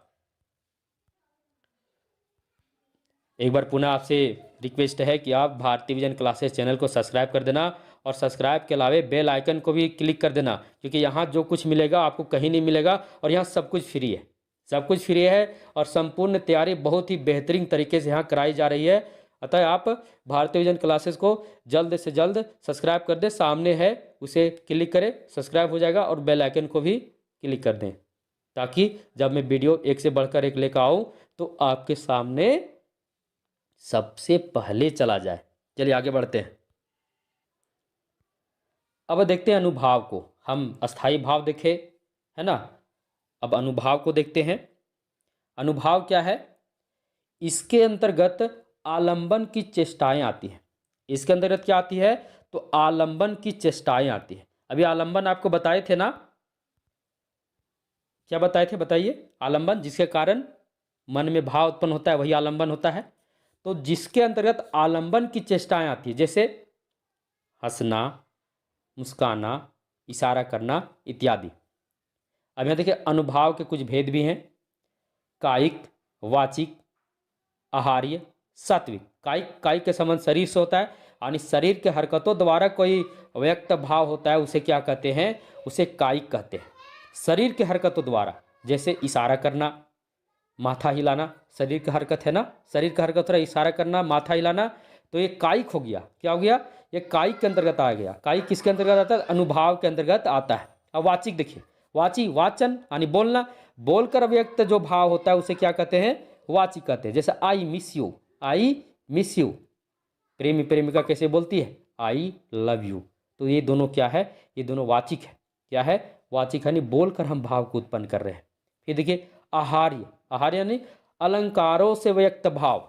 एक बार पुनः आपसे रिक्वेस्ट है कि आप भारतीय विजन क्लासेस चैनल को सब्सक्राइब कर देना, और सब्सक्राइब के अलावे बेल आइकन को भी क्लिक कर देना, क्योंकि यहाँ जो कुछ मिलेगा आपको कहीं नहीं मिलेगा, और यहाँ सब कुछ फ्री है। सब कुछ फ्री है और संपूर्ण तैयारी बहुत ही बेहतरीन तरीके से यहाँ कराई जा रही है। अतः आप भारतीय विजन क्लासेस को जल्द से जल्द सब्सक्राइब कर दें, सामने है उसे क्लिक करें, सब्सक्राइब हो जाएगा और बेल आइकन को भी क्लिक कर दें ताकि जब मैं वीडियो एक से बढ़कर एक लेकर आऊँ तो आपके सामने सबसे पहले चला जाए। चलिए आगे बढ़ते हैं। अब देखते हैं अनुभाव को। हम अस्थाई भाव देखे है ना, अब अनुभाव को देखते हैं। अनुभाव क्या है? इसके अंतर्गत आलंबन की चेष्टाएं आती हैं। इसके अंतर्गत क्या आती है? तो आलंबन की चेष्टाएं आती है। अभी आलंबन आपको बताए थे ना, क्या बताए थे बताइए? आलंबन जिसके कारण मन में भाव उत्पन्न होता है वही आलंबन होता है। तो जिसके अंतर्गत आलंबन की चेष्टाएं आती है, जैसे हंसना, मुस्काना, इशारा करना इत्यादि। अब यहाँ देखिए अनुभाव के कुछ भेद भी हैं। कायिक, वाचिक, आहार्य, सात्विक। कायिक के संबंध शरीर से होता है, यानी शरीर के हरकतों द्वारा कोई व्यक्त भाव होता है उसे क्या कहते हैं? उसे कायिक कहते हैं। शरीर के हरकतों द्वारा, जैसे इशारा करना, माथा हिलाना, शरीर की हरकत है ना, शरीर का हरकत हो रहा है, इशारा करना, माथा हिलाना, तो ये कायिक हो गया। क्या हो गया? ये कायिक के अंतर्गत आ गया। कायिक किसके अंतर्गत आता है? अनुभाव के अंतर्गत आता है। अब वाचिक देखिए, वाची वाचन यानी बोलना, बोलकर अभिव्यक्त जो भाव होता है उसे क्या कहते हैं? वाचिक कहते हैं। जैसे I miss you, I miss you. प्रेमी प्रेमिका कैसे बोलती है? I love you. तो ये दोनों क्या है? ये दोनों वाचिक है। क्या है? वाचिक यानी बोलकर हम भाव को उत्पन्न कर रहे हैं। फिर देखिए आहार्य। आहार्य यानी अलंकारों से व्यक्त भाव।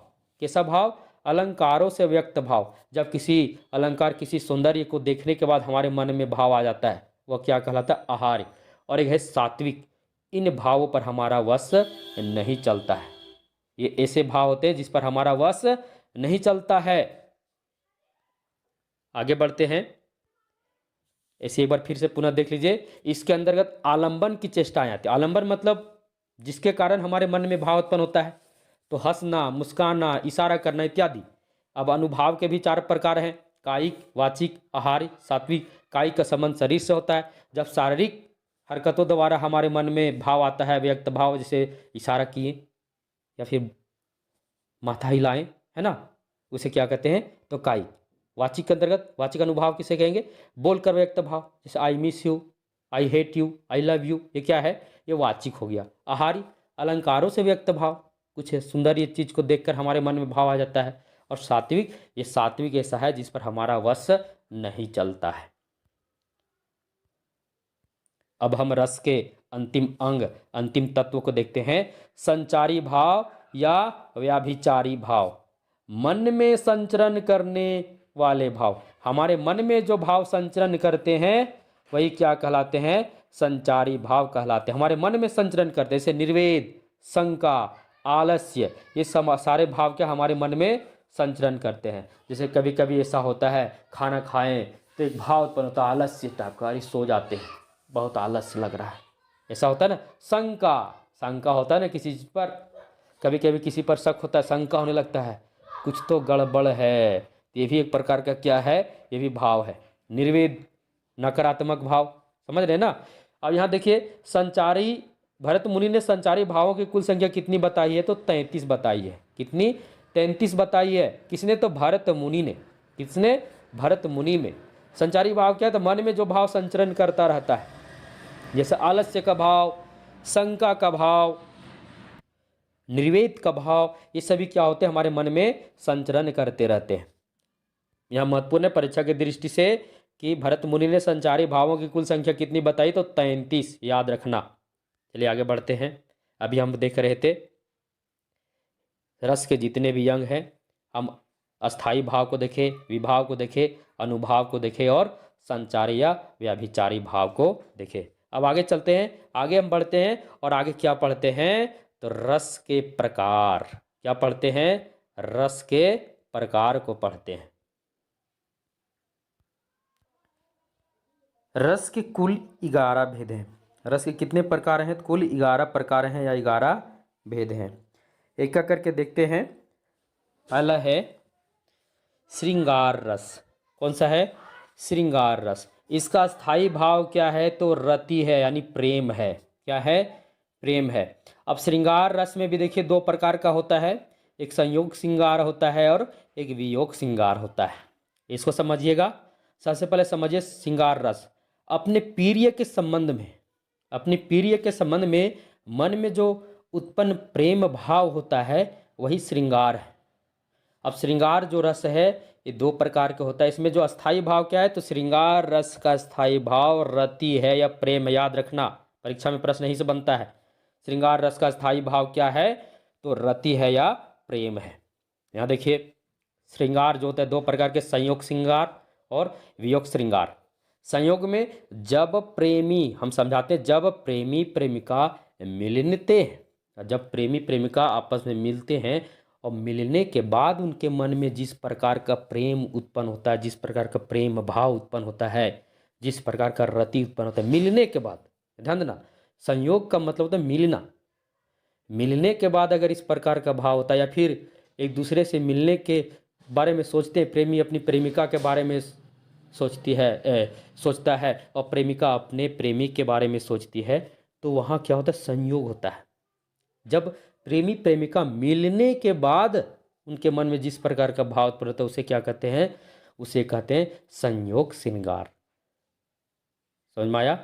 कैसा भाव? अलंकारों से व्यक्त भाव। जब किसी अलंकार, किसी सौंदर्य को देखने के बाद हमारे मन में भाव आ जाता है वह क्या कहलाता है? आहार्य। और एक है सात्विक। इन भावों पर हमारा वश नहीं चलता है। ये ऐसे भाव होते हैं जिस पर हमारा वश नहीं चलता है। आगे बढ़ते हैं। ऐसे एक बार फिर से पुनः देख लीजिए। इसके अंतर्गत आलंबन की चेष्टाएं आती है। आलंबन मतलब जिसके कारण हमारे मन में भाव उत्पन्न होता है, तो हंसना, मुस्काना, इशारा करना इत्यादि। अब अनुभाव के भी 4 प्रकार हैं। कायिक, वाचिक, आहार्य, सात्विक। कायिक का संबंध शरीर से होता है। जब शारीरिक हरकतों द्वारा हमारे मन में भाव आता है, व्यक्त भाव, जैसे इशारा किए या फिर माथा हिलाएं, है ना, उसे क्या कहते हैं? तो कायिक। वाचिक के अंतर्गत, वाचिक अनुभाव किसे कहेंगे? बोलकर व्यक्त भाव, जैसे I miss you, I hate you, I love you. ये क्या है? ये वाचिक हो गया। आहार्य अलंकारों से व्यक्त भाव, कुछ सुंदर ये चीज को देखकर हमारे मन में भाव आ जाता है। और सात्विक, ये सात्विक ऐसा है जिस पर हमारा वश नहीं चलता है। अब हम रस के अंतिम अंग, अंतिम तत्व को देखते हैं। संचारी भाव या व्याभिचारी भाव। मन में संचरण करने वाले भाव। हमारे मन में जो भाव संचरण करते हैं वही क्या कहलाते हैं? संचारी भाव कहलाते हैं। हमारे मन में संचरण करते हैं, जैसे निर्वेद, शंका, आलस्य, ये सब सारे भाव क्या हमारे मन में संचरण करते हैं। जैसे कभी कभी ऐसा होता है खाना खाएं तो एक भाव उत्पन्न होता है आलस्य टाइप का, अरे सो जाते हैं, बहुत आलस्य लग रहा है, ऐसा होता है ना। शंका, शंका होता है ना किसी चीज पर, कभी कभी किसी पर शक होता है, शंका होने लगता है कुछ तो गड़बड़ है। ये भी एक प्रकार का क्या है? ये भी भाव है। निर्वेद नकारात्मक भाव, समझ रहे हैं ना। अब यहाँ देखिए संचारी, भरत मुनि ने संचारी भावों की कुल संख्या कितनी बताई है? तो 33 बताई है। कितनी? 33 बताई है। किसने? तो भरत मुनि ने। किसने? भरत मुनि में। संचारी भाव क्या है? तो मन में जो भाव संचरण करता रहता है, जैसे आलस्य का भाव, शंका का भाव, निर्वेद का भाव, ये सभी क्या होते हैं? हमारे मन में संचरण करते रहते हैं। यह महत्वपूर्ण है परीक्षा की दृष्टि से कि भरत मुनि ने संचारी भावों की कुल संख्या कितनी बताई? तो 33, याद रखना। चलिए आगे बढ़ते हैं। अभी हम देख रहे थे रस के जितने भी अंग हैं, हम अस्थाई भाव को देखे, विभाव को देखे, अनुभाव को देखे और संचारी या व्याभिचारी भाव को देखे। अब आगे चलते हैं, आगे हम बढ़ते हैं और आगे क्या पढ़ते हैं? तो रस के प्रकार। क्या पढ़ते हैं? रस के प्रकार को पढ़ते हैं। रस के कुल 11 भेद हैं। रस के कितने प्रकार हैं? तो कुल 11 प्रकार हैं या 11 भेद हैं। एक एक करके देखते हैं। पहला है श्रृंगार रस। कौन सा है? श्रृंगार रस। इसका स्थायी भाव क्या है? तो रति है, यानी प्रेम है। क्या है? प्रेम है। अब श्रृंगार रस में भी देखिए दो प्रकार का होता है, एक संयोग श्रृंगार होता है और एक वियोग श्रृंगार होता है। इसको समझिएगा। सबसे पहले समझिए श्रृंगार रस। अपने प्रिय के संबंध में, अपने प्रिय के संबंध में मन में जो उत्पन्न प्रेम भाव होता है वही श्रृंगार है। अब श्रृंगार जो रस है ये दो प्रकार के होता है। इसमें जो अस्थाई भाव क्या है, तो श्रृंगार रस का स्थायी भाव रति है या प्रेम, याद रखना, परीक्षा में प्रश्न यही से बनता है। श्रृंगार रस का स्थायी भाव क्या है, तो रति है या प्रेम है। यहाँ देखिए श्रृंगार जो होता है दो प्रकार के, संयोग श्रृंगार और वियोग श्रृंगार। संयोग में जब प्रेमी, हम समझाते हैं, जब प्रेमी प्रेमिका मिलते हैं, जब प्रेमी प्रेमिका आपस में मिलते हैं और मिलने के बाद उनके मन में जिस प्रकार का प्रेम उत्पन्न होता है, जिस प्रकार का प्रेम भाव उत्पन्न होता है, जिस प्रकार का रति उत्पन्न होता है मिलने के बाद, ध्यान देना, संयोग का मतलब होता है मिलना। मिलने के बाद अगर इस प्रकार का भाव होता है, या फिर एक दूसरे से मिलने के बारे में सोचते हैं, प्रेमी अपनी प्रेमिका के बारे में सोचता है और प्रेमिका अपने प्रेमी के बारे में सोचती है, तो वहाँ क्या होता है, संयोग होता है। जब प्रेमी प्रेमिका मिलने के बाद उनके मन में जिस प्रकार का भाव उत्पन्न होता है उसे क्या कहते हैं, उसे कहते हैं संयोग श्रृंगार। समझ में आया?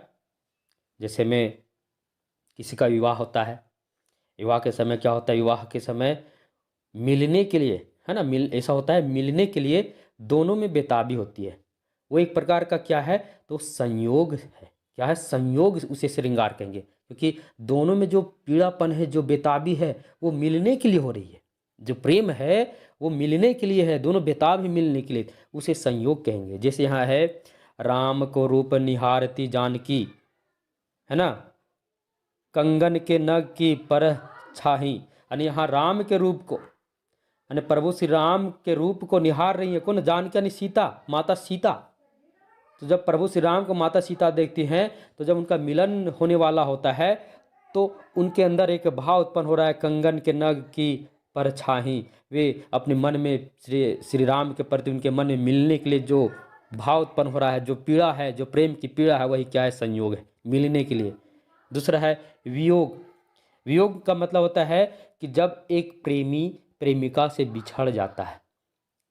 जैसे में किसी का विवाह होता है, विवाह के समय क्या होता है, विवाह के समय मिलने के लिए, है ना, ऐसा होता है, मिलने के लिए दोनों में बेताबी होती है। वो एक प्रकार का क्या है, तो संयोग है। क्या है, संयोग, उसे श्रृंगार कहेंगे, क्योंकि दोनों में जो पीड़ापन है, जो बेताबी है, वो मिलने के लिए हो रही है। जो प्रेम है वो मिलने के लिए है, दोनों बेताब ही मिलने के लिए, उसे संयोग कहेंगे। जैसे यहाँ है, राम को रूप निहारती जानकी, है ना, कंगन के नग की पर छाही, यानी यहाँ राम के रूप को, यानी प्रभु श्री राम के रूप को निहार रही है कौन, जानकी यानी सीता, माता सीता। तो जब प्रभु श्री राम को माता सीता देखती हैं, तो जब उनका मिलन होने वाला होता है तो उनके अंदर एक भाव उत्पन्न हो रहा है, कंगन के नग की परछाई। वे अपने मन में श्री राम के प्रति उनके मन में मिलने के लिए जो भाव उत्पन्न हो रहा है, जो पीड़ा है, जो प्रेम की पीड़ा है, वही क्या है, संयोग है, मिलने के लिए। दूसरा है वियोग। वियोग का मतलब होता है कि जब एक प्रेमी प्रेमिका से बिछड़ जाता है,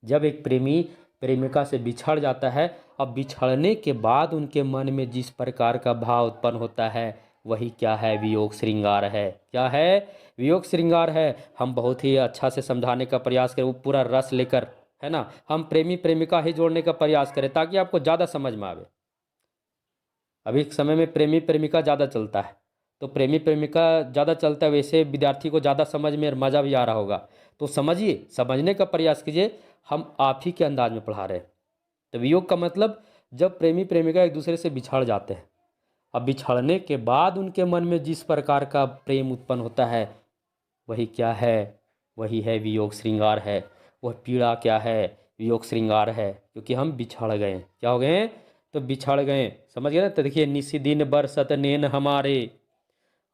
जब एक प्रेमी प्रेमिका से बिछड़ जाता है, अब बिछड़ने के बाद उनके मन में जिस प्रकार का भाव उत्पन्न होता है वही क्या है, वियोग श्रृंगार है। क्या है, वियोग श्रृंगार है। हम बहुत ही अच्छा से समझाने का प्रयास करें, वो पूरा रस लेकर, है ना, हम प्रेमी प्रेमिका ही जोड़ने का प्रयास करें ताकि आपको ज़्यादा समझ में आवे। अभी समय में प्रेमी प्रेमिका ज़्यादा चलता है, तो प्रेमी प्रेमिका ज़्यादा चलता है, वैसे विद्यार्थी को ज़्यादा समझ में और मज़ा भी आ रहा होगा। तो समझिए, समझने का प्रयास कीजिए, हम आप ही के अंदाज में पढ़ा रहे हैं। तो वियोग का मतलब जब प्रेमी प्रेमिका एक दूसरे से बिछड़ जाते हैं, अब बिछड़ने के बाद उनके मन में जिस प्रकार का प्रेम उत्पन्न होता है वही क्या है, वही है वियोग श्रृंगार है। वह पीड़ा क्या है, वियोग श्रृंगार है, क्योंकि हम बिछड़ गए। क्या हो गए, तो बिछड़ गए, समझ गए ना। तो देखिए, निसी दिन बरसत नैन हमारे,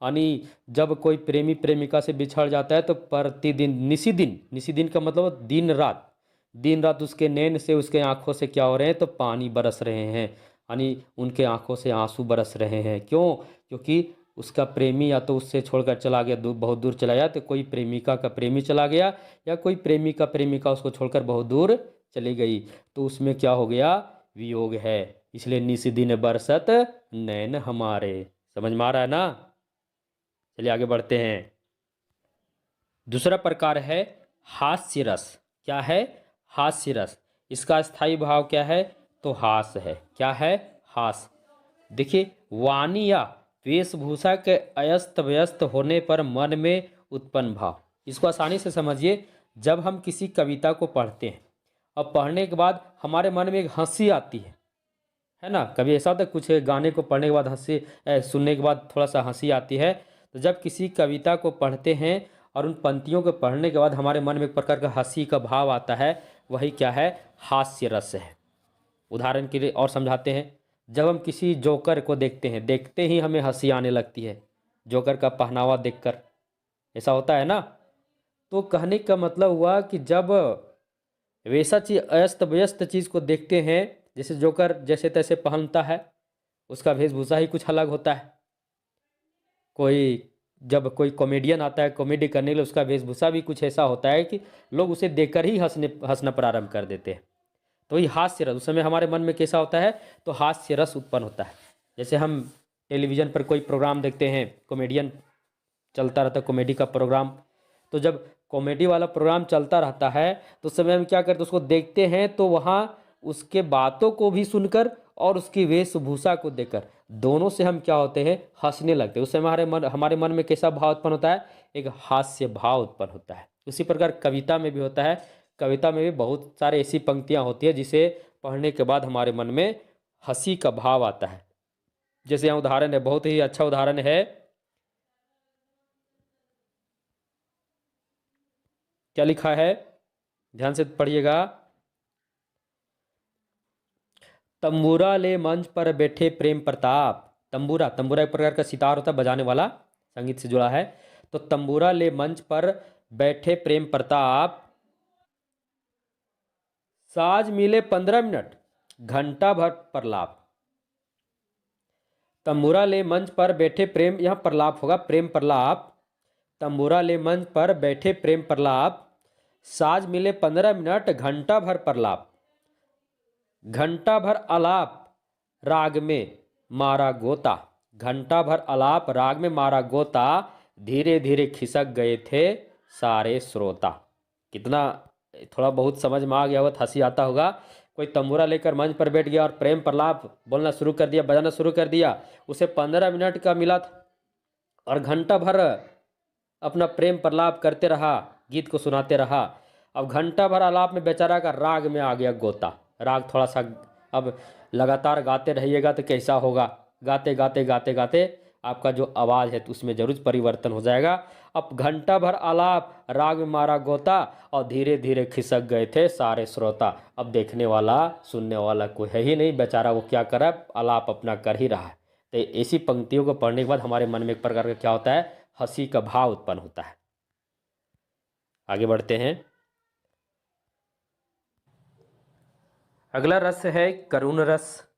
यानी जब कोई प्रेमी प्रेमिका से बिछड़ जाता है तो प्रतिदिन, निसी दिन का मतलब दिन रात, दिन रात उसके नैन से, उसके आंखों से क्या हो रहे हैं, तो पानी बरस रहे हैं, यानी उनके आंखों से आंसू बरस रहे हैं। क्यों, क्योंकि उसका प्रेमी या तो उससे छोड़कर चला गया, बहुत दूर चला गया, तो कोई प्रेमिका का प्रेमी चला गया, या कोई प्रेमी का प्रेमिका उसको छोड़कर बहुत दूर चली गई, तो उसमें क्या हो गया, वियोग है। इसलिए निसी दिन बरसत नैन हमारे। समझ में आ रहा है ना? चलिए आगे बढ़ते हैं। दूसरा प्रकार है हास्य रस। क्या है, हास्य रस। इसका स्थायी भाव क्या है, तो हास है। क्या है, हास। देखिए, वाणी या वेशभूषा के अस्त व्यस्त होने पर मन में उत्पन्न भाव, इसको आसानी से समझिए। जब हम किसी कविता को पढ़ते हैं और पढ़ने के बाद हमारे मन में एक हंसी आती है ना, कभी ऐसा होता है कुछ गाने को पढ़ने के बाद हंसी, सुनने के बाद थोड़ा सा हंसी आती है। तो जब किसी कविता को पढ़ते हैं और उन पंक्तियों को पढ़ने के बाद हमारे मन में एक प्रकार का हंसी का भाव आता है, वही क्या है, हास्य रस है। उदाहरण के लिए और समझाते हैं, जब हम किसी जोकर को देखते हैं, देखते ही हमें हंसी आने लगती है, जोकर का पहनावा देखकर, ऐसा होता है ना। तो कहने का मतलब हुआ कि जब वैसा चीज, अस्त व्यस्त चीज़ को देखते हैं, जैसे जोकर जैसे तैसे पहनता है, उसका वेशभूषा ही कुछ अलग होता है, कोई जब कोई कॉमेडियन आता है कॉमेडी करने के लिए, उसका वेशभूषा भी कुछ ऐसा होता है कि लोग उसे देखकर ही हंसना प्रारंभ कर देते हैं। तो ये हास्य रस उस समय हमारे मन में कैसा होता है, तो हास्य रस उत्पन्न होता है। जैसे हम टेलीविज़न पर कोई प्रोग्राम देखते हैं, कॉमेडियन चलता रहता है, कॉमेडी का प्रोग्राम। तो जब कॉमेडी वाला प्रोग्राम चलता रहता है तो उस समय हम क्या करते हैं, उसको देखते हैं, तो वहाँ उसके बातों को भी सुनकर और उसकी वेशभूषा को देखकर दोनों से हम क्या होते हैं, हंसने लगते हैं। उस समय हमारे मन में कैसा भाव उत्पन्न होता है, एक हास्य भाव उत्पन्न होता है। उसी प्रकार कविता में भी होता है। कविता में भी बहुत सारे ऐसी पंक्तियाँ होती है जिसे पढ़ने के बाद हमारे मन में हंसी का भाव आता है। जैसे यहाँ उदाहरण है, बहुत ही अच्छा उदाहरण है, क्या लिखा है, ध्यान से पढ़िएगा। तंबूरा ले मंच पर बैठे प्रेम प्रताप। तंबूरा, तंबूरा एक प्रकार का सितार होता है, बजाने वाला, संगीत से जुड़ा है। तो तंबूरा ले मंच पर बैठे प्रेम प्रताप, साज मिले 15 मिनट, घंटा भर प्रलाप। तंबूरा ले मंच पर बैठे प्रेम, यहाँ प्रलाप होगा, प्रेम प्रलाप। तंबूरा ले मंच पर बैठे प्रेम प्रलाप, साज मिले 15 मिनट, घंटा भर प्रलाप। घंटा भर आलाप राग में मारा गोता। घंटा भर आलाप राग में मारा गोता, धीरे धीरे खिसक गए थे सारे श्रोता। कितना थोड़ा बहुत समझ में आ गया होगा, हंसी आता होगा। कोई तंबूरा लेकर मंच पर बैठ गया और प्रेम प्रलाप बोलना शुरू कर दिया, बजाना शुरू कर दिया। उसे 15 मिनट का मिला था और घंटा भर अपना प्रेम प्रलाप करते रहा, गीत को सुनाते रहा। अब घंटा भर आलाप में बेचारा का राग में आ गया गोता। राग थोड़ा सा, अब लगातार गाते रहिएगा तो कैसा होगा, गाते गाते गाते गाते आपका जो आवाज़ है तो उसमें जरूर परिवर्तन हो जाएगा। अब घंटा भर आलाप राग में मारा गोता और धीरे धीरे खिसक गए थे सारे श्रोता। अब देखने वाला सुनने वाला कोई है ही नहीं, बेचारा वो क्या कर रहा है, आलाप अपना कर ही रहा है। तो ऐसी पंक्तियों को पढ़ने के बाद हमारे मन में एक प्रकार का क्या होता है, हंसी का भाव उत्पन्न होता है। आगे बढ़ते हैं। अगला रस है करुण रस।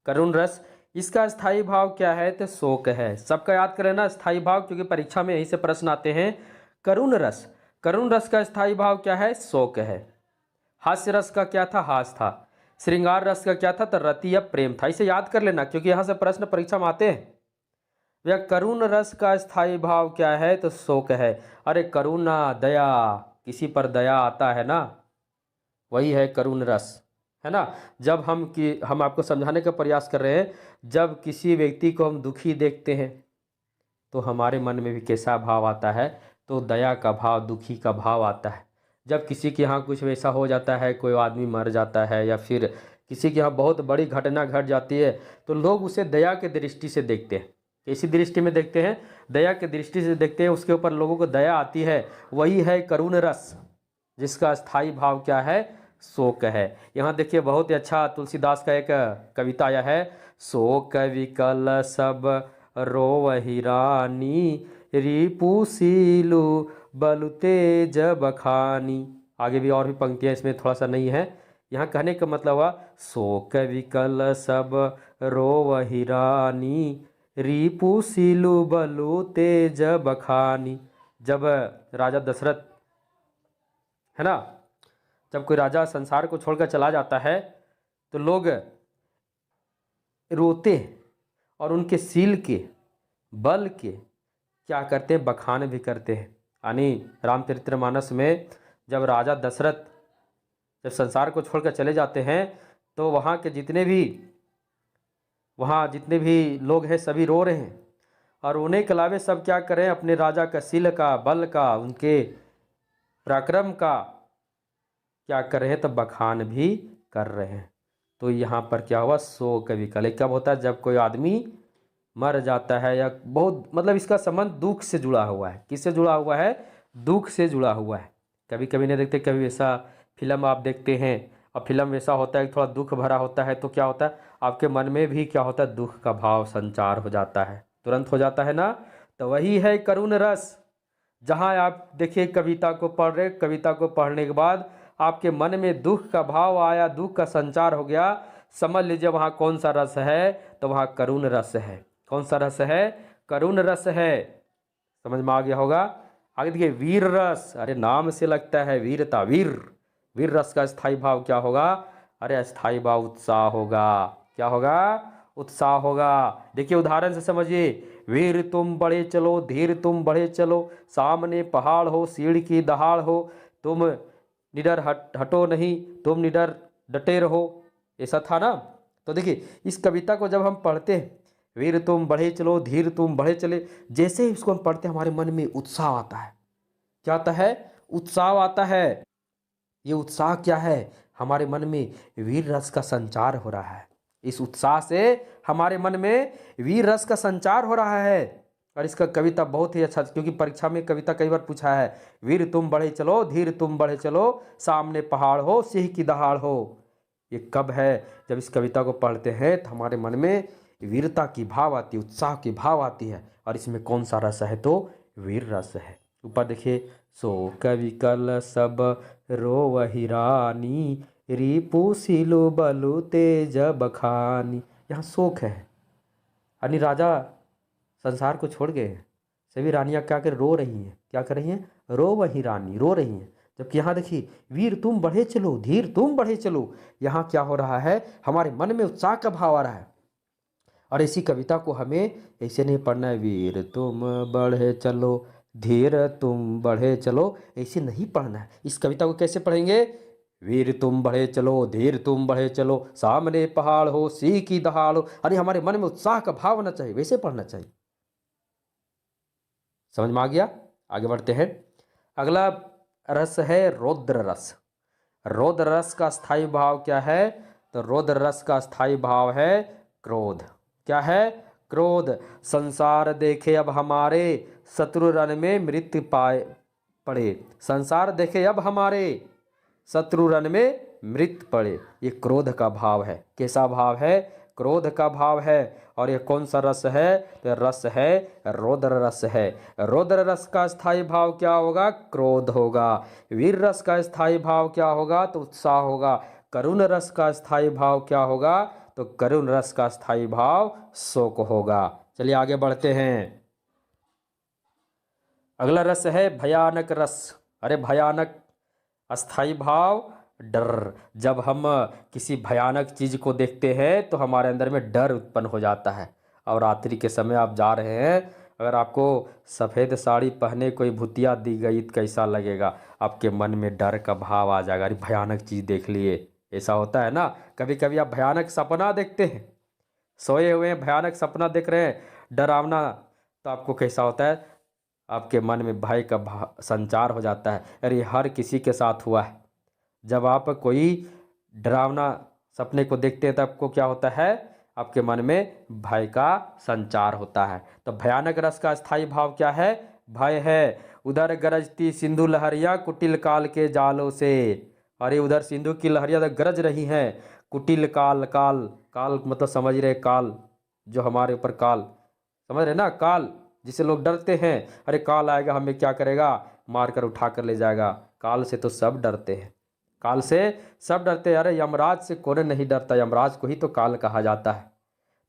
करुण रस, इसका स्थायी भाव क्या है, तो शोक है। सबका याद करें ना स्थायी भाव, क्योंकि परीक्षा में यहीं से प्रश्न आते हैं। करुण रस, करुण रस का स्थायी भाव क्या है, शोक है। हास्य रस का क्या था, हास था। श्रृंगार रस का क्या था, तो रति या प्रेम था। इसे याद कर लेना क्योंकि यहाँ से प्रश्न परीक्षा में आते हैं। यह करुण रस का स्थायी भाव क्या है, तो शोक है। अरे करुणा, दया, किसी पर दया आता है ना, वही है करुण रस, है ना। जब हम आपको समझाने का प्रयास कर रहे हैं, जब किसी व्यक्ति को हम दुखी देखते हैं तो हमारे मन में भी कैसा भाव आता है, तो दया का भाव, दुखी का भाव आता है। जब किसी के यहाँ कुछ वैसा हो जाता है, कोई आदमी मर जाता है या फिर किसी के यहाँ बहुत बड़ी घटना घट जाती है, तो लोग उसे दया के दृष्टि से देखते हैं। कैसी दृष्टि में देखते हैं, दया के दृष्टि से देखते हैं, उसके ऊपर लोगों को दया आती है। वही है करुण रस, जिसका स्थायी भाव क्या है, शोक है। यहाँ देखिए बहुत ही अच्छा तुलसीदास का एक कविता आया है। शोक विकल सब रोवहि रानी, रिपुशीलु बलु तेज बखानी। आगे भी और भी पंक्तियाँ इसमें थोड़ा सा नहीं है। यहाँ कहने का मतलब हुआ, शोक विकल सब रोवहि रानी, रिपुशीलु बलु तेज बखानी। जब राजा दशरथ, है ना, जब कोई राजा संसार को छोड़कर चला जाता है तो लोग रोते हैं और उनके शील के बल के क्या करते हैं, बखान भी करते हैं। यानी रामचरितमानस में जब राजा दशरथ जब संसार को छोड़कर चले जाते हैं तो वहाँ जितने भी लोग हैं सभी रो रहे हैं, और रोने के अलावे सब क्या करें, अपने राजा का शील का, बल का, उनके पराक्रम का क्या कर रहे हैं, तो बखान भी कर रहे हैं। तो यहाँ पर क्या हुआ, शोक विकल। कब होता है, जब कोई आदमी मर जाता है या बहुत, मतलब इसका संबंध दुख से जुड़ा हुआ है। किससे जुड़ा हुआ है, दुख से जुड़ा हुआ है। कभी कभी नहीं देखते, कभी ऐसा फिल्म आप देखते हैं और फिल्म ऐसा होता है थोड़ा दुख भरा होता है, तो क्या होता है, आपके मन में भी क्या होता है, दुख का भाव संचार हो जाता है, तुरंत हो जाता है ना। तो वही है करुण रस। जहाँ आप देखिए कविता को पढ़ रहे, कविता को पढ़ने के बाद आपके मन में दुख का भाव आया, दुख का संचार हो गया, समझ लीजिए वहाँ कौन सा रस है, तो वहाँ करुण रस है। कौन सा रस है, करुण रस है। समझ में आ गया होगा। आगे देखिए वीर रस, अरे नाम से लगता है वीरता, वीर, वीर रस का स्थायी भाव क्या होगा? अरे स्थायी भाव उत्साह होगा। क्या होगा? उत्साह होगा। देखिए उदाहरण से समझिए, वीर तुम बढ़े चलो, धीर तुम बढ़े चलो, सामने पहाड़ हो, सीढ़ की दहाड़ हो, तुम निडर हटो नहीं, तुम निडर डटे रहो। ऐसा था ना। तो देखिए इस कविता को जब हम पढ़ते हैं, वीर तुम बढ़े चलो, धीर तुम बढ़े चले, जैसे ही इसको हम पढ़ते हैं हमारे मन में उत्साह आता है। क्या आता है? उत्साह आता है। ये उत्साह क्या है? हमारे मन में वीर रस का संचार हो रहा है। इस उत्साह से हमारे मन में वीर रस का संचार हो रहा है। और इसका कविता बहुत ही अच्छा, क्योंकि परीक्षा में कविता कई बार पूछा है, वीर तुम बढ़े चलो, धीर तुम बढ़े चलो, सामने पहाड़ हो, सिंह की दहाड़ हो। ये कब है? जब इस कविता को पढ़ते हैं तो हमारे मन में वीरता की भाव आती है, उत्साह की भाव आती है। और इसमें कौन सा रस है? तो वीर रस है। ऊपर देखिए, सो कवि कल सब रोवहि रानी, रिपु सिलु बलु तेज बखानी। यहाँ शोक है, यानी राजा संसार को छोड़ गए हैं, सभी रानियां क्या कर रो रही हैं। क्या कर रही हैं? रो वही रानी, रो रही हैं। जबकि यहाँ देखिए, वीर तुम बढ़े चलो, धीर तुम बढ़े चलो, यहाँ क्या हो रहा है? हमारे मन में उत्साह का भाव आ रहा है। और इसी कविता को हमें ऐसे नहीं पढ़ना है, वीर तुम बढ़े चलो, धीर तुम बढ़े चलो, ऐसे नहीं पढ़ना है। इस कविता को कैसे पढ़ेंगे? वीर तुम बढ़े चलो, धीर तुम बढ़े चलो, सामने पहाड़ हो, सिंह की दहाड़ हो। अरे हमारे मन में उत्साह का भाव होना चाहिए, वैसे पढ़ना चाहिए। समझ में आ गया? आगे बढ़ते हैं। अगला रस है रौद्र रस। रौद्र रस का स्थायी भाव क्या है? तो रौद्र रस का स्थायी भाव है क्रोध। क्या है? क्रोध। संसार देखे अब हमारे, शत्रु रण में मृत्यु पाए पड़े। संसार देखे अब हमारे, शत्रु रण में मृत्यु पड़े। ये क्रोध का भाव है। कैसा भाव है? क्रोध का भाव है। और ये कौन सा रस है? तो रस है रौद्र रस है। रौद्र रस का स्थायी भाव क्या होगा? क्रोध होगा। वीर रस का स्थायी भाव क्या होगा? तो उत्साह होगा। करुण रस का स्थायी भाव क्या होगा? तो करुण रस का स्थायी भाव शोक होगा। चलिए आगे बढ़ते हैं। अगला रस है भयानक रस। अरे भयानक अस्थाई भाव डर। जब हम किसी भयानक चीज को देखते हैं तो हमारे अंदर में डर उत्पन्न हो जाता है। और रात्रि के समय आप जा रहे हैं, अगर आपको सफ़ेद साड़ी पहने कोई भूतिया दी गई तो कैसा लगेगा? आपके मन में डर का भाव आ जाएगा, अरे भयानक चीज़ देख लिए। ऐसा होता है ना। कभी कभी आप भयानक सपना देखते हैं, सोए हुए हैं, भयानक सपना देख रहे हैं, डरावना, तो आपको कैसा होता है? आपके मन में भय का संचार हो जाता है। अरे हर किसी के साथ हुआ है। जब आप कोई डरावना सपने को देखते हैं तो आपको क्या होता है? आपके मन में भय का संचार होता है। तो भयानक रस का स्थायी भाव क्या है? भय है। उधर गरजती सिंधु लहरियां कुटिल काल के जालों से। अरे उधर सिंधु की लहरियां तो गरज रही हैं। कुटिल काल, काल, काल मतलब समझ रहे, काल जो हमारे ऊपर काल, समझ रहे ना, काल जिसे लोग डरते हैं। अरे काल आएगा, हमें क्या करेगा? मार कर उठा कर ले जाएगा। काल से तो सब डरते हैं, काल से सब डरते हैं। अरे यमराज से कौन नहीं डरता? यमराज को ही तो काल कहा जाता है।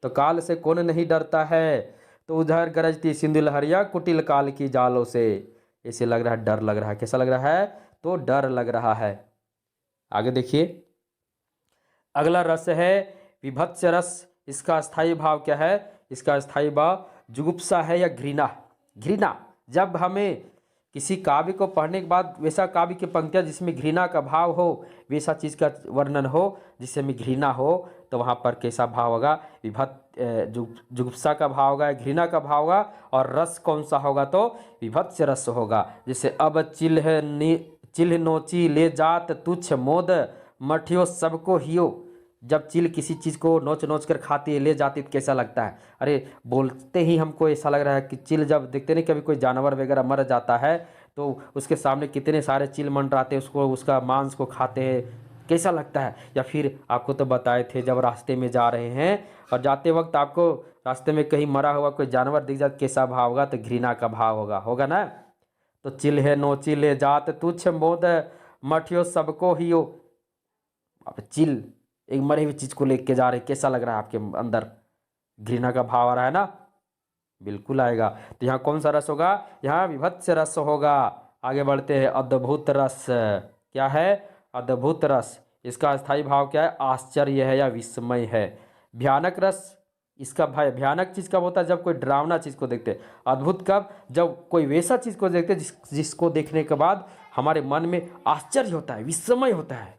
तो काल से कौन नहीं डरता है? तो उधर गरजती सिंधु लहरिया कुटिल काल की जालों से। ऐसे लग रहा है, डर लग रहा है। कैसा लग रहा है? तो डर लग रहा है। आगे देखिए, अगला रस है विभत्स रस। इसका स्थायी भाव क्या है? इसका स्थायी भाव जुगुप्सा है या घृणा। घृणा, जब हमें किसी काव्य को पढ़ने के बाद वैसा काव्य की पंक्तियाँ जिसमें घृणा का भाव हो, वैसा चीज़ का वर्णन हो जिससे हमें घृणा हो, तो वहाँ पर कैसा भाव होगा? जुगुप्सा का भाव होगा, घृणा का भाव होगा। और रस कौन सा होगा? तो विभत्स रस होगा। जैसे अब चिल्ह नोची ले जात तुच्छ मोद, मठियो सबको हियो। जब चिल किसी चीज़ को नोच नोच कर खाती है, ले जाती, तो कैसा लगता है? अरे बोलते ही हमको ऐसा लग रहा है कि चिल, जब देखते नहीं कभी कोई जानवर वगैरह मर जाता है तो उसके सामने कितने सारे चिल मंडराते हैं, उसको, उसका मांस को खाते हैं, कैसा लगता है? या फिर आपको तो बताए थे, जब रास्ते में जा रहे हैं और जाते वक्त आपको रास्ते में कहीं मरा हुआ कोई जानवर दिख जाए, कैसा भाव होगा? तो घृणा का भाव होगा, होगा ना। तो चिल है नोची ले जात तुच्छ मोद, मठियो सबको हियो। अब चिल एक मरी हुई चीज को लेके जा रहे, कैसा लग रहा है? आपके अंदर घृणा का भाव आ रहा है ना। बिल्कुल आएगा। तो यहाँ कौन सा रस होगा? यहाँ विभत्स रस होगा। आगे बढ़ते हैं। अद्भुत रस क्या है? अद्भुत रस। इसका स्थायी भाव क्या है? आश्चर्य है या विस्मय है। भयानक रस, इसका भय, भयानक चीज कब होता है? जब कोई डरावना चीज को देखते हैं। अद्भुत कब? जब कोई वैसा चीज को देखते हैं जिसको देखने के बाद हमारे मन में आश्चर्य होता है, विस्मय होता है।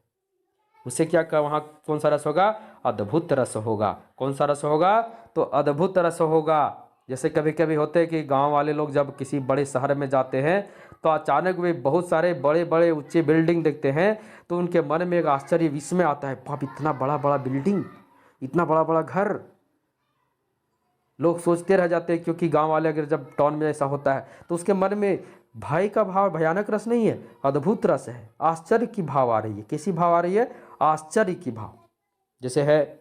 उसे क्या कर, वहाँ कौन सा रस होगा? अद्भुत रस होगा। कौन सा रस होगा? तो अद्भुत रस होगा। जैसे कभी कभी होते हैं कि गांव वाले लोग जब किसी बड़े शहर में जाते हैं तो अचानक वे बहुत सारे बड़े बड़े ऊंचे बिल्डिंग देखते हैं तो उनके मन में एक आश्चर्य विस्मय आता है, बाप इतना बड़ा बड़ा बिल्डिंग, इतना बड़ा बड़ा घर। लोग सोचते रह जाते हैं, क्योंकि गांव वाले अगर जब टाउन में ऐसा होता है तो उसके मन में भय का भाव, भयानक रस नहीं है, अद्भुत रस है, आश्चर्य की भाव आ रही है। कैसी भाव आ रही है? आश्चर्य की भाव। जैसे है,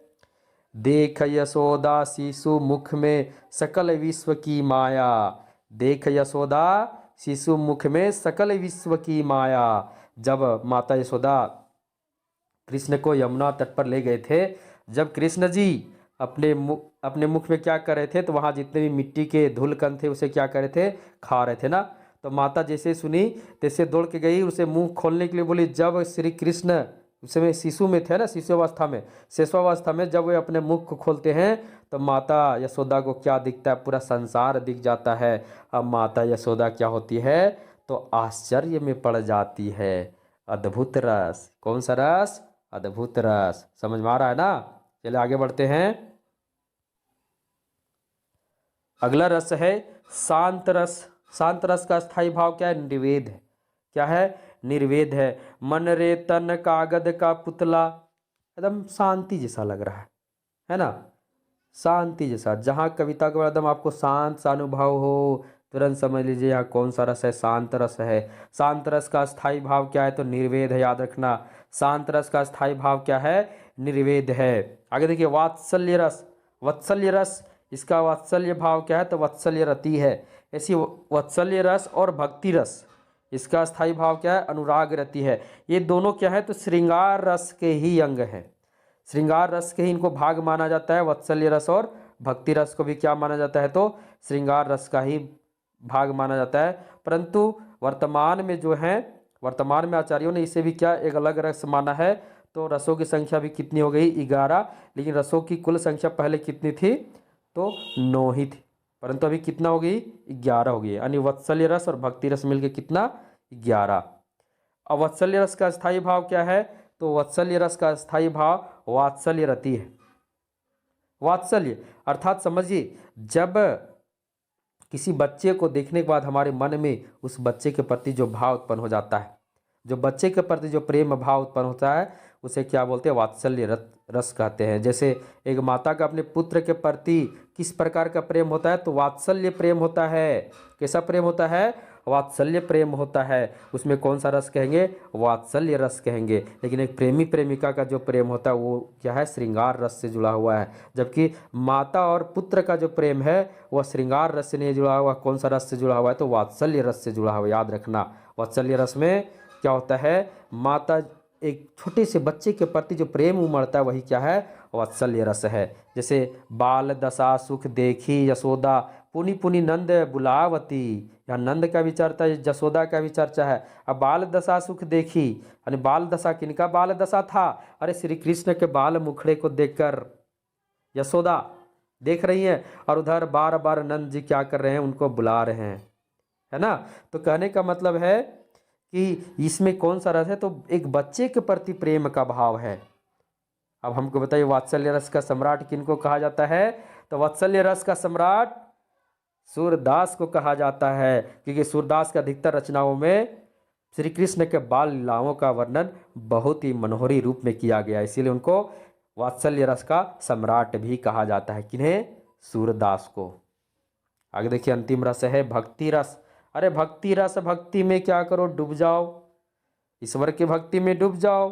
देख यशोदा शिशु मुख में सकल विश्व की माया। देख यशोदा शिशु मुख में सकल विश्व की माया। जब माता यशोदा कृष्ण को यमुना तट पर ले गए थे, जब कृष्ण जी अपने मुख में क्या कर रहे थे, तो वहाँ जितने भी मिट्टी के धूल कण थे उसे क्या कर रहे थे? खा रहे थे ना। तो माता जैसे सुनी तैसे दौड़ के गई, उसे मुंह खोलने के लिए बोली। जब श्री कृष्ण उस समय शिशु में थे ना, शिशु अवस्था में, शेषावस्था में, जब वे अपने मुख को खोलते हैं तो माता यशोदा को क्या दिखता है? पूरा संसार दिख जाता है। अब माता यशोदा क्या होती है? तो आश्चर्य में पड़ जाती है। अद्भुत रस। कौन सा रस? अद्भुत रस। समझ में आ रहा है ना? चलिए आगे बढ़ते हैं। अगला रस है शांत रस। शांत रस का स्थायी भाव क्या है? निर्वेद है। क्या है? निर्वेद है। मन रे तन कागद का पुतला, एकदम शांति जैसा लग रहा है ना? शांति जैसा। जहाँ कविता के एकदम आपको शांत सा अनुभव हो, तुरंत समझ लीजिए यहाँ कौन सा रस है? शांत रस है। शांत रस का स्थायी भाव क्या है? तो निर्वेद है, याद रखना। शांत रस का स्थायी भाव क्या है? निर्वेद है। आगे देखिए, वात्सल्य रस। वात्सल्य रस, इसका वात्सल्य भाव क्या है? तो वात्सल्य रति है। ऐसी वात्सल्य रस और भक्ति रस, इसका स्थायी भाव क्या है? अनुराग रति है। ये दोनों क्या है? तो श्रृंगार रस के ही अंग हैं। श्रृंगार रस के ही इनको भाग माना जाता है। वात्सल्य रस और भक्ति रस को भी क्या माना जाता है? तो श्रृंगार रस का ही भाग माना जाता है। परंतु वर्तमान में जो है, वर्तमान में आचार्यों ने इसे भी क्या एक अलग रस माना है। तो रसों की संख्या भी कितनी हो गई? 11। लेकिन रसों की कुल संख्या पहले कितनी थी? तो 9 ही थी, परंतु अभी कितना हो गई? 11 हो गई। यानी वात्सल्य रस और भक्ति रस मिलकर कितना? 11। अब वात्सल्य रस का स्थायी भाव क्या है? तो वात्सल्य रस का स्थायी भाव वात्सल्य रति है। वात्सल्य अर्थात समझिए, जब किसी बच्चे को देखने के बाद हमारे मन में उस बच्चे के प्रति जो भाव उत्पन्न हो जाता है, जो बच्चे के प्रति जो प्रेम भाव उत्पन्न होता है, उसे क्या बोलते हैं? वात्सल्य रस कहते हैं। जैसे एक माता का अपने पुत्र के प्रति किस प्रकार का प्रेम होता है? तो वात्सल्य प्रेम होता है। कैसा प्रेम होता है? वात्सल्य प्रेम होता है। उसमें कौन सा रस कहेंगे? वात्सल्य रस कहेंगे। लेकिन एक प्रेमी प्रेमिका का जो प्रेम होता है वो क्या है? श्रृंगार रस से जुड़ा हुआ है। जबकि माता और पुत्र का जो प्रेम है वह श्रृंगार रस से नहीं जुड़ा हुआ। कौन सा रस से जुड़ा हुआ है? तो वात्सल्य रस से जुड़ा हुआ। याद रखना, वात्सल्य रस में क्या होता है? माता एक छोटे से बच्चे के प्रति जो प्रेम उमड़ता है वही क्या है? वात्सल्य रस है। जैसे बाल दशा सुख देखी यशोदा पुनि पुनि नंद बुलावती। यहाँ नंद का भी चर्चा है, यशोदा का भी चर्चा है। अब बाल दशा सुख देखी, यानी बाल दशा, किनका बाल दशा था? अरे श्री कृष्ण के बाल मुखड़े को देखकर यशोदा देख रही हैं, और उधर बार बार नंद जी क्या कर रहे हैं? उनको बुला रहे हैं, है ना? तो कहने का मतलब है कि इसमें कौन सा रस है? तो एक बच्चे के प्रति प्रेम का भाव है। अब हमको बताइए, वात्सल्य रस का सम्राट किनको कहा जाता है? तो वात्सल्य रस का सम्राट सूरदास को कहा जाता है, क्योंकि सूरदास के अधिकतर रचनाओं में श्री कृष्ण के बाल लीलाओं का वर्णन बहुत ही मनोहरी रूप में किया गया, इसीलिए उनको वात्सल्य रस का सम्राट भी कहा जाता है। किन्हें? सूरदास को। आगे देखिए, अंतिम रस है भक्ति रस। अरे भक्ति रस, भक्ति में क्या करो? डूब जाओ, ईश्वर की भक्ति में डूब जाओ।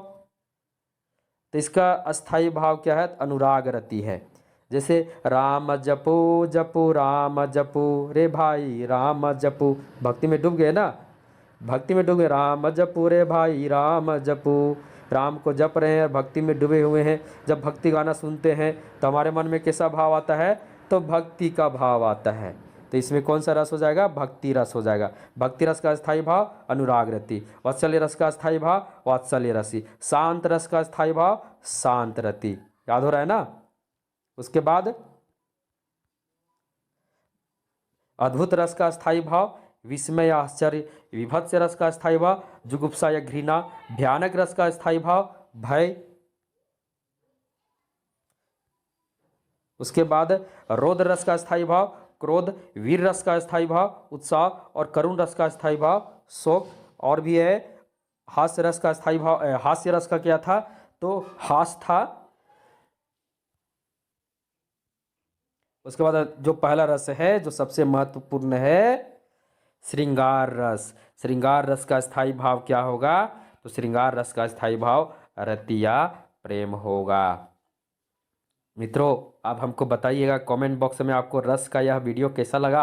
तो इसका अस्थाई भाव क्या है? अनुराग रति है। जैसे राम जपो जपो राम जपो, रे भाई राम जपो, भक्ति में डूब गए ना, भक्ति में डूब गए। राम जपो रे भाई राम जपो, राम को जप रहे हैं, भक्ति में डूबे हुए हैं। जब भक्ति गाना सुनते हैं तो हमारे मन में कैसा भाव आता है? तो भक्ति का भाव आता है। तो इसमें कौन सा रस हो जाएगा? भक्ति रस हो जाएगा। भक्ति रस का स्थायी भाव अनुराग रति। वात्सल्य रस का स्थायी भाव वात्सल्य रसी। शांत रस का स्थायी भाव शांत रति। याद हो रहा है ना? उसके बाद अद्भुत रस का स्थायी भाव विस्मय आश्चर्य। विभत्स रस का स्थायी भाव जुगुप्सा या घृणा। भयानक रस का स्थायी भाव भय। उसके बाद रौद्र रस का स्थायी भाव क्रोध। वीर रस का स्थायी भाव उत्साह। और करुण रस का स्थायी भाव शोक। और भी है हास्य रस का स्थायी भाव, हास्य रस का क्या था? तो हास था। उसके बाद जो पहला रस है जो सबसे महत्वपूर्ण है श्रृंगार रस। श्रृंगार रस का स्थायी भाव क्या होगा? तो श्रृंगार रस का स्थायी भाव रति या प्रेम होगा। मित्रों आप हमको बताइएगा कमेंट बॉक्स में आपको रस का यह वीडियो कैसा लगा,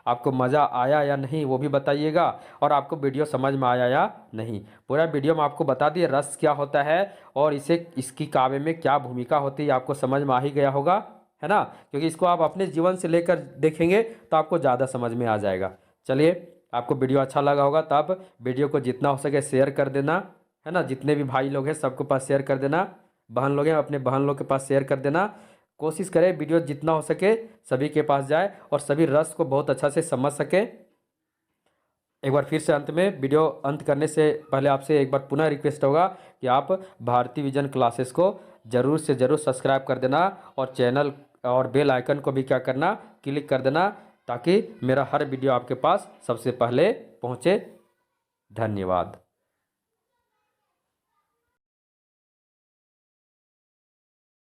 आपको मज़ा आया या नहीं वो भी बताइएगा, और आपको वीडियो समझ में आया या नहीं। पूरा वीडियो में आपको बता दिए रस क्या होता है और इसकी काव्य में क्या भूमिका होती है, आपको समझ में आ ही गया होगा, है ना? क्योंकि इसको आप अपने जीवन से लेकर देखेंगे तो आपको ज़्यादा समझ में आ जाएगा। चलिए आपको वीडियो अच्छा लगा होगा तो आप वीडियो को जितना हो सके शेयर कर देना, है ना? जितने भी भाई लोग हैं सबके पास शेयर कर देना। बहन लोग हैं अपने बहन लोग के पास शेयर कर देना। कोशिश करें वीडियो जितना हो सके सभी के पास जाए और सभी रस को बहुत अच्छा से समझ सके। एक बार फिर से अंत में वीडियो अंत करने से पहले आपसे एक बार पुनः रिक्वेस्ट होगा कि आप भारती विजन क्लासेस को ज़रूर से ज़रूर सब्सक्राइब कर देना और चैनल और बेल आइकन को भी क्या करना, क्लिक कर देना, ताकि मेरा हर वीडियो आपके पास सबसे पहले पहुँचे। धन्यवाद।